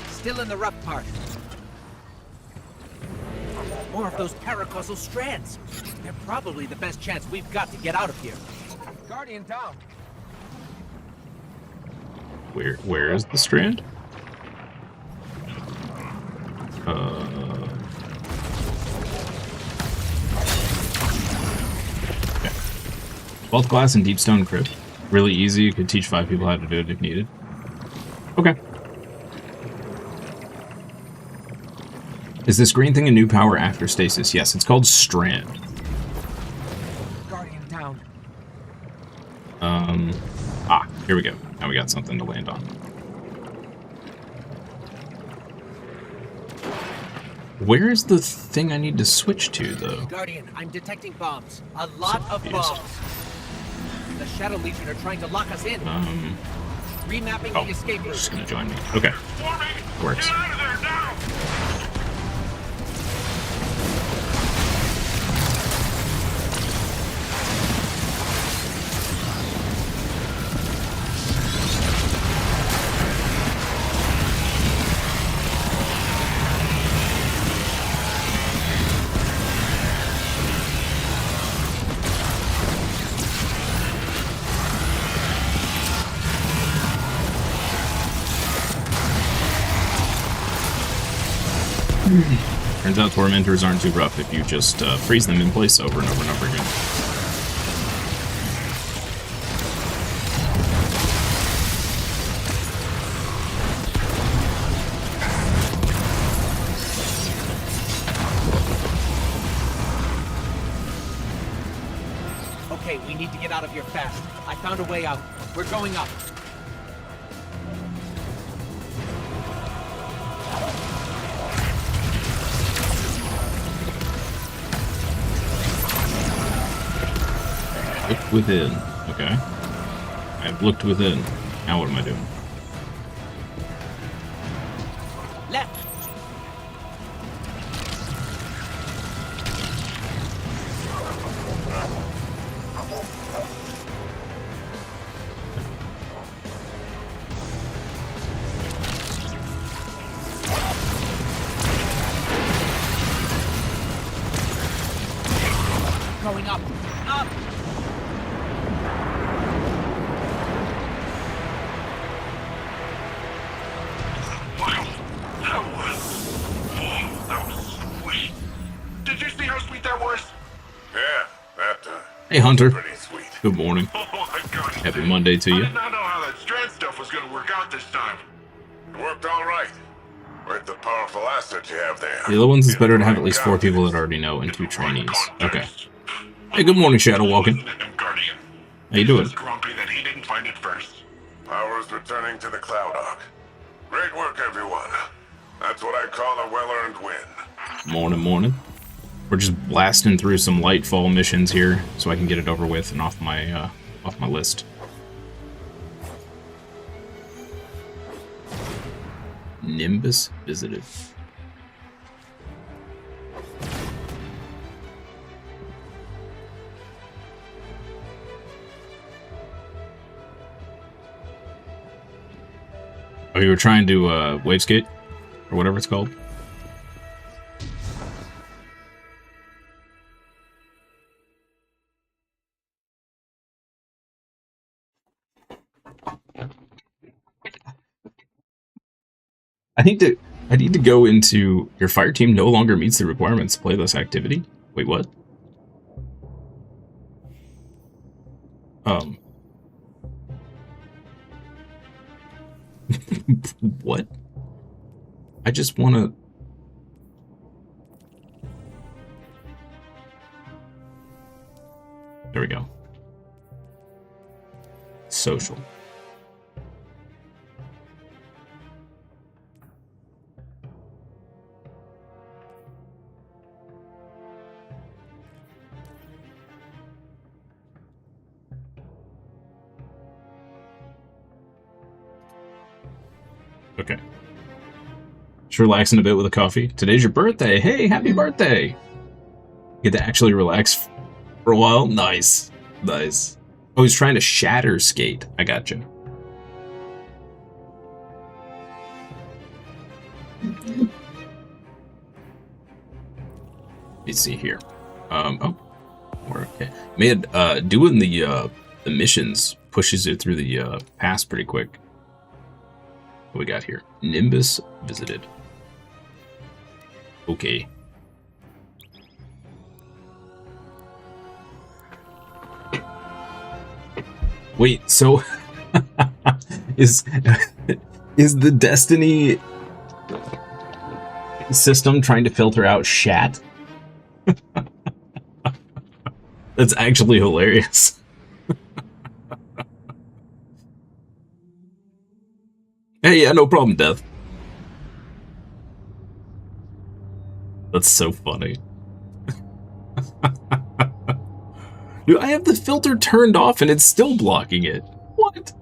S8: Still in the rough part. More of those paracausal strands. They're probably the best chance we've got to get out of here. Guardian down.
S2: Where is the strand? Okay. Both glass and deep stone crypt. Really easy. You could teach 5 people how to do it if needed. Okay. Is this green thing a new power after stasis? Yes, it's called Strand.
S8: Guardian down.
S2: Here we go. Now we got something to land on. Where is the thing I need to switch to, though?
S8: Guardian, I'm detecting bombs. A lot of bombs. The Shadow Legion are trying to lock us in. Remapping the escape route.
S2: Just gonna join me. Okay. Works. Turns out tormentors aren't too rough if you just freeze them in place over and over and over again.
S8: Okay, we need to get out of here fast. I found a way out. We're going up.
S2: Look within. Okay. I've looked within. Now what am I doing?
S8: Left. Going up. Up.
S2: Hey, Hunter.
S9: Pretty sweet.
S2: Good morning.
S10: Oh my gosh.
S2: Happy Monday to
S10: I
S2: you.
S10: did not know how that strand stuff was gonna work out this time.
S9: It worked all right. With the powerful asset you have there.
S2: The other ones, it's better to have at least 4 people that already know and 2 trainees. Okay. Hey, good morning, Shadow Walking. How you doing?
S10: Grumpy that he didn't find it first.
S9: Power's returning to the Cloud Ark. Great work, everyone. That's what I call a well-earned win.
S2: Morning, morning. We're just blasting through some Lightfall missions here, so I can get it over with and off my list. Nimbus visited. Oh, you were trying to wave skate? Or whatever it's called? I need to go into your fire team no longer meets the requirements to play this activity. Wait, what? What? I just want to... There we go. Social. Okay. Just relaxing a bit with a coffee. Today's your birthday. Hey, happy birthday! Get to actually relax for a while. Nice. Nice. Oh, he's trying to shatter skate. I gotcha. Let's see here. Oh, we're okay. Man, doing the missions pushes it through the pass pretty quick. What we got here? Nimbus visited. Okay. Wait, so is the Destiny system trying to filter out shat? That's actually hilarious. Hey, yeah, no problem, Death. That's so funny. Dude, I have the filter turned off and it's still blocking it. What?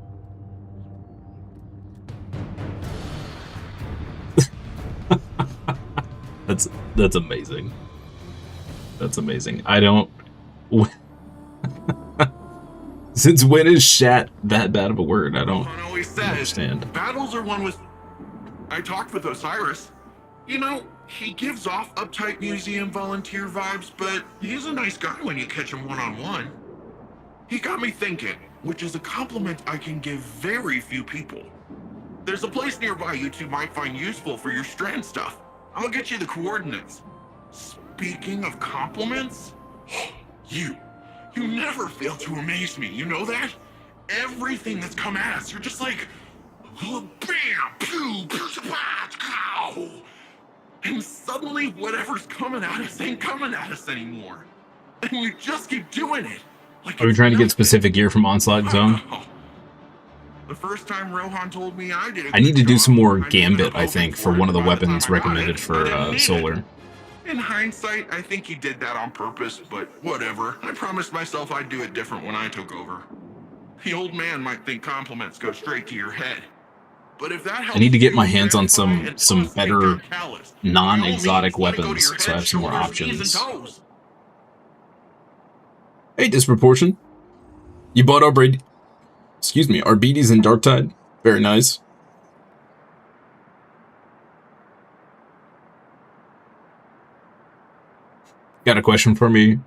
S2: That's amazing. That's amazing. I don't... Since when is shat that bad of a word? I don't understand.
S10: Battles are won with... I talked with Osiris. You know, he gives off uptight museum volunteer vibes, but he's a nice guy when you catch him one-on-one. He got me thinking, which is a compliment I can give very few people. There's a place nearby you two might find useful for your strand stuff. I'll get you the coordinates. Speaking of compliments, you never fail to amaze me, you know that? Everything that's come at us, you're just like, bam, pew, pow. And suddenly whatever's coming at us ain't coming at us anymore. And you just keep doing it. Like
S2: Are we trying to get specific gear from Onslaught Zone?
S10: The first time Rohan told me I did
S2: I need to do some more Gambit, I think, for one of the weapons recommended for Solar.
S10: In hindsight, I think he did that on purpose, but whatever. I promised myself I'd do it different when I took over. The old man might think compliments go straight to your head. But if that helps,
S2: I need to get my hands on some better non-exotic weapons so I have some more options. Hey, Disproportion. You bought our Arbides and Darktide. Very nice. Got a question for me?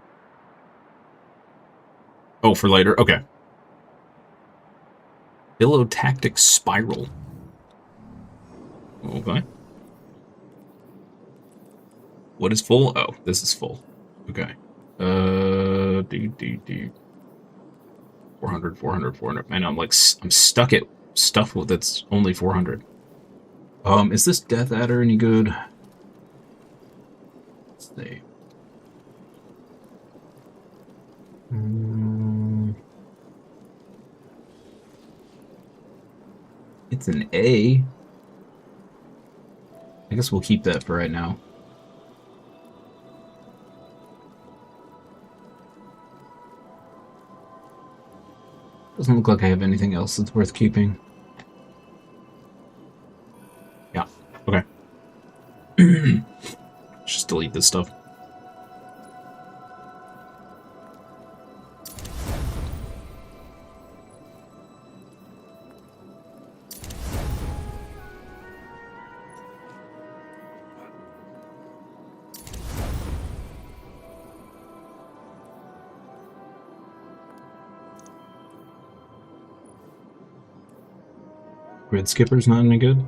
S2: Oh, for later? Okay. Philotactic Spiral. Okay. What is full? Oh, this is full. Okay. 400. Man, I'm stuck at stuff that's only 400. Is this Death Adder any good? Let's see. It's an A. I guess we'll keep that for right now. Doesn't look like I have anything else that's worth keeping. Yeah, okay. Just delete this stuff. Grid Skipper's not any good?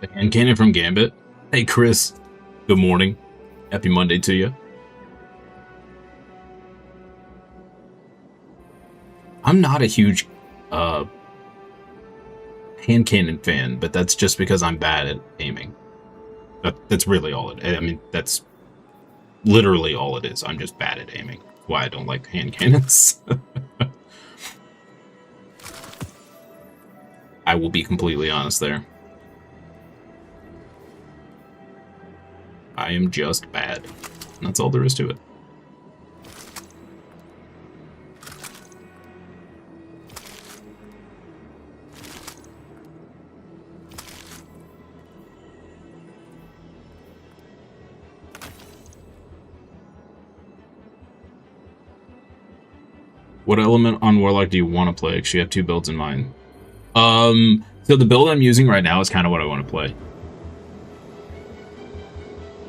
S2: The hand cannon from Gambit. Hey Chris, good morning. Happy Monday to you. I'm not a huge hand cannon fan, but that's just because I'm bad at aiming. That's really all it is. I mean, that's literally all it is. I'm just bad at aiming. Why I don't like hand cannons. I will be completely honest there. I am just bad. That's all there is to it. What element on Warlock do you want to play? Actually, you have 2 builds in mind. So the build I'm using right now is kind of what I want to play.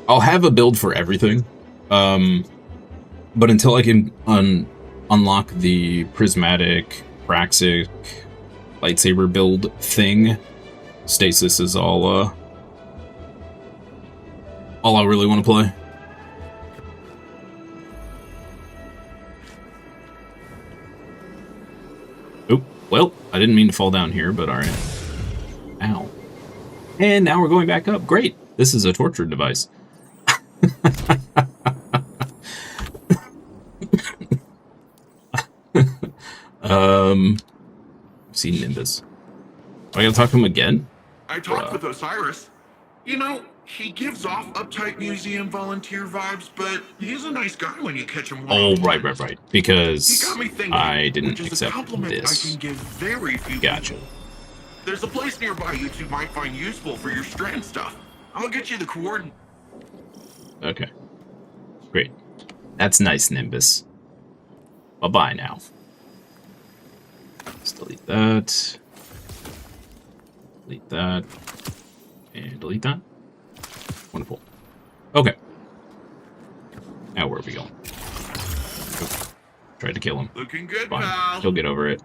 S2: I'll have a build for everything. But until I can unlock the prismatic, praxic, lightsaber build thing, stasis is all I really want to play. Oop, well, I didn't mean to fall down here, but alright. Ow. And now we're going back up. Great! This is a torture device. See Nimbus. I gotta talk to him again?
S10: I talked with Osiris. You know, he gives off uptight museum volunteer vibes, but he's a nice guy when you catch him.
S2: Oh, right. Because
S10: he got me thinking,
S2: I didn't
S10: which is
S2: accept
S10: a compliment
S2: this.
S10: I can give very few
S2: Gotcha.
S10: people. There's a place nearby you two might find useful for your strand stuff. I'll get you the coordinates.
S2: Okay. Great. That's nice, Nimbus. Bye-bye now. Let's delete that. Delete that. And delete that. Wonderful. Okay. Now where are we going? Oh, tried to kill him.
S10: Looking good,
S2: Fine.
S10: pal.
S2: He'll get over it.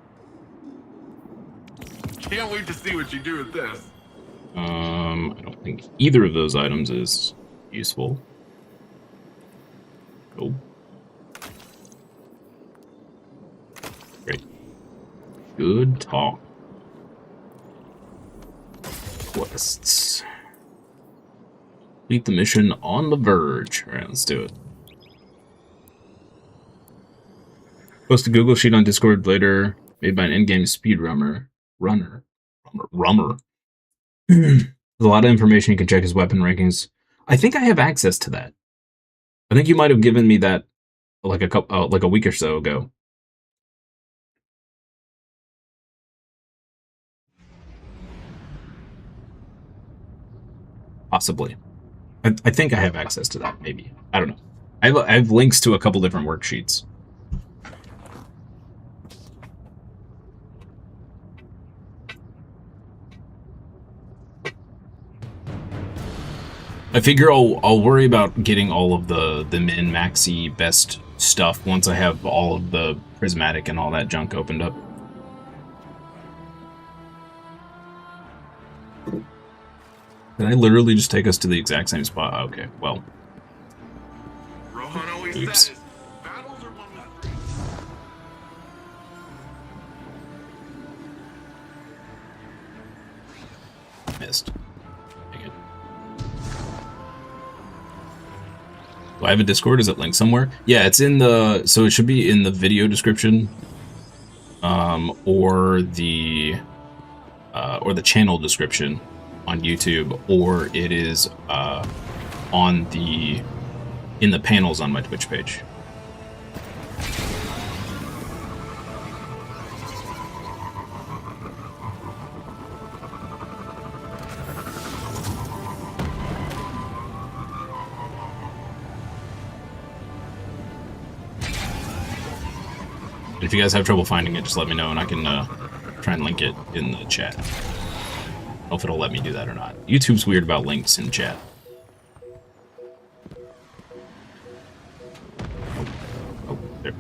S10: Can't wait to see what you do with this.
S2: I don't think either of those items is useful. Oh. Great. Good talk. Quests. Complete the mission on the verge. Alright, let's do it. Post a Google sheet on Discord later, made by an in-game speedrunner. Rummer. There's a lot of information. You can check his weapon rankings. I think I have access to that. I think you might have given me that like a week or so ago. Possibly. I think I have access to that, maybe. I don't know. I have links to a couple different worksheets. I figure I'll worry about getting all of the min, maxi, best stuff once I have all of the prismatic and all that junk opened up. Did I literally just take us to the exact same spot? Okay, well.
S10: Rohan always
S2: Oops.
S10: says, battles are one with
S2: Missed. Dang it. Do I have a Discord? Is it linked somewhere? Yeah, it's in the... So it should be in the video description. Or the channel description on YouTube, or it is in the panels on my Twitch page. If you guys have trouble finding it, just let me know, and I can try and link it in the chat. I don't know if it'll let me do that or not. YouTube's weird about links in chat. Oh, there.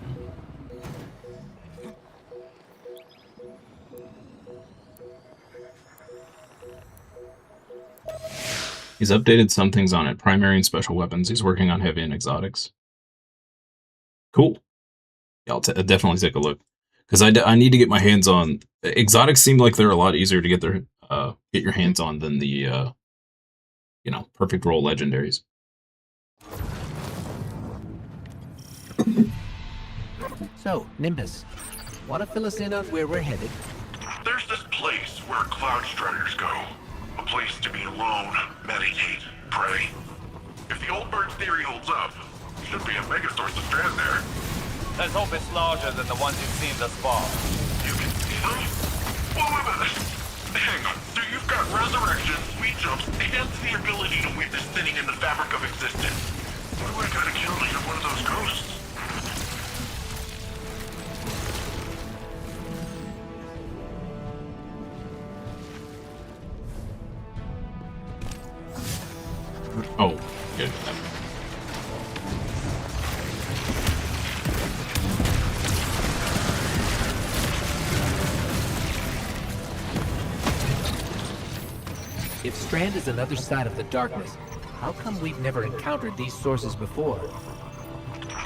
S2: He's updated some things on it, primary and special weapons. He's working on heavy and exotics. Cool. Yeah, I'll definitely take a look. Because I need to get my hands on... Exotics seem like they're a lot easier to get your hands on than the, you know, perfect roll legendaries.
S8: So, Nimbus, want to fill us in on where we're headed?
S10: There's this place where Cloud Striders go. A place to be alone, meditate, pray. If the old bird's theory holds up, should be a mega source of strand there.
S5: Let's hope it's larger than the ones you've seen thus far.
S10: You can see them? Wait a minute. Hang on. So you've got resurrection, sweet jumps, and the ability to witness thinning in the fabric of existence. What do I gotta kill to get one of those ghosts?
S2: Oh, good.
S8: If Strand is another side of the darkness, how come we've never encountered these sources before?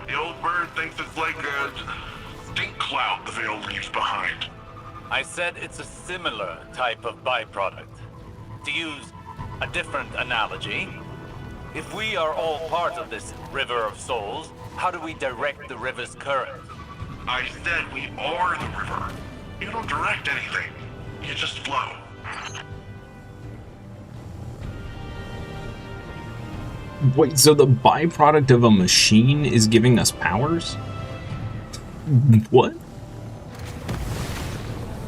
S10: The old bird thinks it's like a stink cloud the veil leaves behind.
S5: I said it's a similar type of byproduct. To use a different analogy, if we are all part of this river of souls, how do we direct the river's current?
S10: I said we are the river. You don't direct anything. You just flow.
S2: Wait, so the byproduct of a machine is giving us powers? What?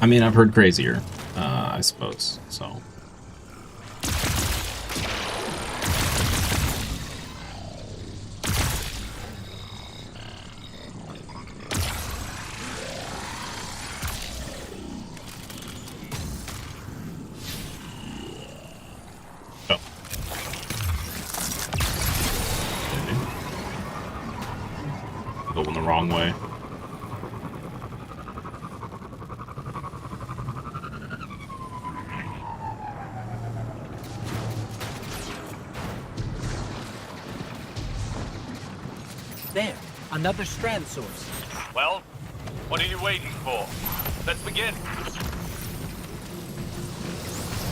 S2: I mean, I've heard crazier, I suppose, so... Going the wrong way.
S8: There, another strand source.
S5: Well, what are you waiting for? Let's begin.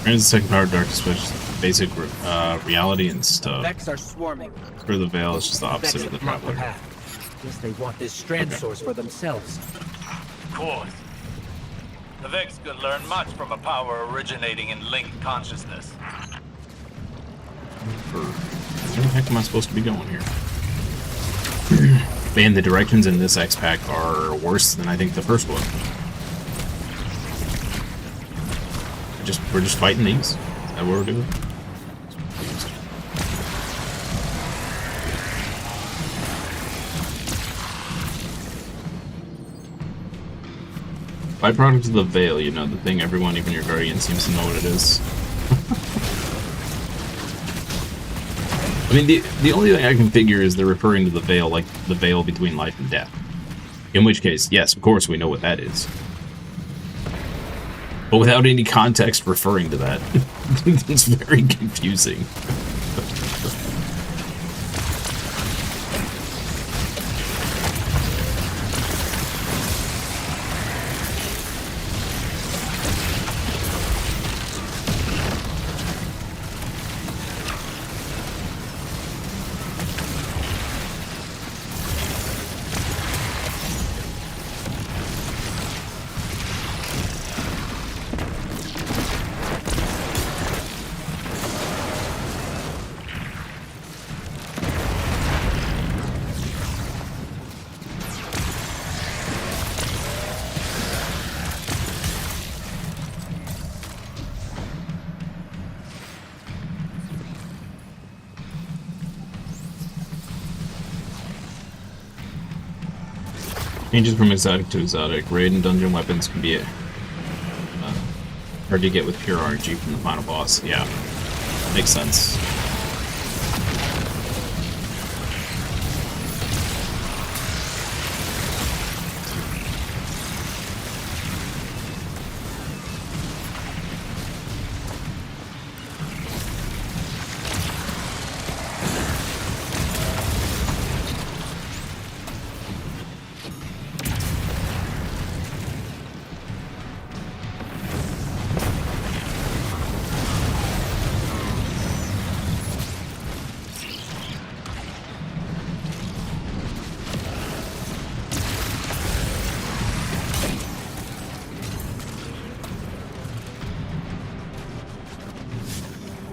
S2: Here's the second power dark switch, basic reality and stuff.
S8: Vex are swarming.
S2: For the veil, it's just the opposite of the traveler.
S8: Guess they want this strand source for themselves.
S5: Of course. The Vex could learn much from a power originating in linked consciousness.
S2: Where the heck am I supposed to be going here? Man, the directions in this X-Pack are worse than I think the first one. We're just fighting these? Is that what we're doing? Byproduct of the veil, you know, the thing everyone, even your guardian, seems to know what it is. I mean, the only thing I can figure is they're referring to the veil like the veil between life and death. In which case, yes, of course we know what that is. But without any context referring to that, it's very confusing. Changes from exotic to exotic. Raid and dungeon weapons can be hard to get with pure RNG from the final boss. Yeah, makes sense.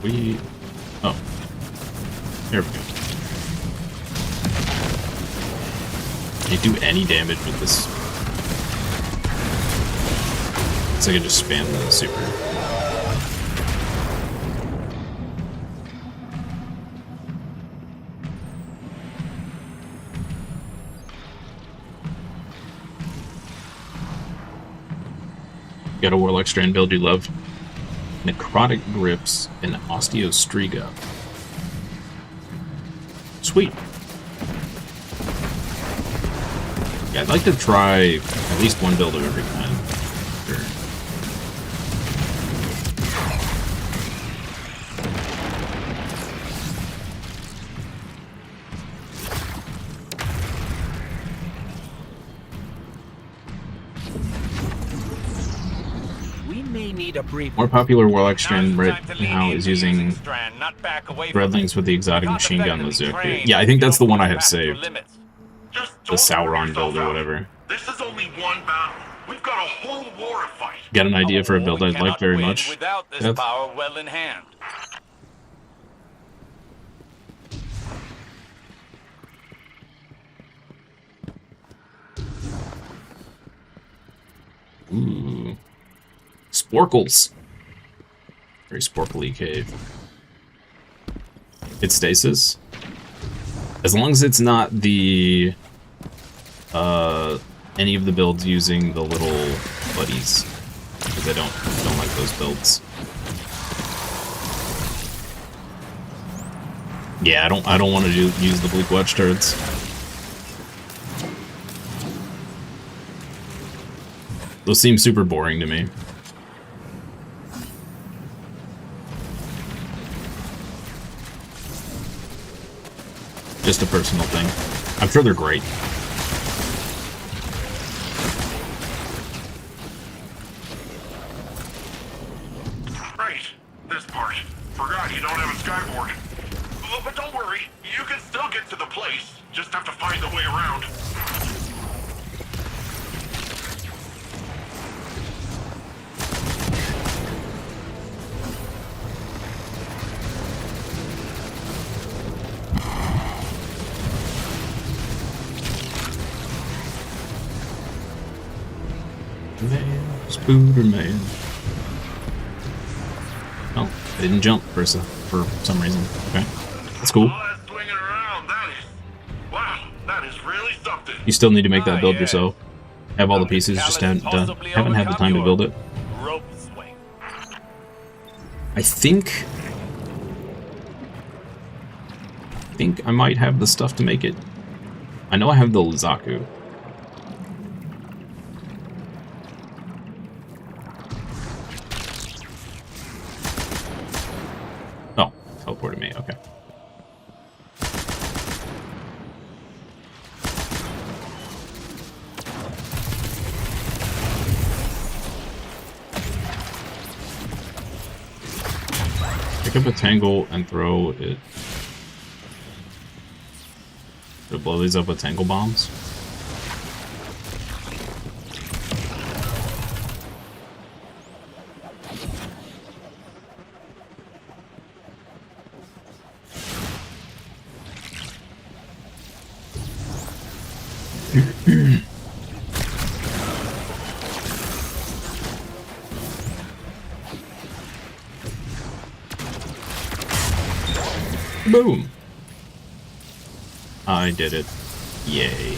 S2: Oh. There we go. Can't do any damage with this. So I can just spam the super. Got a Warlock Strand build you love. Necrotic Grips and Osteostriga. Sweet. Yeah, I'd like to try at least one build of every kind. Sure.
S8: We may need a brief.
S2: More popular Warlock Strand right now is using Threadlings with the exotic machine gun Lazuka. Yeah, I think that's the one I have saved. The Sauron build or whatever.
S10: This is only one battle. We've got a whole war to fight.
S2: Got an idea for a build I'd like very much?
S5: Without this power well in hand.
S2: Ooh. Sporkles. Very sporkly cave. It's stasis. As long as it's not the any of the builds using the little buddies, because I don't like those builds. Yeah, I don't want to use the Bleak Watch turrets. Those seem super boring to me. Just a personal thing. I'm sure they're great.
S10: Right, this part. Forgot you don't have a skyboard. Oh, but don't worry, you can still get to the place. Just have to find the way around.
S2: Spooderman. Oh, I didn't jump for some reason. Okay, that's cool. You still need to make that build yourself. Have all the pieces, just haven't had the time to build it. I think I might have the stuff to make it. I know I have the Lizaku. Oh, teleported me, okay. Pick up a tangle and throw it. To blow these up with tangle bombs. Boom! I did it. Yay.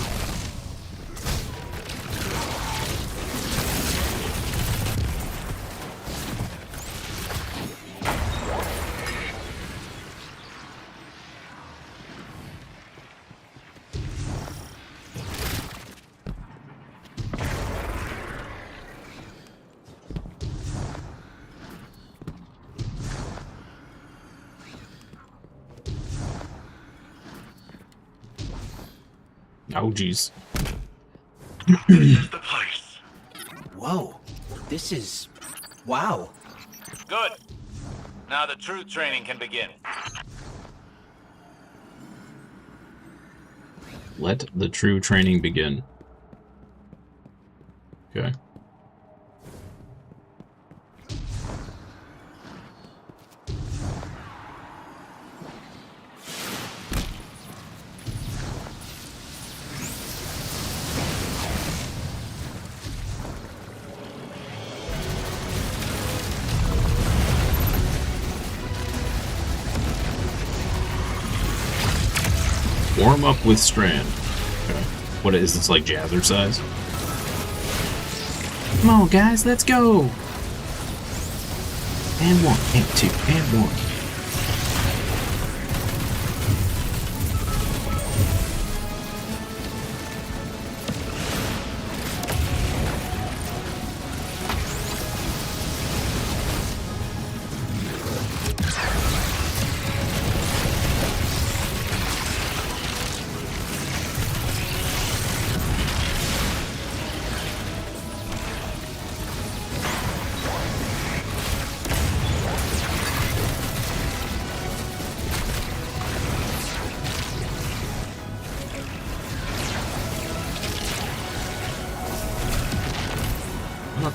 S2: Oh, jeez.
S10: This is the place.
S8: Whoa. This is... wow.
S5: Good. Now the true training can begin.
S2: Let the true training begin. Okay. Warm up with Strand. Okay. What is this, like jazzercise? Come on, guys, let's go! And one, and two, and one.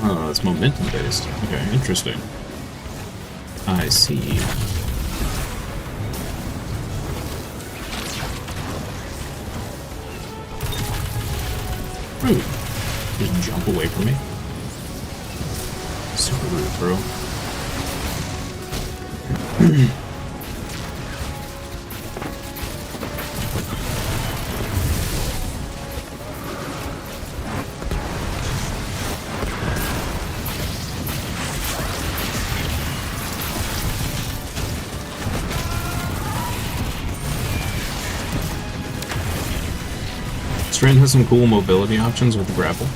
S2: Oh, it's momentum based. Okay, interesting. I see. Rude. Just jump away from me. Super rude, bro. Strand has some cool mobility options with the grapple.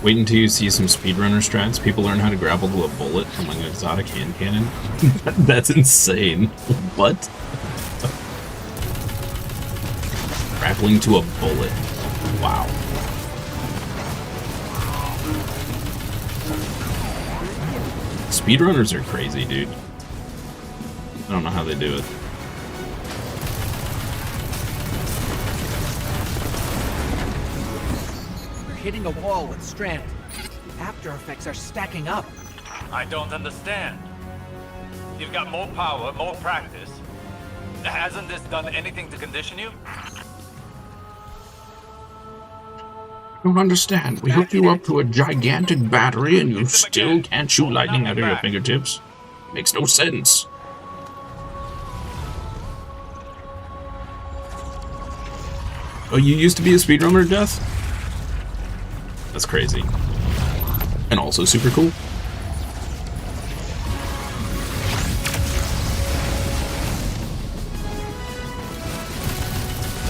S2: Wait until you see some speedrunner strats. People learn how to grapple to a bullet from like an exotic hand cannon. That's insane. What? Grappling to a bullet. Wow. Speedrunners are crazy, dude. I don't know how they do it.
S8: Hitting a wall with Strand. After effects are stacking up.
S5: I don't understand. You've got more power, more practice. Hasn't this done anything to condition you?
S2: I don't understand. We hooked you up to a gigantic battery and you still can't shoot lightning out of your fingertips? Makes no sense. Oh, you used to be a speedrunner, Death? That's crazy. And also super cool.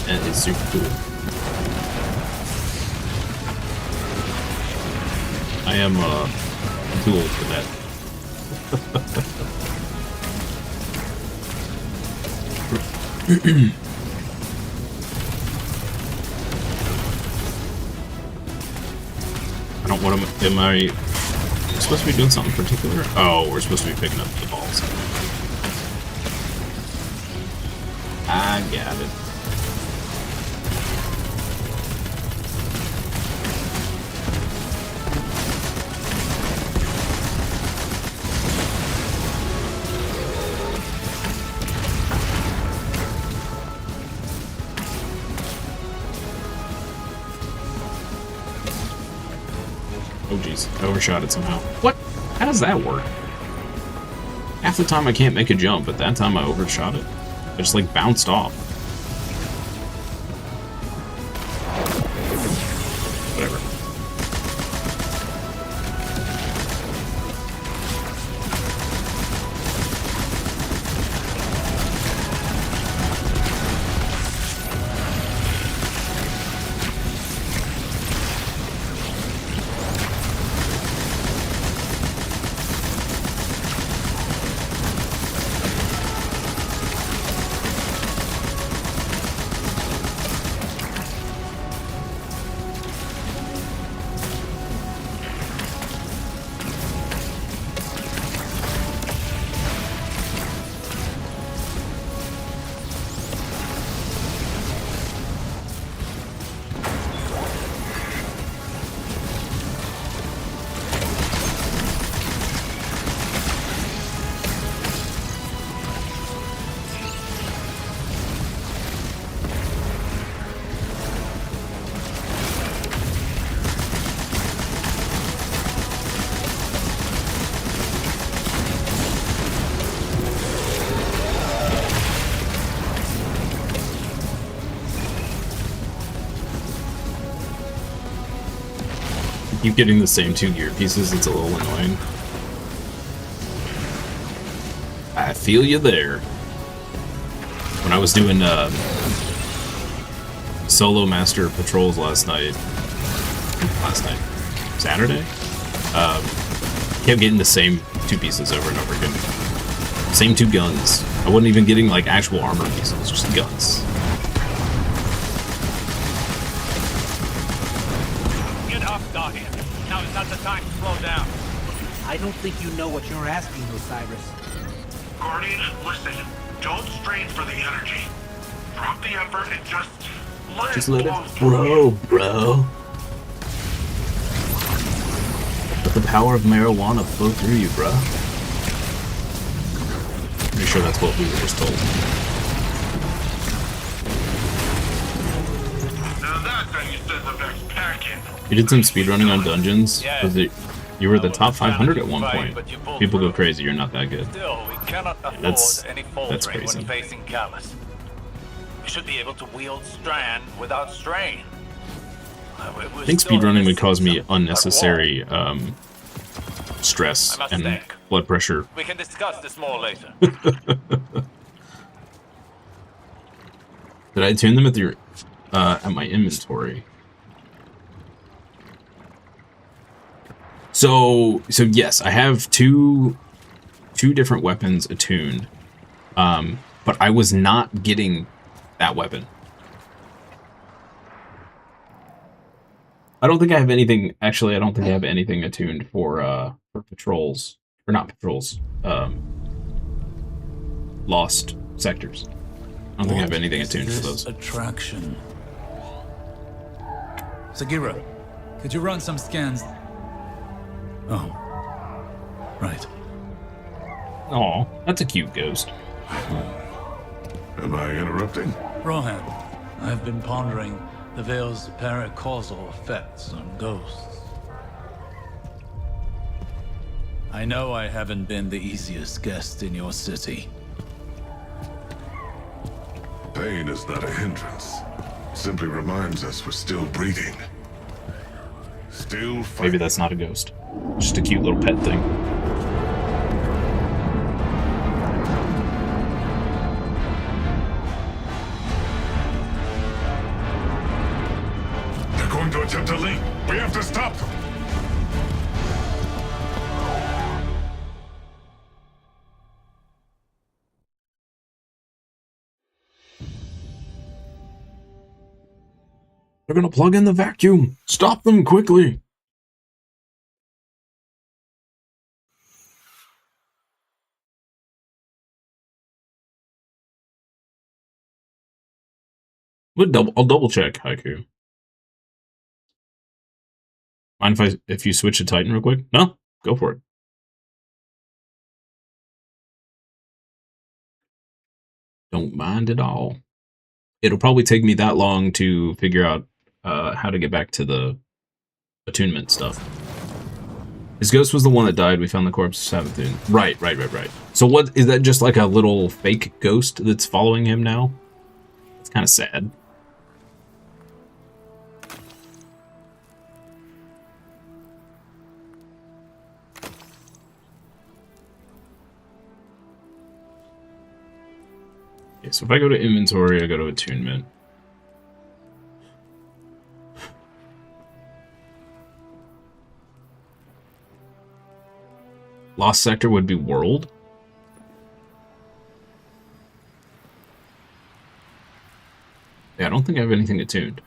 S2: That is super cool. I am too old for that. I don't want to. Am I supposed to be doing something particular? Oh, we're supposed to be picking up the balls. I got it. Oh jeez, I overshot it somehow. What? How does that work? Half the time I can't make a jump, but that time I overshot it. I just like bounced off. Whatever. keep getting the same 2 gear pieces. It's a little annoying. I feel you there. When I was doing solo master patrols Saturday, kept getting the same 2 pieces over and over again. Same 2 guns. I wasn't even getting like actual armor pieces, just guns.
S5: Get up, Guardian. Now is not the time to slow down.
S8: I don't think you know what you're asking, Osiris.
S10: Guardian, listen. Don't strain for the energy. Drop the effort and just let it flow.
S2: Bro. Let the power of marijuana flow through you, bro. Pretty sure that's what we were just told.
S10: Now that's how you send the next pack in.
S2: You did some speedrunning on dungeons? You were the top 500 at one point. People go crazy, you're not that good.
S5: Still, we cannot afford any
S2: that's
S5: faltering
S2: crazy.
S5: when facing Callus. We should be able to wield Strand without strain.
S2: I think speedrunning would cause me unnecessary stress and blood pressure.
S5: We can discuss this more later.
S2: Did I tune them at my inventory? So yes, I have two different weapons attuned, but I was not getting that weapon. I don't think I have anything. Actually, I don't think I have anything attuned for patrols, or not patrols. Lost sectors. I don't think I have anything attuned for those.
S11: Attraction. Sagira, could you run some scans? Oh, right.
S2: Oh, that's a cute ghost.
S9: Am I interrupting?
S11: Rohan, I've been pondering the Veil's paracausal effects on ghosts. I know I haven't been the easiest guest in your city.
S9: Pain is not a hindrance. Simply reminds us we're still breathing. Still fighting.
S2: Maybe that's not a ghost. Just a cute little pet thing.
S9: They're going to attempt to leap. We have to stop them.
S2: They're gonna plug in the vacuum. Stop them quickly. I'll double check, Haiku. Mind if you switch to Titan real quick? No? Go for it. Don't mind at all. It'll probably take me that long to figure out how to get back to the attunement stuff. His ghost was the one that died. We found the corpse of Savathun. Right. So what is that? Just like a little fake ghost that's following him now? It's kind of sad. Okay, so if I go to inventory, I go to attunement. Lost sector would be world. Yeah, I don't think I have anything attuned.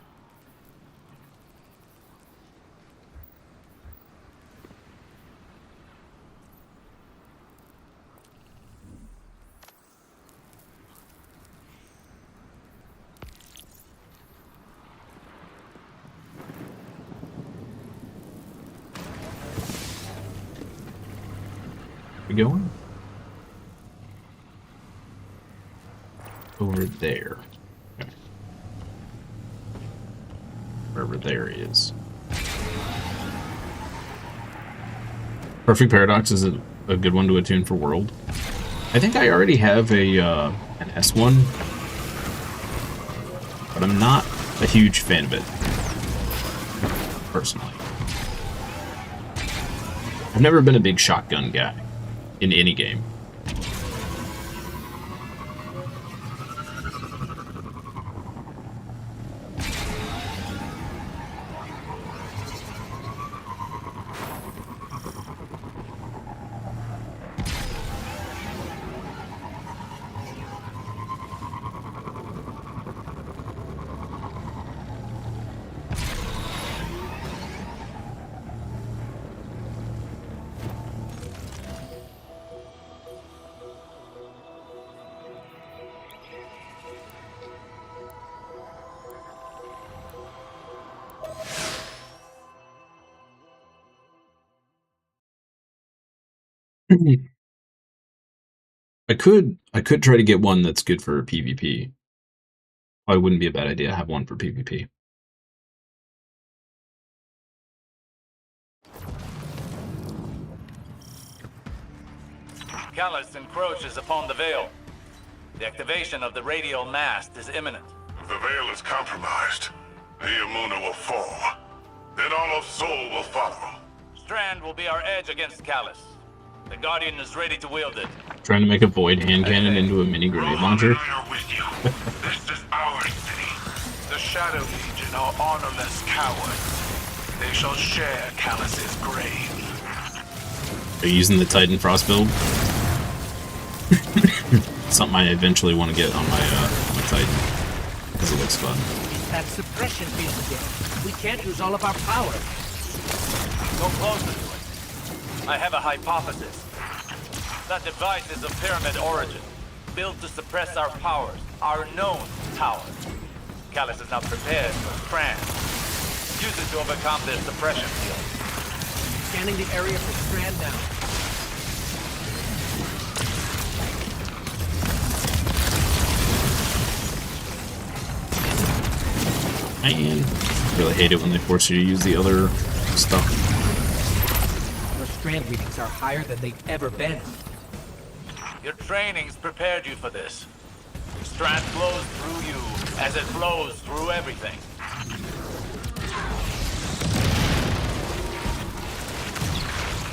S2: Going over there. Okay. Wherever there is. Perfect Paradox is a good one to attune for world. I think I already have a an S1, but I'm not a huge fan of it personally. I've never been a big shotgun guy in any game. I could try to get one that's good for PvP. Probably wouldn't be a bad idea to have one for PvP.
S5: Callus encroaches upon the Veil. The activation of the radial mast is imminent.
S9: The Veil is compromised. Iamuna will fall. Then all of Sol will follow.
S5: Strand will be our edge against Callus. The Guardian is ready to wield it.
S2: Trying to make a void hand cannon into a mini grenade launcher.
S10: This is our city. The Shadow Legion are honorless cowards. They shall share Callus's grave.
S2: Are you using the Titan Frost build? Something I eventually want to get on my Titan because it looks fun.
S8: That suppression field again. We can't use all of our power.
S5: Go closer to it. I have a hypothesis. That device is of pyramid origin, built to suppress our powers, our known powers. Callus is not prepared for Strand. Use it to overcome their suppression field.
S8: Scanning the area for Strand now.
S2: Man, really hate it when they force you to use the other stuff.
S8: Our Strand readings are higher than they've ever been.
S5: Your training's prepared you for this. Strand flows through you as it flows through everything.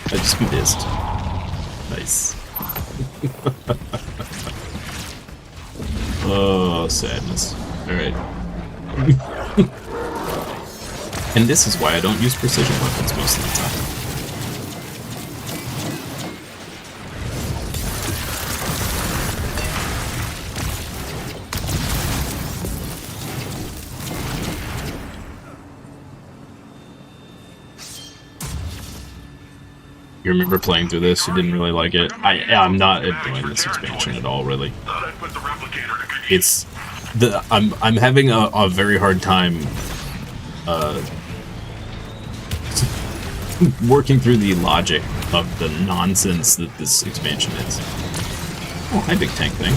S2: I just missed. Nice. Oh, sadness. Alright. And this is why I don't use precision weapons most of the time. You remember playing through this? You didn't really like it. I'm not enjoying this expansion at all, really. It's I'm having a very hard time working through the logic of the nonsense that this expansion is. Oh, hi, big tank thing.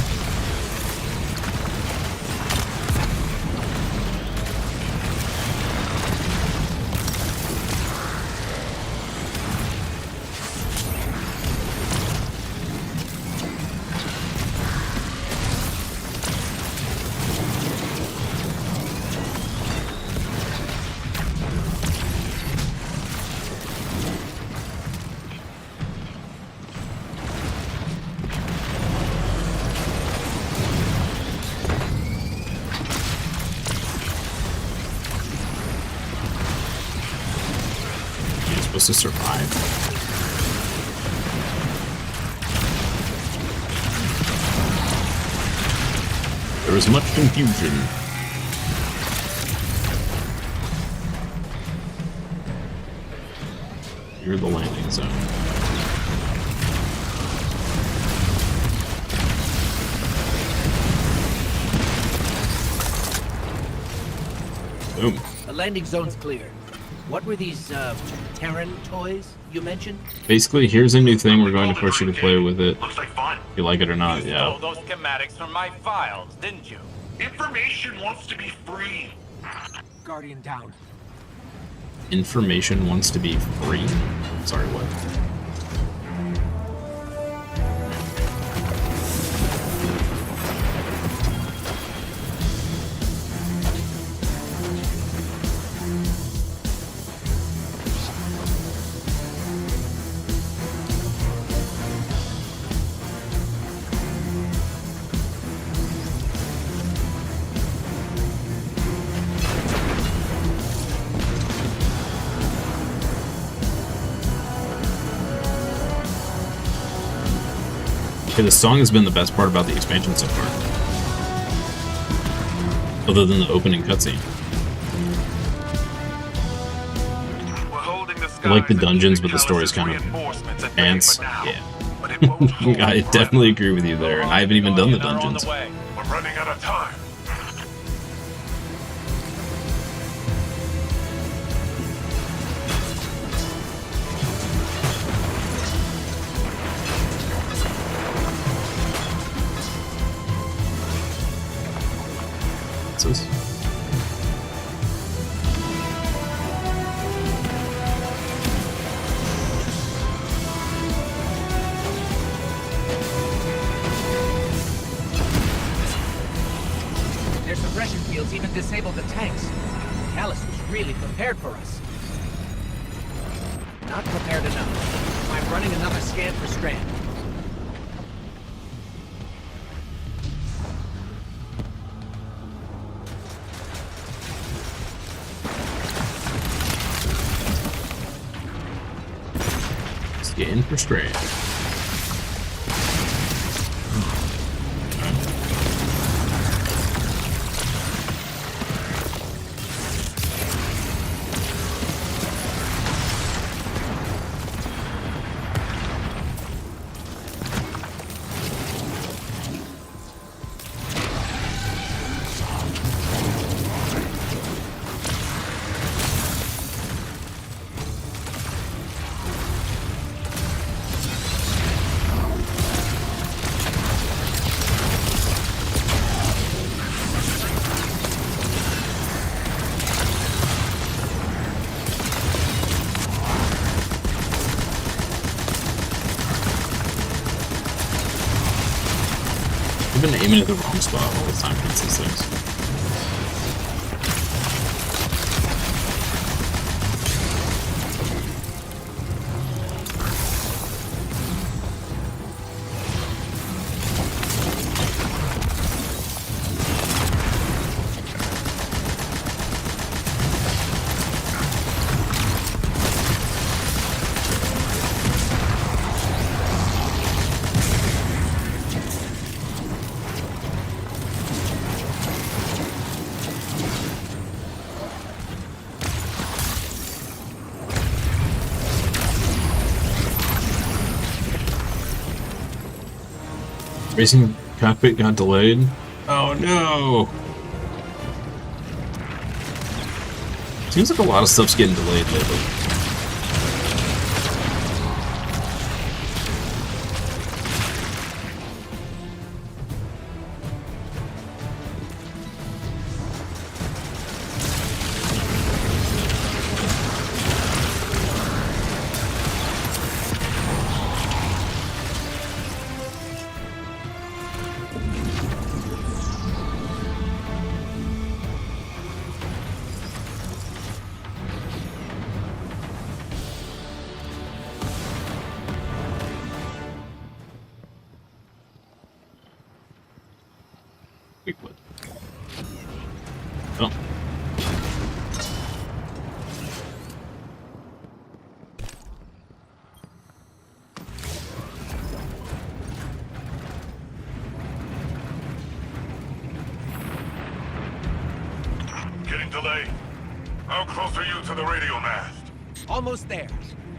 S2: To survive. There is much confusion. You're the landing zone. Boom.
S8: The landing zone's clear. What were these, Terran toys you mentioned?
S2: Basically, here's a new thing. We're going to force you to play with it.
S10: Looks like fun.
S2: If you like it or not,
S5: You
S2: yeah.
S5: stole those schematics from my files, didn't you?
S10: Information wants to be free.
S8: Guardian down.
S2: Information wants to be free. Sorry, what? Okay, the song has been the best part about the expansion so far. Other than the opening cutscene. I like the dungeons, but the story's kind of ants. Yeah. I definitely agree with you there, and I haven't even done the dungeons.
S10: We're running out of time.
S2: What's this?
S8: Their suppression fields even disabled the tanks. Callus was really prepared for us. Not prepared enough. I'm running another scan for Strand.
S2: Scan for Strand. I've been aiming at the wrong spot all the time against these things. Racing cockpit got delayed. Oh no! Seems like a lot of stuff's getting delayed lately. Wait, what? Oh.
S10: Getting delayed. How close are you to the radio mast?
S8: Almost there.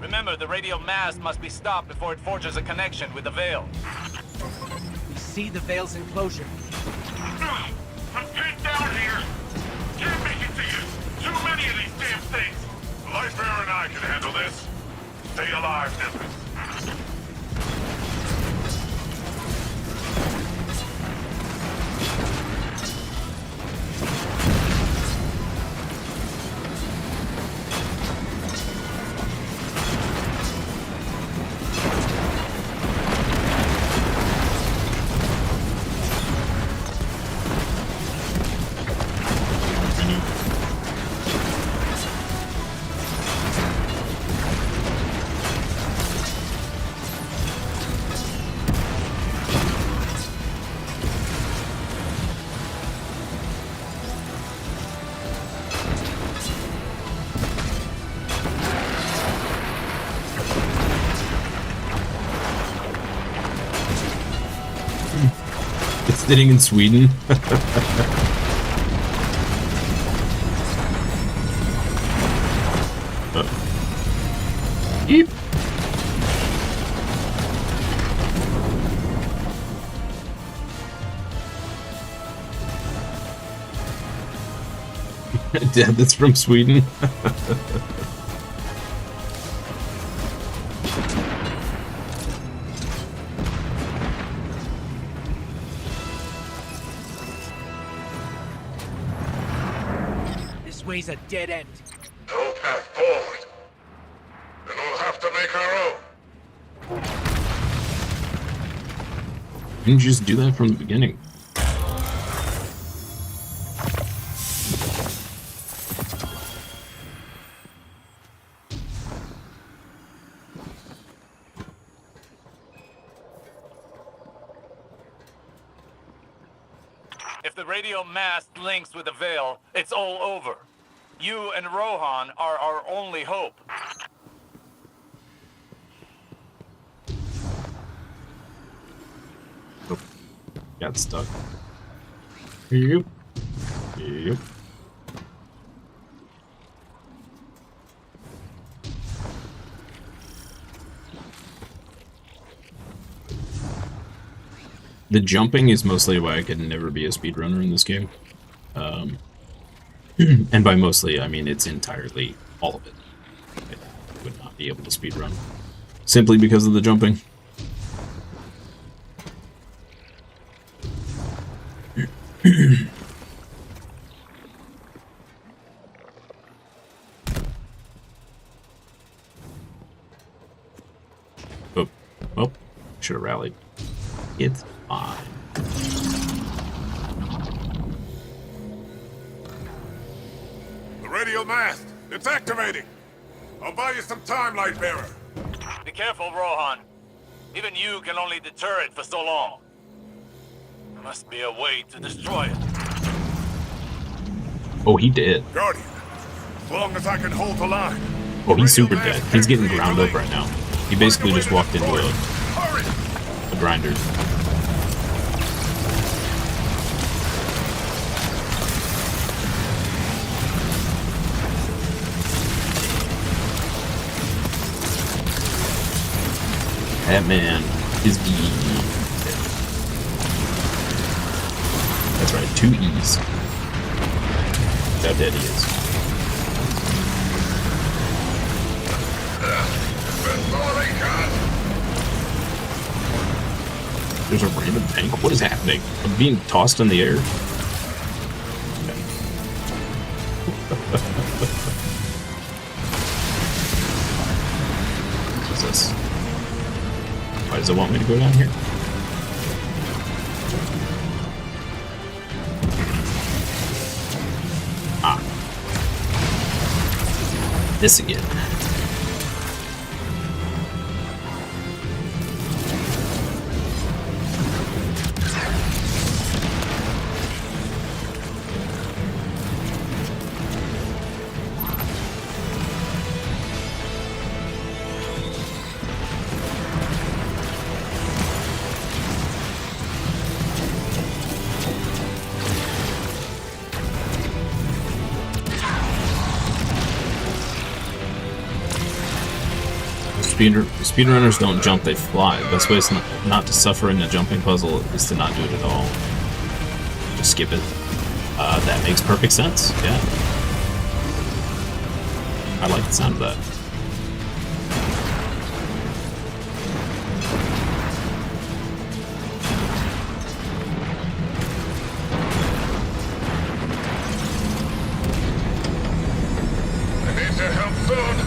S5: Remember, the radio mast must be stopped before it forges a connection with the Veil.
S8: We see the Veil's enclosure.
S10: I'm pinned down here. Can't make it to you. Too many of these damn things. The Lightbearer and I can handle this. Stay alive, Nimbus.
S2: Sitting in Sweden. Eep. Dad, that's from Sweden.
S8: This way's a dead end.
S9: No path forward. Then we'll have to make our own.
S2: Didn't you just do that from the beginning?
S5: If the radio mast links with the Veil, it's all over. You and Rohan are our only hope.
S2: Oh, got stuck. Yep. Yep. The jumping is mostly why I could never be a speedrunner in this game. And by mostly, I mean it's entirely all of it. I would not be able to speedrun. Simply because of the jumping. Oh, well, should have rallied. It's fine.
S9: The radio mast! It's activating! I'll buy you some time, Lightbearer.
S5: Be careful, Rohan. Even you can only deter it for so long. There must be a way to destroy it.
S2: Oh, he did.
S9: Guardian, as long as I can hold the line.
S2: Oh, he's super dead. He's getting ground up right now. He basically just walked into a grinder. That man is E. That's right, 2 E's. That's how dead he is. There's a random tank? What is happening? I'm being tossed in the air. What is this? Why does it want me to go down here? Ah. This again. Speedrunners don't jump, they fly. The best way is not to suffer in a jumping puzzle is to not do it at all. Just skip it. That makes perfect sense, yeah. I like the sound of that.
S9: I need your help soon.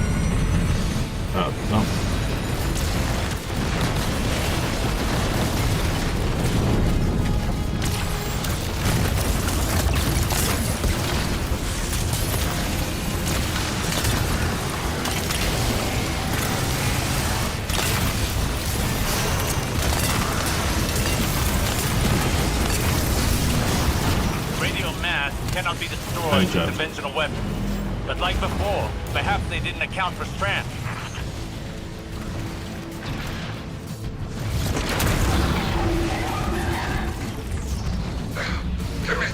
S2: Well.
S5: Radio mass cannot be destroyed with conventional weapons. But like before, perhaps they didn't account for strength.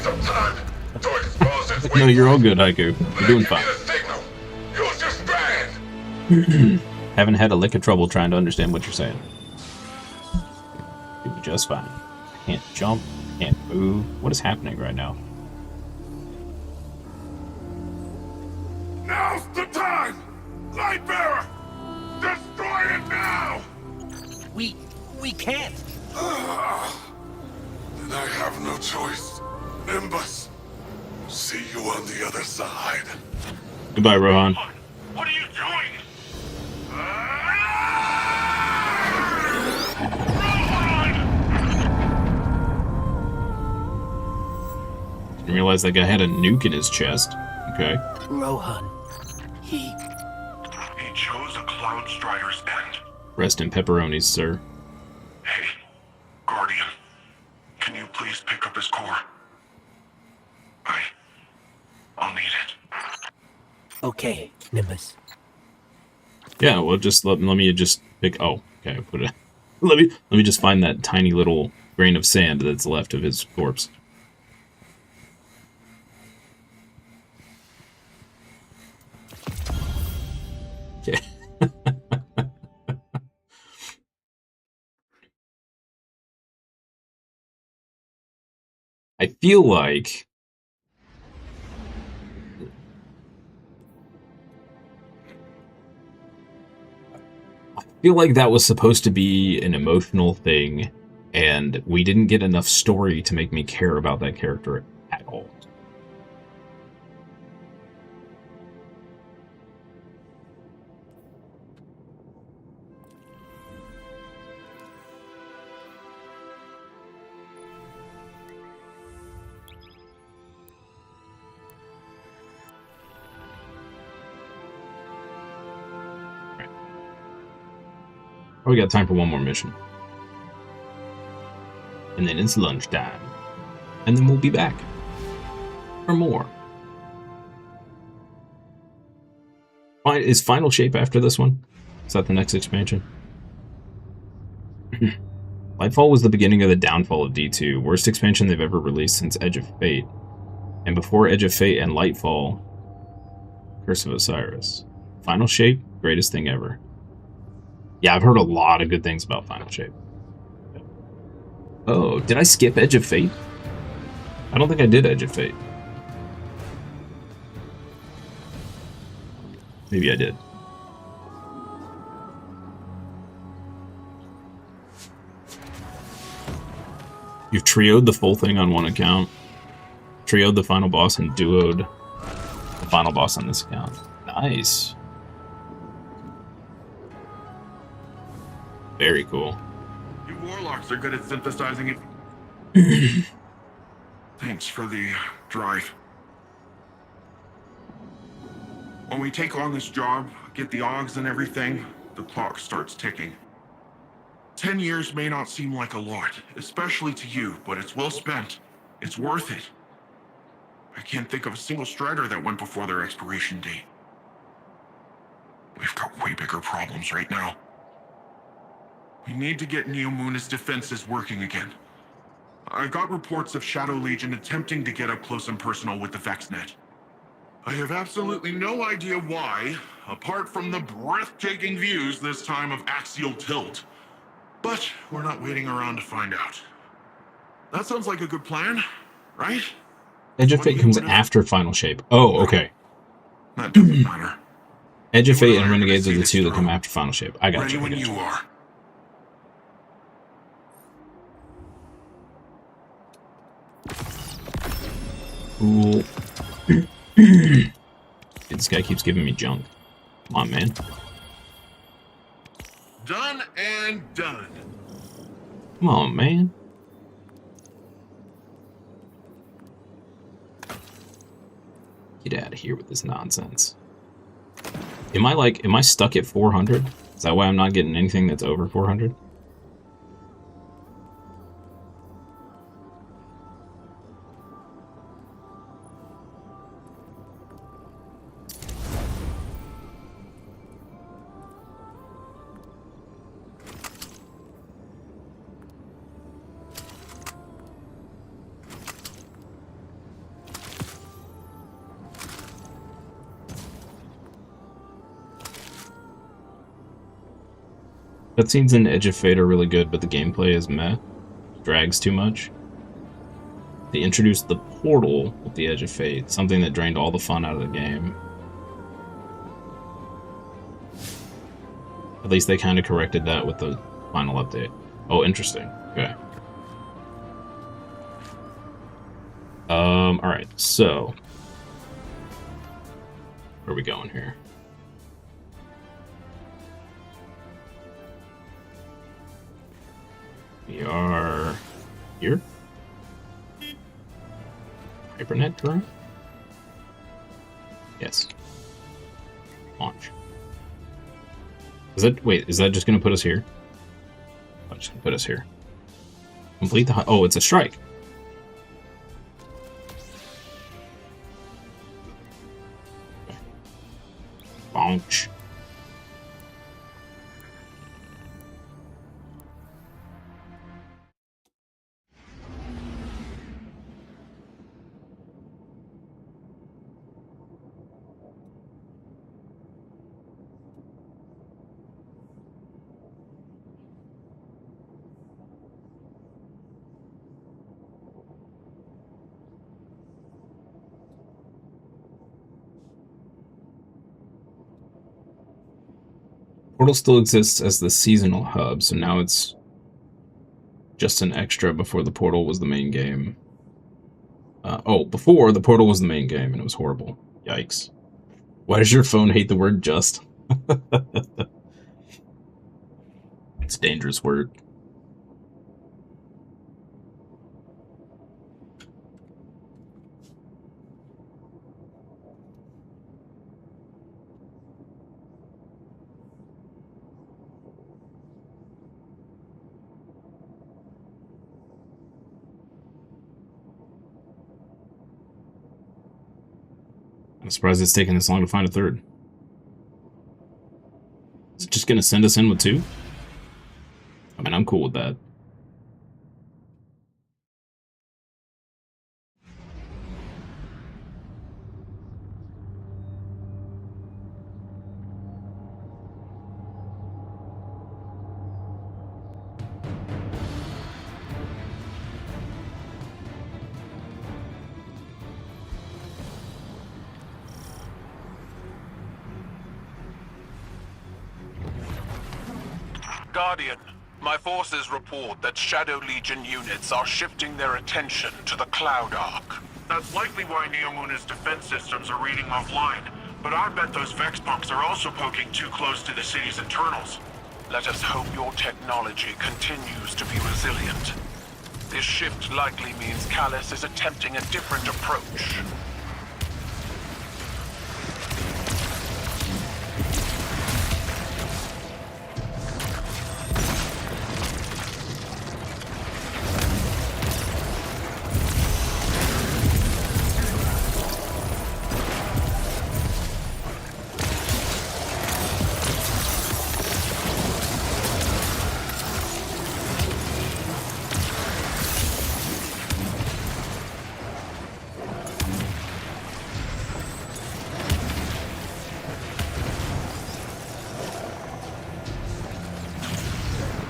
S9: some time to expose its
S2: No, you're all good, Haiku. You're doing fine.
S9: Use your strand!
S2: Haven't had a lick of trouble trying to understand what you're saying. Doing just fine. Can't jump, can't move. What is happening right now?
S9: Now's the time! Lightbearer! Destroy it now!
S8: We can't!
S9: Then I have no choice. Nimbus, see you on the other side.
S2: Goodbye, Rohan.
S9: What are you doing?
S2: Didn't realize that guy had a nuke in his chest. Okay.
S8: Rohan. He
S10: chose a Cloud Strider's end.
S2: Rest in pepperonis, sir.
S10: Hey, Guardian. Can you please pick up his core? I'll need it.
S8: Okay, Nimbus.
S2: Yeah, well, just let me just pick. Oh, okay. Put it. Let me just find that tiny little grain of sand that's left of his corpse. Okay. I feel like that was supposed to be an emotional thing, and we didn't get enough story to make me care about that character at all. Oh, we got time for one more mission. And then it's lunchtime. And then we'll be back. For more. Is Final Shape after this one? Is that the next expansion? Lightfall was the beginning of the downfall of D2. Worst expansion they've ever released since Edge of Fate. And before Edge of Fate and Lightfall, Curse of Osiris. Final Shape, greatest thing ever. Yeah, I've heard a lot of good things about Final Shape. Oh, did I skip Edge of Fate? I don't think I did Edge of Fate. Maybe I did. You've trioed the full thing on one account. Trioed the final boss and duoed the final boss on this account. Nice. Very cool.
S10: You warlocks are good at synthesizing it. Thanks for the drive. When we take on this job, get the Augs and everything, the clock starts ticking. 10 years may not seem like a lot, especially to you, but it's well spent. It's worth it. I can't think of a single Strider that went before their expiration date. We've got way bigger problems right now. We need to get Neomuna's defenses working again. I got reports of Shadow Legion attempting to get up close and personal with the VexNet. I have absolutely no idea why, apart from the breathtaking views this time of axial tilt. But we're not waiting around to find out. That sounds like a good plan, right?
S2: Edge of Fate comes after Final Shape. Oh, okay.
S10: That doesn't matter.
S2: Edge of Fate and Renegades are the two that come after Final Shape. I got you.
S10: Ready when you are.
S2: Cool. This guy keeps giving me junk. Come on, man.
S10: Done and done.
S2: Come on, man. Get out of here with this nonsense. Am I stuck at 400? Is that why I'm not getting anything that's over 400? Cutscenes in Edge of Fate are really good, but the gameplay is meh. Drags too much. They introduced the portal with the Edge of Fate, something that drained all the fun out of the game. At least they kind of corrected that with the final update. Oh, interesting. Okay. Alright, so... where are we going here? We are... here? Hypernet drive? Yes. Launch. Is that... wait, is that just gonna put us here? Oh, just gonna put us here. Complete the... oh, it's a strike. Bonch. Portal still exists as the seasonal hub, so now it's just an extra before the Portal was the main game. Before the Portal was the main game and it was horrible. Yikes. Why does your phone hate the word just? It's a dangerous word. I'm surprised it's taking this long to find a third. Is it just going to send us in with 2? I mean, I'm cool with that.
S10: Guardian, my forces report that Shadow Legion units are shifting their attention to the Cloud Arc. That's likely why Neomuna's defense systems are reading offline, but I bet those Vex punks are also poking too close to the city's internals. Let us hope your technology continues to be resilient. This shift likely means Callus is attempting a different approach.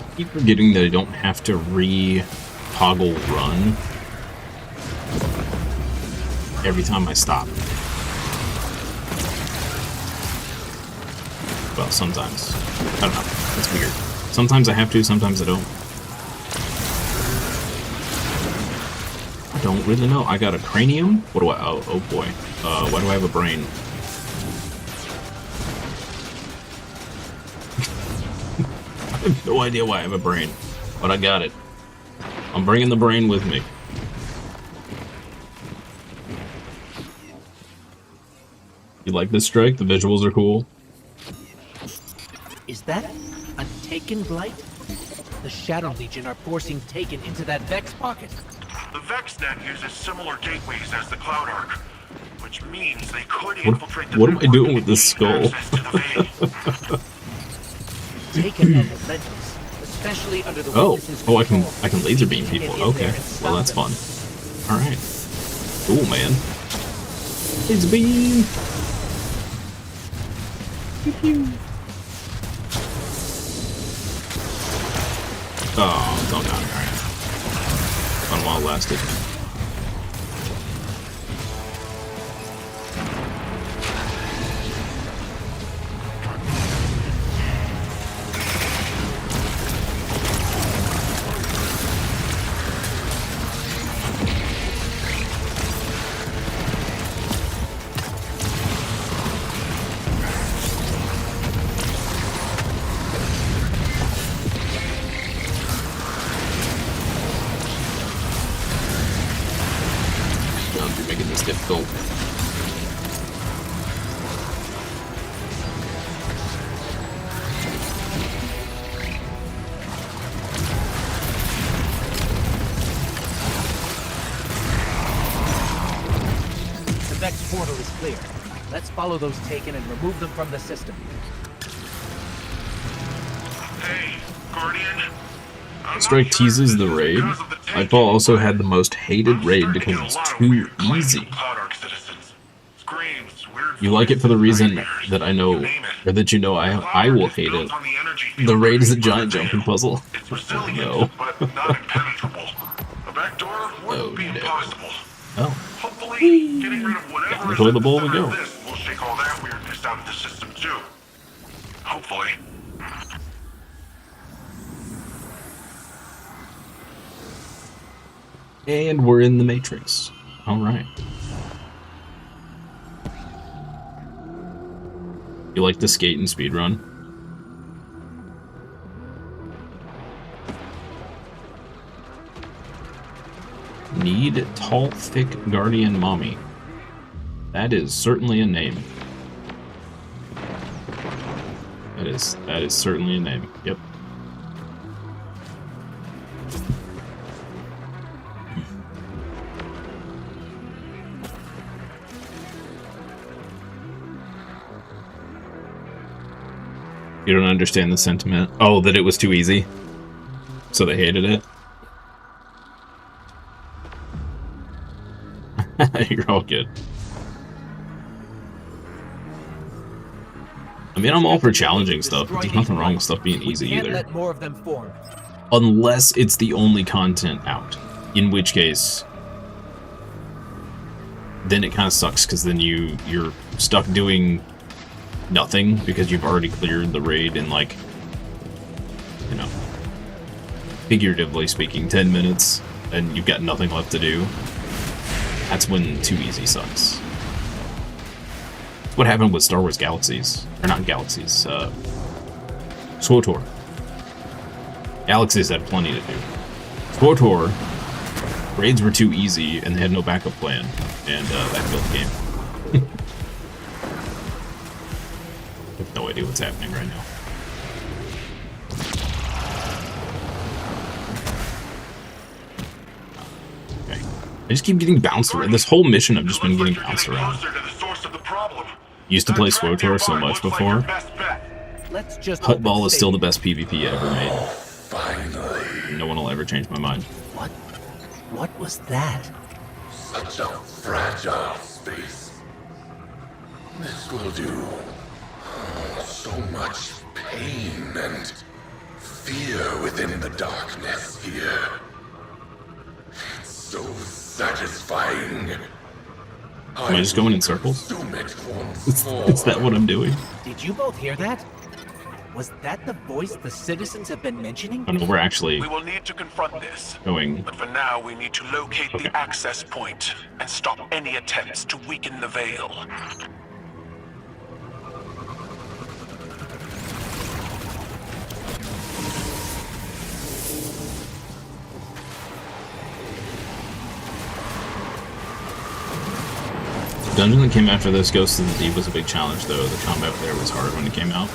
S2: I keep forgetting that I don't have to re-toggle run every time I stop. Well, sometimes. I don't know. It's weird. Sometimes I have to, sometimes I don't. I don't really know. I got a cranium? What do I... oh boy. Why do I have a brain? I have no idea why I have a brain, but I got it. I'm bringing the brain with me. You like this strike? The visuals are cool.
S8: Is that a Taken Blight? The Shadow Legion are forcing Taken into that Vex pocket.
S10: The VexNet uses similar gateways as the Cloud Arc, which means they could infiltrate the...
S2: What am I doing with this skull?
S8: Taken are relentless, especially under the
S2: I can laser beam people. Okay, well that's fun. All right, cool, man. Laser beam. Pew, pew. Oh, it's all gone. Alright. Fun while it lasted. You're making this difficult.
S8: The next portal is clear. Let's follow those taken and remove them from the system.
S10: Hey, Guardian.
S2: Strike teases the raid. Lightfall also had the most hated raid because it's too easy. You like it for the reason that I know, or that you know I will hate it. The raid is a giant jumping puzzle. No. Oh, no. Oh.
S10: Hopefully, getting rid of whatever
S2: Down the toilet bowl we go.
S10: will shake all that weirdness out of the system too. Hopefully.
S2: And we're in the Matrix. Alright. You like the skate and speedrun? Need tall, thick guardian mommy. That is certainly a name. That is certainly a name. Yep. You don't understand the sentiment. Oh, that it was too easy. So they hated it. You're all good. I mean, I'm all for challenging stuff, but there's nothing wrong with stuff being easy either.
S8: Let more of them form.
S2: Unless it's the only content out. In which case, then it kind of sucks, because then you're stuck doing nothing, because you've already cleared the raid in, like, you know, figuratively speaking, 10 minutes, and you've got nothing left to do. That's when too easy sucks. That's what happened with Star Wars Galaxies. Or not Galaxies, SWTOR. Galaxies had plenty to do. SWTOR, raids were too easy, and they had no backup plan, and that killed the game. I have no idea what's happening right now. Okay. I just keep getting bounced around. This whole mission I've just been getting bounced around. Used to play SWTOR so much before. Hutball is still the best PvP ever made.
S4: Finally.
S2: No one will ever change my mind.
S8: What was that?
S4: Such a fragile space. This will do. So much pain and fear within the darkness here. It's so satisfying.
S2: Am I just going in circles? Is that what I'm doing?
S8: Did you both hear that? Was that the voice the citizens have been mentioning?
S2: Oh no, we're actually
S5: We will need to confront this.
S2: going.
S5: But for now, we need to locate
S2: Okay.
S5: the access point and stop any attempts to weaken the veil.
S2: The dungeon that came after this, Ghosts of the Deep, was a big challenge, though. The combat there was hard when it came out.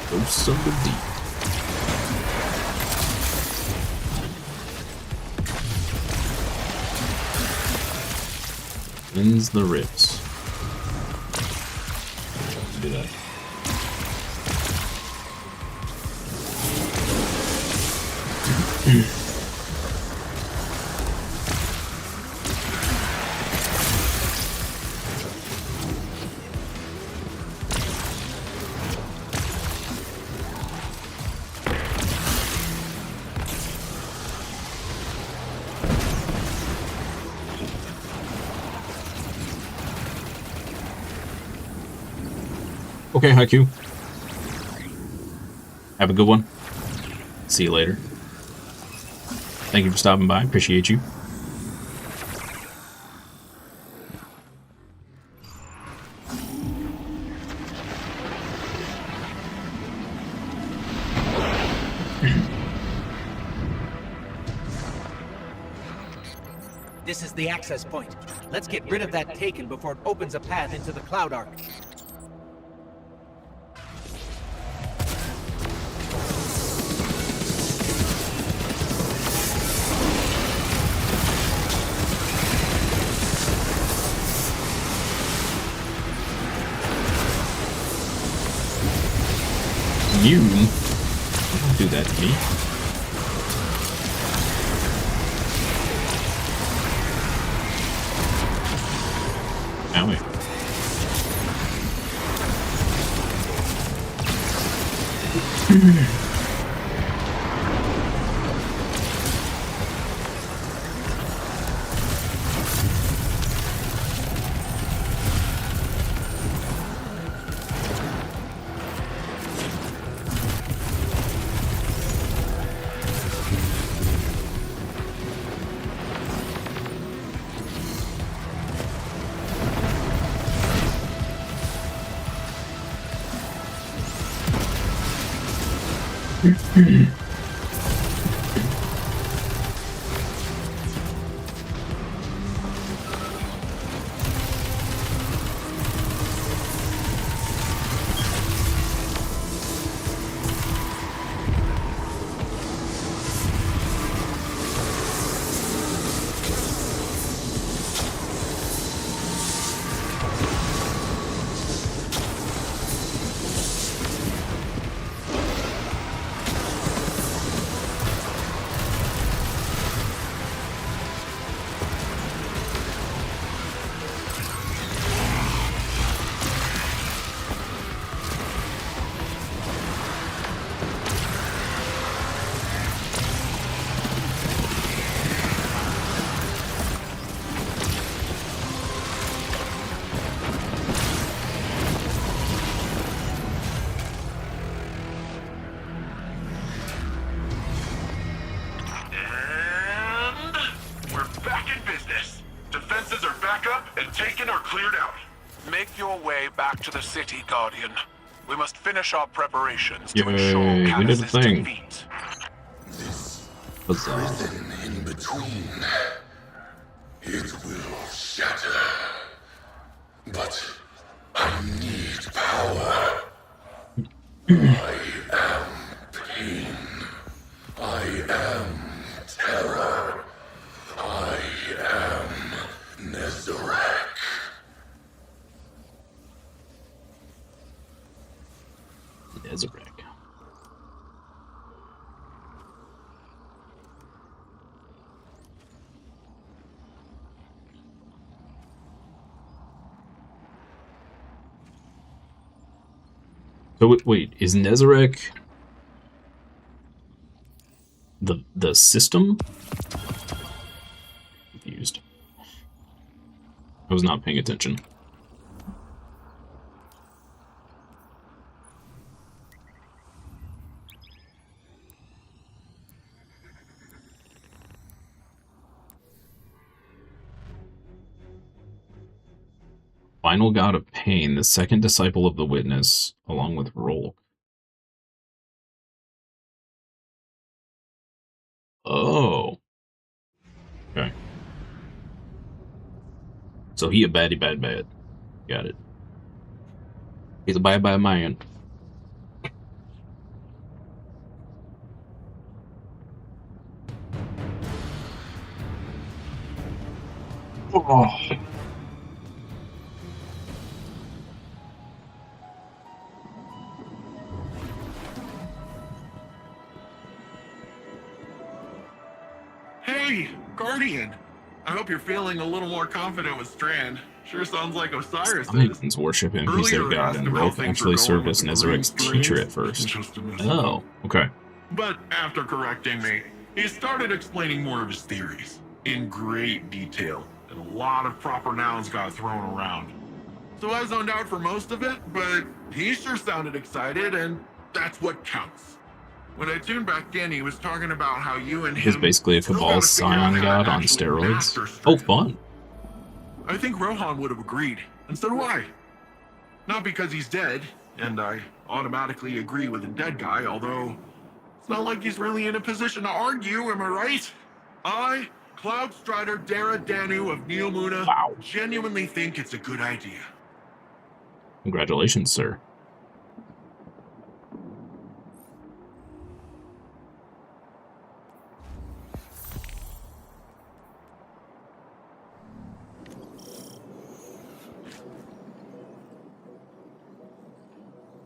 S2: Ghosts of the Deep. Ends the ribs. Do that. Okay, Haiku. Have a good one. See you later. Thank you for stopping by. Appreciate you.
S8: This is the access point. Let's get rid of that Taken before it opens a path into the Cloud Arc.
S2: You don't do that to me. Owie.
S10: Make your way back to the city, Guardian. We must finish our preparations
S2: Yay,
S10: to ensure
S2: we did a
S10: Callus's
S2: thing.
S10: defeat.
S4: This
S2: What's that?
S4: prison in between, it will shatter. But I need power. I am pain. I am terror. I am Nezarek.
S2: Nezarek. So wait, is Nezarek the system? Confused. I was not paying attention. Final god of pain, the second disciple of the witness, along with Rolk. Oh. Okay. So he a baddie bad. Got it. He's a bad man. Oh.
S10: Hey, Guardian! I hope you're feeling a little more confident with Strand. Sure sounds like Osiris is.
S2: Amazons worship him, he's their god, and Rolk actually served as Nezarek's teacher at first. Oh, okay.
S10: But after correcting me, he started explaining more of his theories in great detail, and a lot of proper nouns got thrown around. so I zoned out for most of it, but he sure sounded excited, and that's what counts. When I tuned back in, he was talking about how you and him...
S2: He's basically a Cabal Scion god on steroids. Oh, fun.
S10: I think Rohan would have agreed, and so do I. Not because he's dead, and I automatically agree with a dead guy, although it's not like he's really in a position to argue, am I right? I, Cloud Strider Dara Danu of Neomuna, genuinely think it's a good idea.
S2: Congratulations, sir.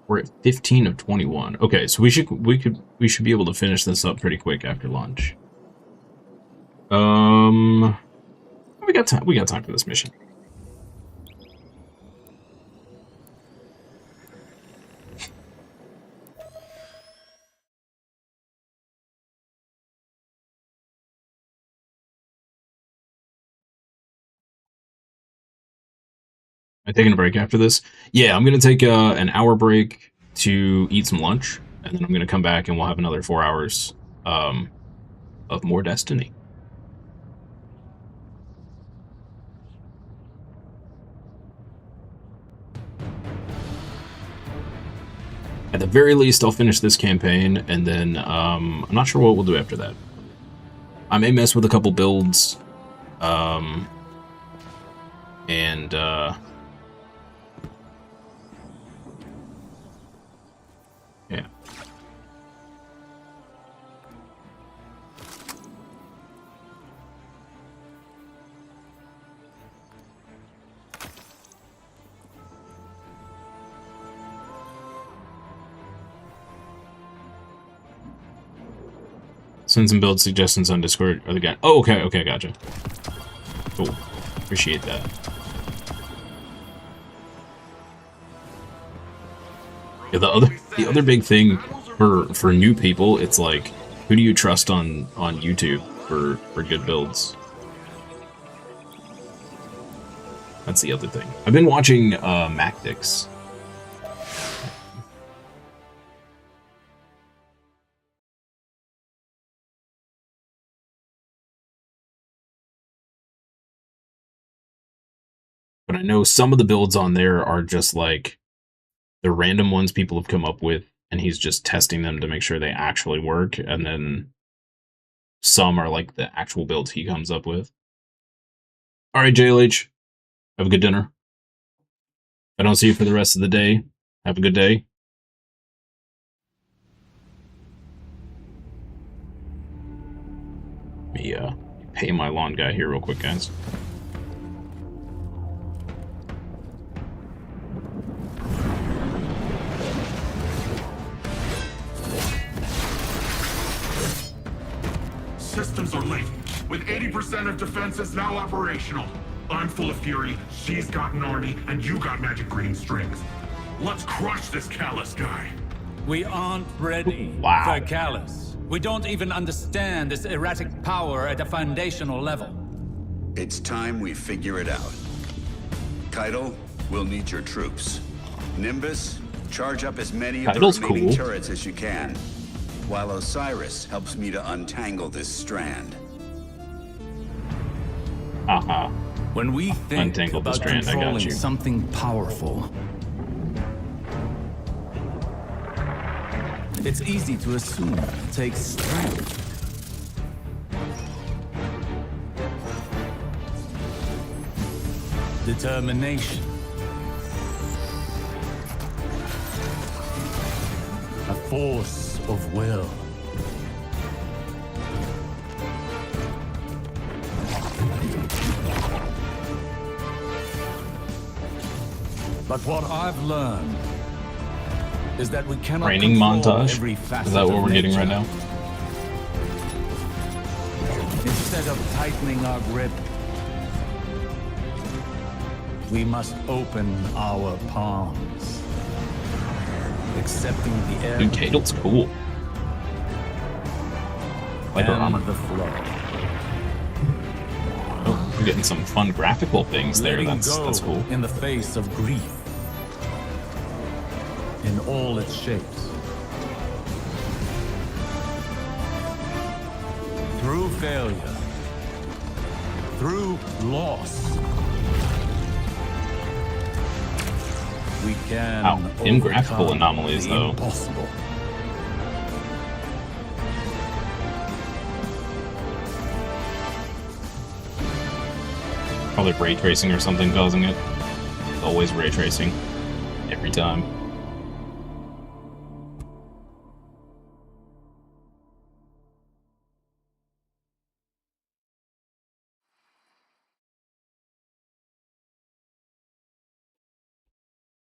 S2: We're at 15 of 21. Okay, so we should be able to finish this up pretty quick after lunch. We got time. We got time for this mission. Am I taking a break after this? Yeah, I'm going to take an hour break to eat some lunch, and then I'm going to come back and we'll have another 4 hours of more Destiny. At the very least, I'll finish this campaign, and then I'm not sure what we'll do after that. I may mess with a couple builds, yeah. Send some build suggestions on Discord or the guy. Oh, okay, okay, gotcha. Cool. Appreciate that. Yeah, the other big thing for new people, it's like, who do you trust on YouTube for good builds? That's the other thing. I've been watching Mactix. But I know some of the builds on there are just like the random ones people have come up with, and he's just testing them to make sure they actually work, and then some are like the actual builds he comes up with. Alright, JLH. Have a good dinner. If I don't see you for the rest of the day, have a good day. Let me pay my lawn guy here real quick, guys.
S10: Systems are late, with 80% of defenses now operational. I'm full of fury, she's got an army, and you got magic green strings. Let's crush this Callus guy.
S14: We aren't ready
S2: Wow.
S14: for Callus. We don't even understand this erratic power at a foundational level.
S15: It's time we figure it out. Keitel, we'll need your troops. Nimbus, charge up as many of the
S2: Keitel's
S15: remaining
S2: cool.
S15: turrets as you can, while Osiris helps me to untangle this strand.
S2: Uh-huh.
S14: When we think
S2: Untangle the
S14: about
S2: strand, I got
S14: controlling
S2: you.
S14: something powerful, it's easy to assume it takes strength. Determination. A force of will. But what I've learned is that we cannot
S2: Training
S14: control
S2: montage?
S14: every facet
S2: Is that what
S14: of
S2: we're getting right
S14: nature.
S2: now?
S14: Instead of tightening our grip, we must open our palms, accepting the air.
S2: Dude, Keitel's cool. Like her armor.
S14: and the flow.
S2: Oh. We're getting some fun graphical things there.
S14: Letting
S2: That's
S14: go
S2: cool.
S14: in the face of grief, in all its shapes. Through failure, through loss, we can.
S2: Wow, in graphical anomalies though.
S14: Impossible.
S2: Probably ray tracing or something causing it. Always ray tracing. Every time.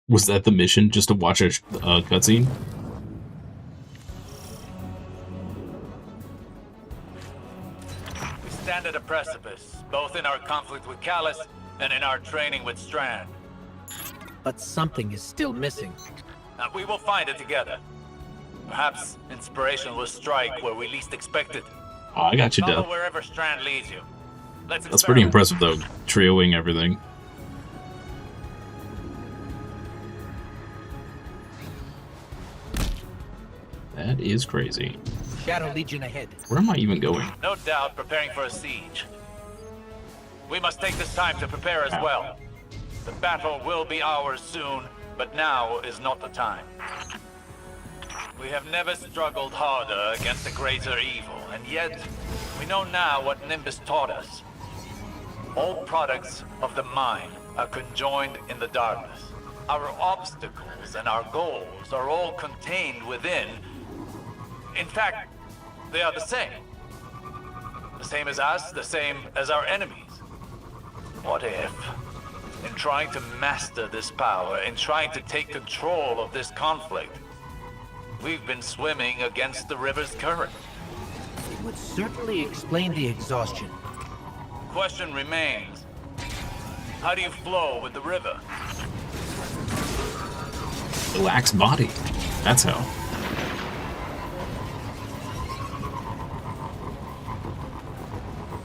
S2: Was that the mission? Just to watch a cutscene?
S5: We stand at a precipice, both in our conflict with Callus and in our training with Strand.
S8: But something is still missing.
S5: And we will find it together. Perhaps inspiration will strike where we least expect it.
S2: Oh, I got you,
S5: Follow
S2: Death.
S5: wherever Strand leads you. Let's
S2: That's pretty impressive, though. Trioing everything. That is crazy.
S8: Shadow Legion ahead.
S2: Where am I even going?
S5: No doubt preparing for a siege. We must take this time to prepare as well. The battle will be ours soon, but now is not the time. We have never struggled harder against a greater evil, and yet we know now what Nimbus taught us. All products of the mind are conjoined in the darkness. Our obstacles and our goals are all contained within. In fact, they are the same. The same as us, the same as our enemies. What if, in trying to master this power, in trying to take control of this conflict, we've been swimming against the river's current?
S8: It would certainly explain the exhaustion.
S5: Question remains. How do you flow with the river?
S2: Relax body. That's how.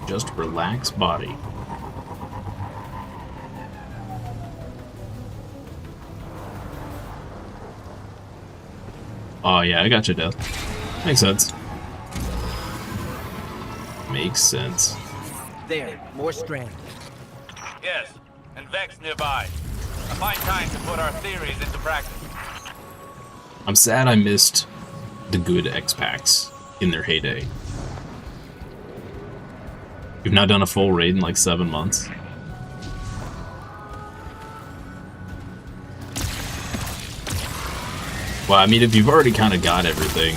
S2: Just relax body. Oh yeah, I got you, Death. Makes sense. Makes sense.
S8: There, more Strand.
S5: Yes, and Vex nearby. A fine time to put our theories into practice.
S2: I'm sad I missed the good X-Packs in their heyday. You've not done a full raid in like 7 months. Well, I mean, if you've already kind of got everything,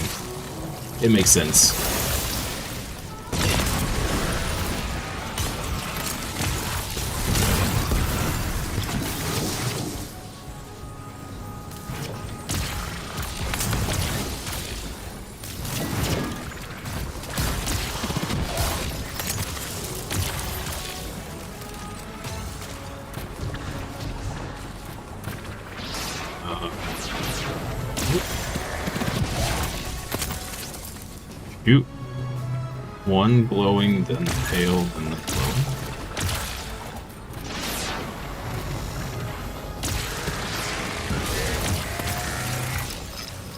S2: it makes sense. Shoot. One glowing, then pale, then the glowing.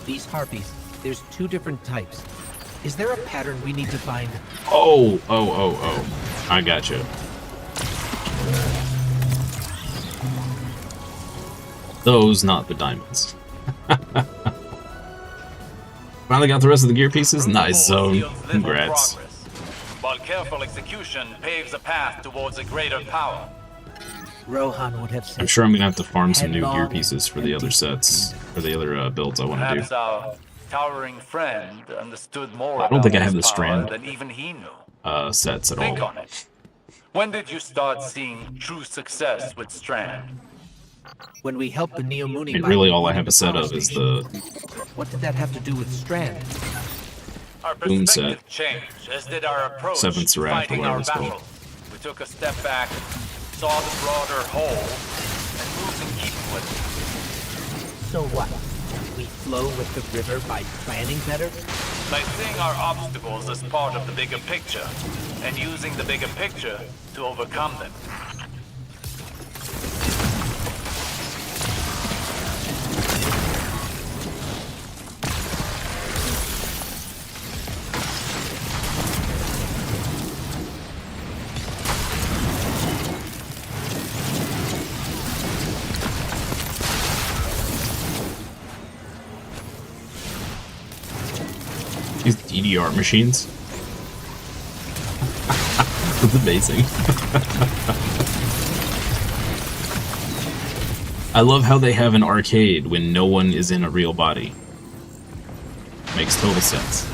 S8: These harpies, there's 2 different types. Is there a pattern we need to find?
S2: Oh. I gotcha. Those, not the diamonds. Finally got the rest of the gear pieces? Nice zone. Congrats.
S5: While careful execution paves a path towards a greater power.
S8: Rohan would have said.
S2: I'm sure I'm gonna have to farm some new gear pieces for the other sets, for the other builds I want to do.
S5: Perhaps our towering friend understood more
S2: I don't think I have
S5: about
S2: the
S5: his power
S2: Strand
S5: than even he knew.
S2: Sets at
S5: Think
S2: all.
S5: on it. When did you start seeing true success with Strand?
S8: When we helped the Neomuni.
S2: I mean, really all I have a set of is the
S8: What did that have to do with Strand?
S5: Our
S2: Boom
S5: perspective
S2: set.
S5: changed, as did our approach
S2: 7th
S5: to
S2: Seraph, or
S5: fighting
S2: whatever
S5: our
S2: it's called.
S5: battle. We took a step back, saw the broader whole, and moved in keeping with it.
S8: So what? We flow with the river by planning better?
S5: by seeing our obstacles as part of the bigger picture, and using the bigger picture to overcome them.
S2: These DDR machines. That's amazing. I love how they have an arcade when no one is in a real body. Makes total sense.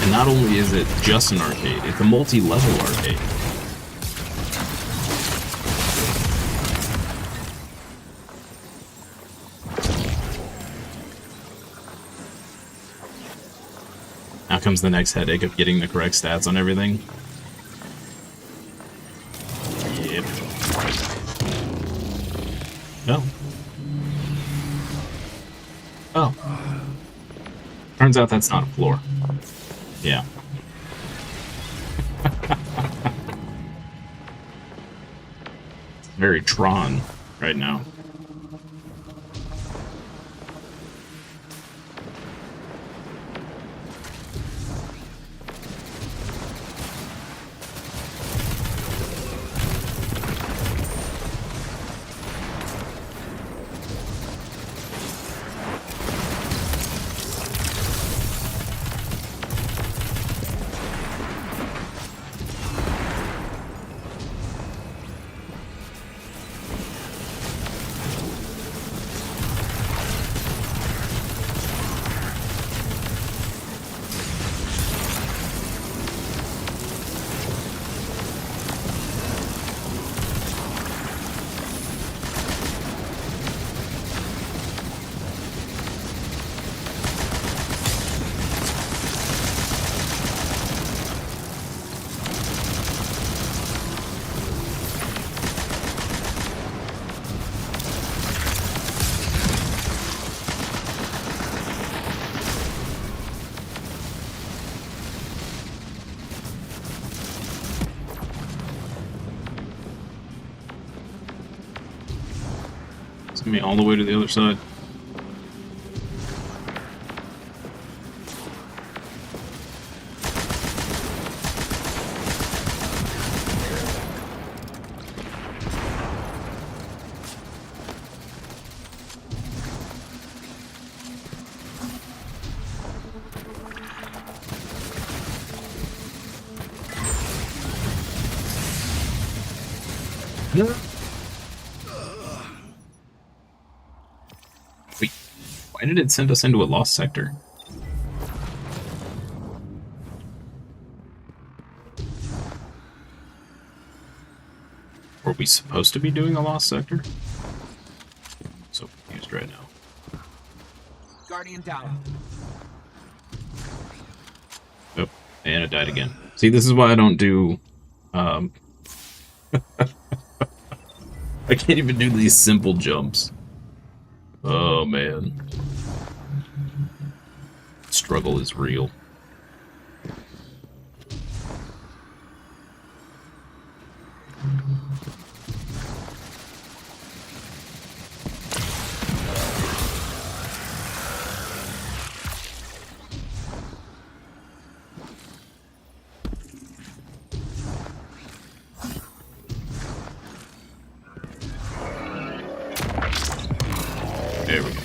S2: And not only is it just an arcade, it's a multi-level arcade. Now comes the next headache of getting the correct stats on everything. Yep. No. Oh. Turns out that's not a floor. Yeah. Very Tron right now. Me all the way to the other side. Yeah. Why did it send us into a lost sector? Were we supposed to be doing a lost sector? So confused right now.
S8: Guardian down.
S2: Oh, and it died again. See, this is why I don't do... I can't even do these simple jumps. Oh, man. Struggle is real. There we go.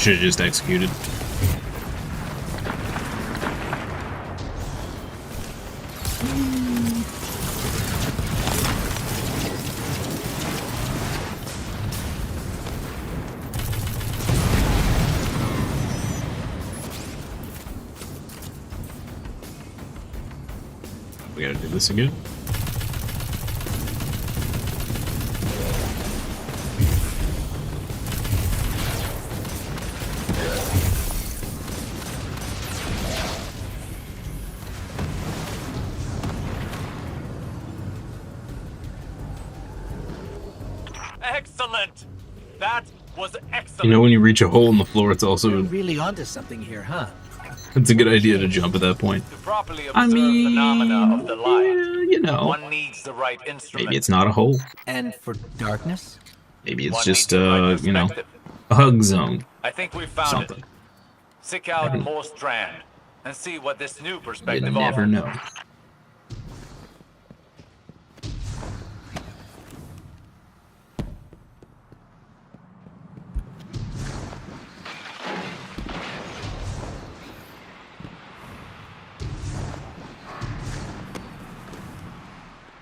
S2: Should have just executed. We gotta do this again.
S5: Excellent! That was excellent.
S2: You know, when you reach a hole in the floor, it's also
S8: You're really onto something here, huh?
S2: it's a good idea to jump at that point.
S5: To properly observe phenomena of the light,
S2: you know,
S5: one needs the right instrument.
S2: maybe it's not a hole.
S8: And for darkness?
S2: Maybe it's just you know, a hug zone.
S5: I think we found
S2: Something.
S5: it. Seek out more strand and see what this new
S2: You
S5: perspective
S2: never
S5: offers.
S2: know.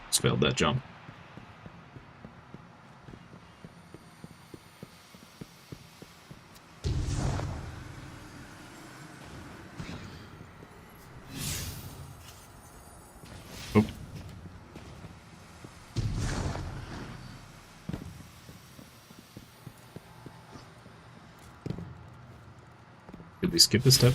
S2: Just failed that jump. Oh. Did we skip a step?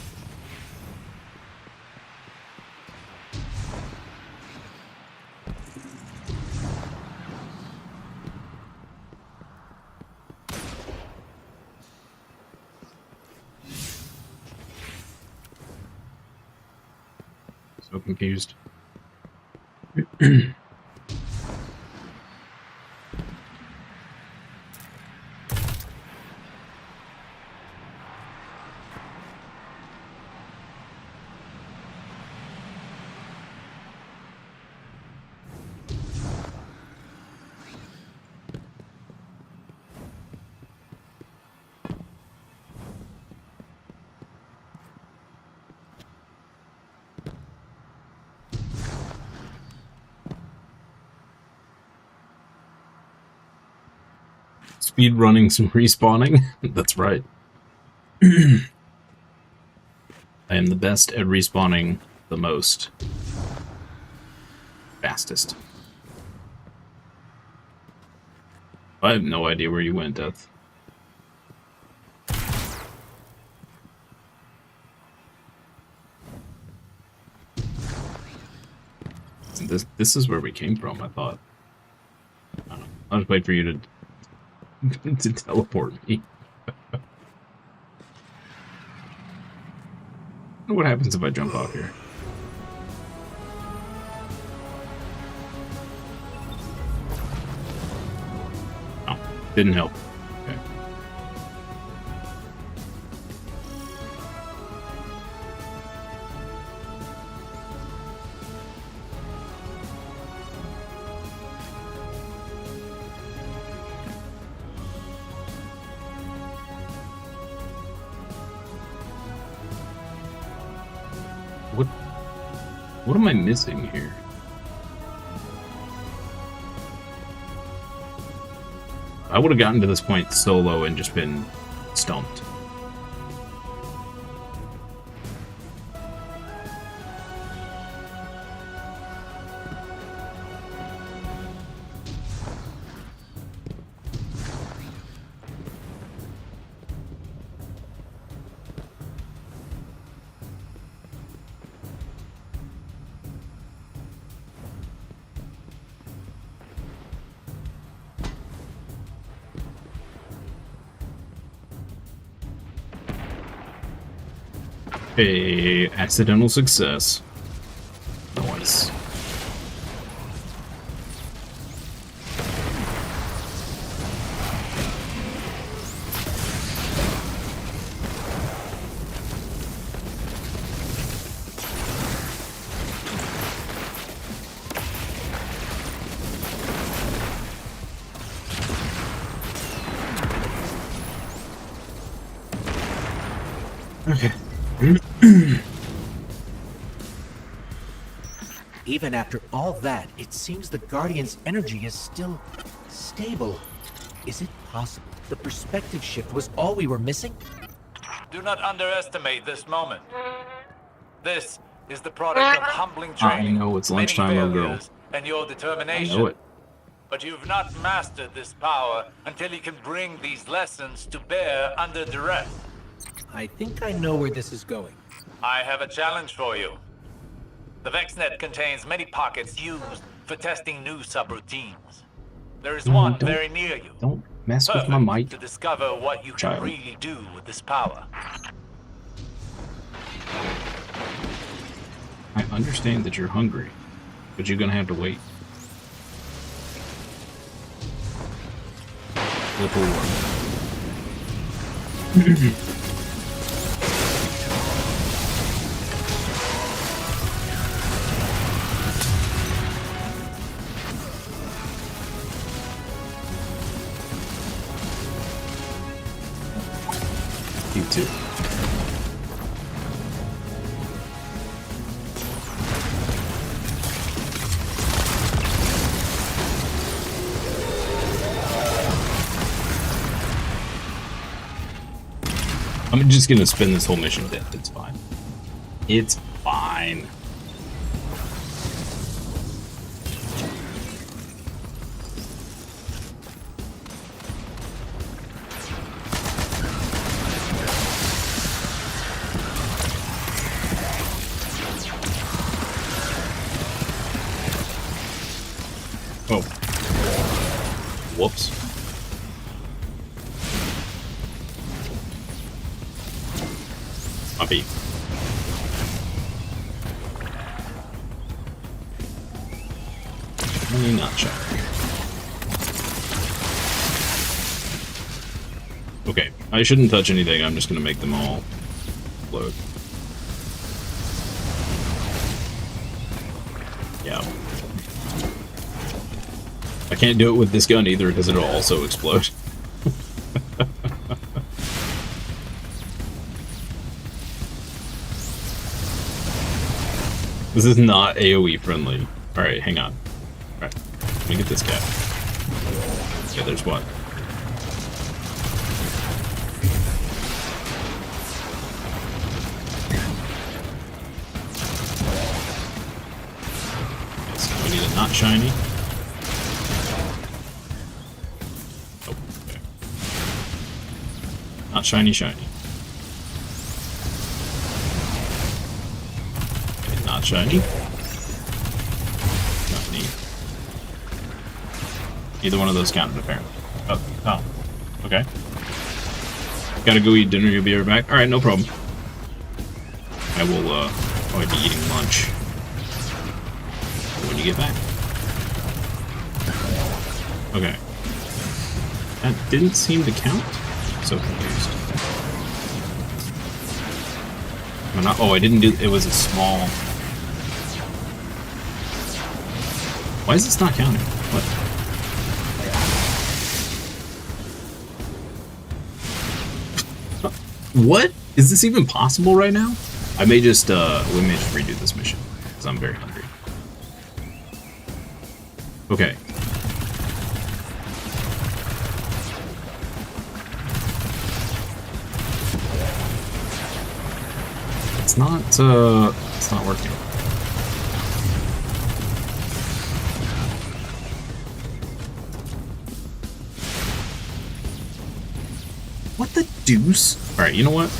S2: So confused. Speed running some respawning? That's right. I am the best at respawning the most. Fastest. I have no idea where you went, Death. This is where we came from, I thought. I don't know. I'll just wait for you to to teleport me. What happens if I jump off here? Oh, didn't help. Okay. What am I missing here? I would have gotten to this point solo and just been stumped. A accidental success. Nice. Okay.
S8: Even after all that, it seems the Guardian's energy is still stable. Is it possible the perspective shift was all we were missing?
S5: Do not underestimate this moment. This is the product of humbling training,
S2: I know it's
S5: many
S2: lunchtime, little girl.
S5: failures, and your
S2: I
S5: determination.
S2: know it.
S5: But you've not mastered this power until you can bring these lessons to bear under duress.
S8: I think I know where this is going.
S5: I have a challenge for you. The VexNet contains many pockets used for testing new subroutines. There is one very near you.
S2: Don't mess with
S5: Perfect
S2: my mic.
S5: to discover what you can really do with this power.
S2: I understand that you're hungry, but you're gonna have to wait. Little one. You too. I'm just gonna spin this whole mission dead. It's fine. It's fine. Oh. Whoops. Puppy. Only not sure. Okay, I shouldn't touch anything. I'm just gonna make them all explode. Yeah. I can't do it with this gun either because it'll also explode. This is not AoE friendly. Alright, hang on. Alright, let me get this guy. Yeah, there's one. Okay, so we need a not shiny. Oh, okay. Not shiny, shiny. Not shiny. Shiny. Either one of those counted, apparently. Oh. Okay. Gotta go eat dinner, you'll be right back. Alright, no problem. I will, probably be eating lunch when you get back. Okay. That didn't seem to count? So confused. Oh, I didn't do... It was a small... Why is this not counting? What? What? Is this even possible right now? I may just, we may just redo this mission, because I'm very hungry. Okay. It's not working. What the deuce? Alright, you know what?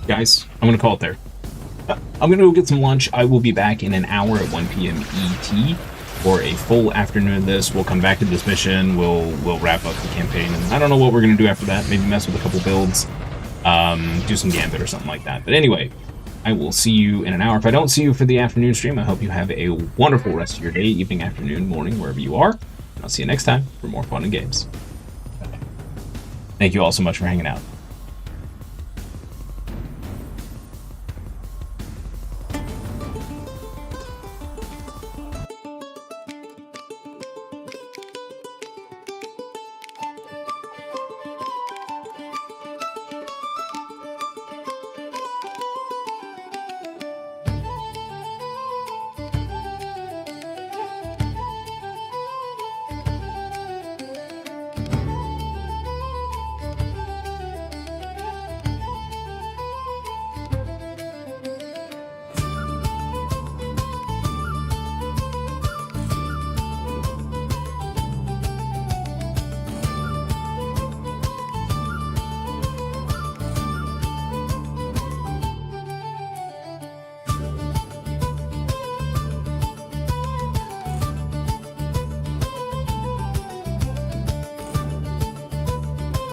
S2: Guys, I'm gonna call it there. I'm gonna go get some lunch. I will be back in an hour at 1 p.m. ET for a full afternoon of this. We'll come back to this mission. We'll wrap up the campaign, and I don't know what we're gonna do after that. Maybe mess with a couple builds, do some Gambit or something like that. But anyway, I will see you in an hour. If I don't see you for the afternoon stream, I hope you have a wonderful rest of your day, evening, afternoon, morning, wherever you are. And I'll see you next time for more fun and games. Thank you all so much for hanging out.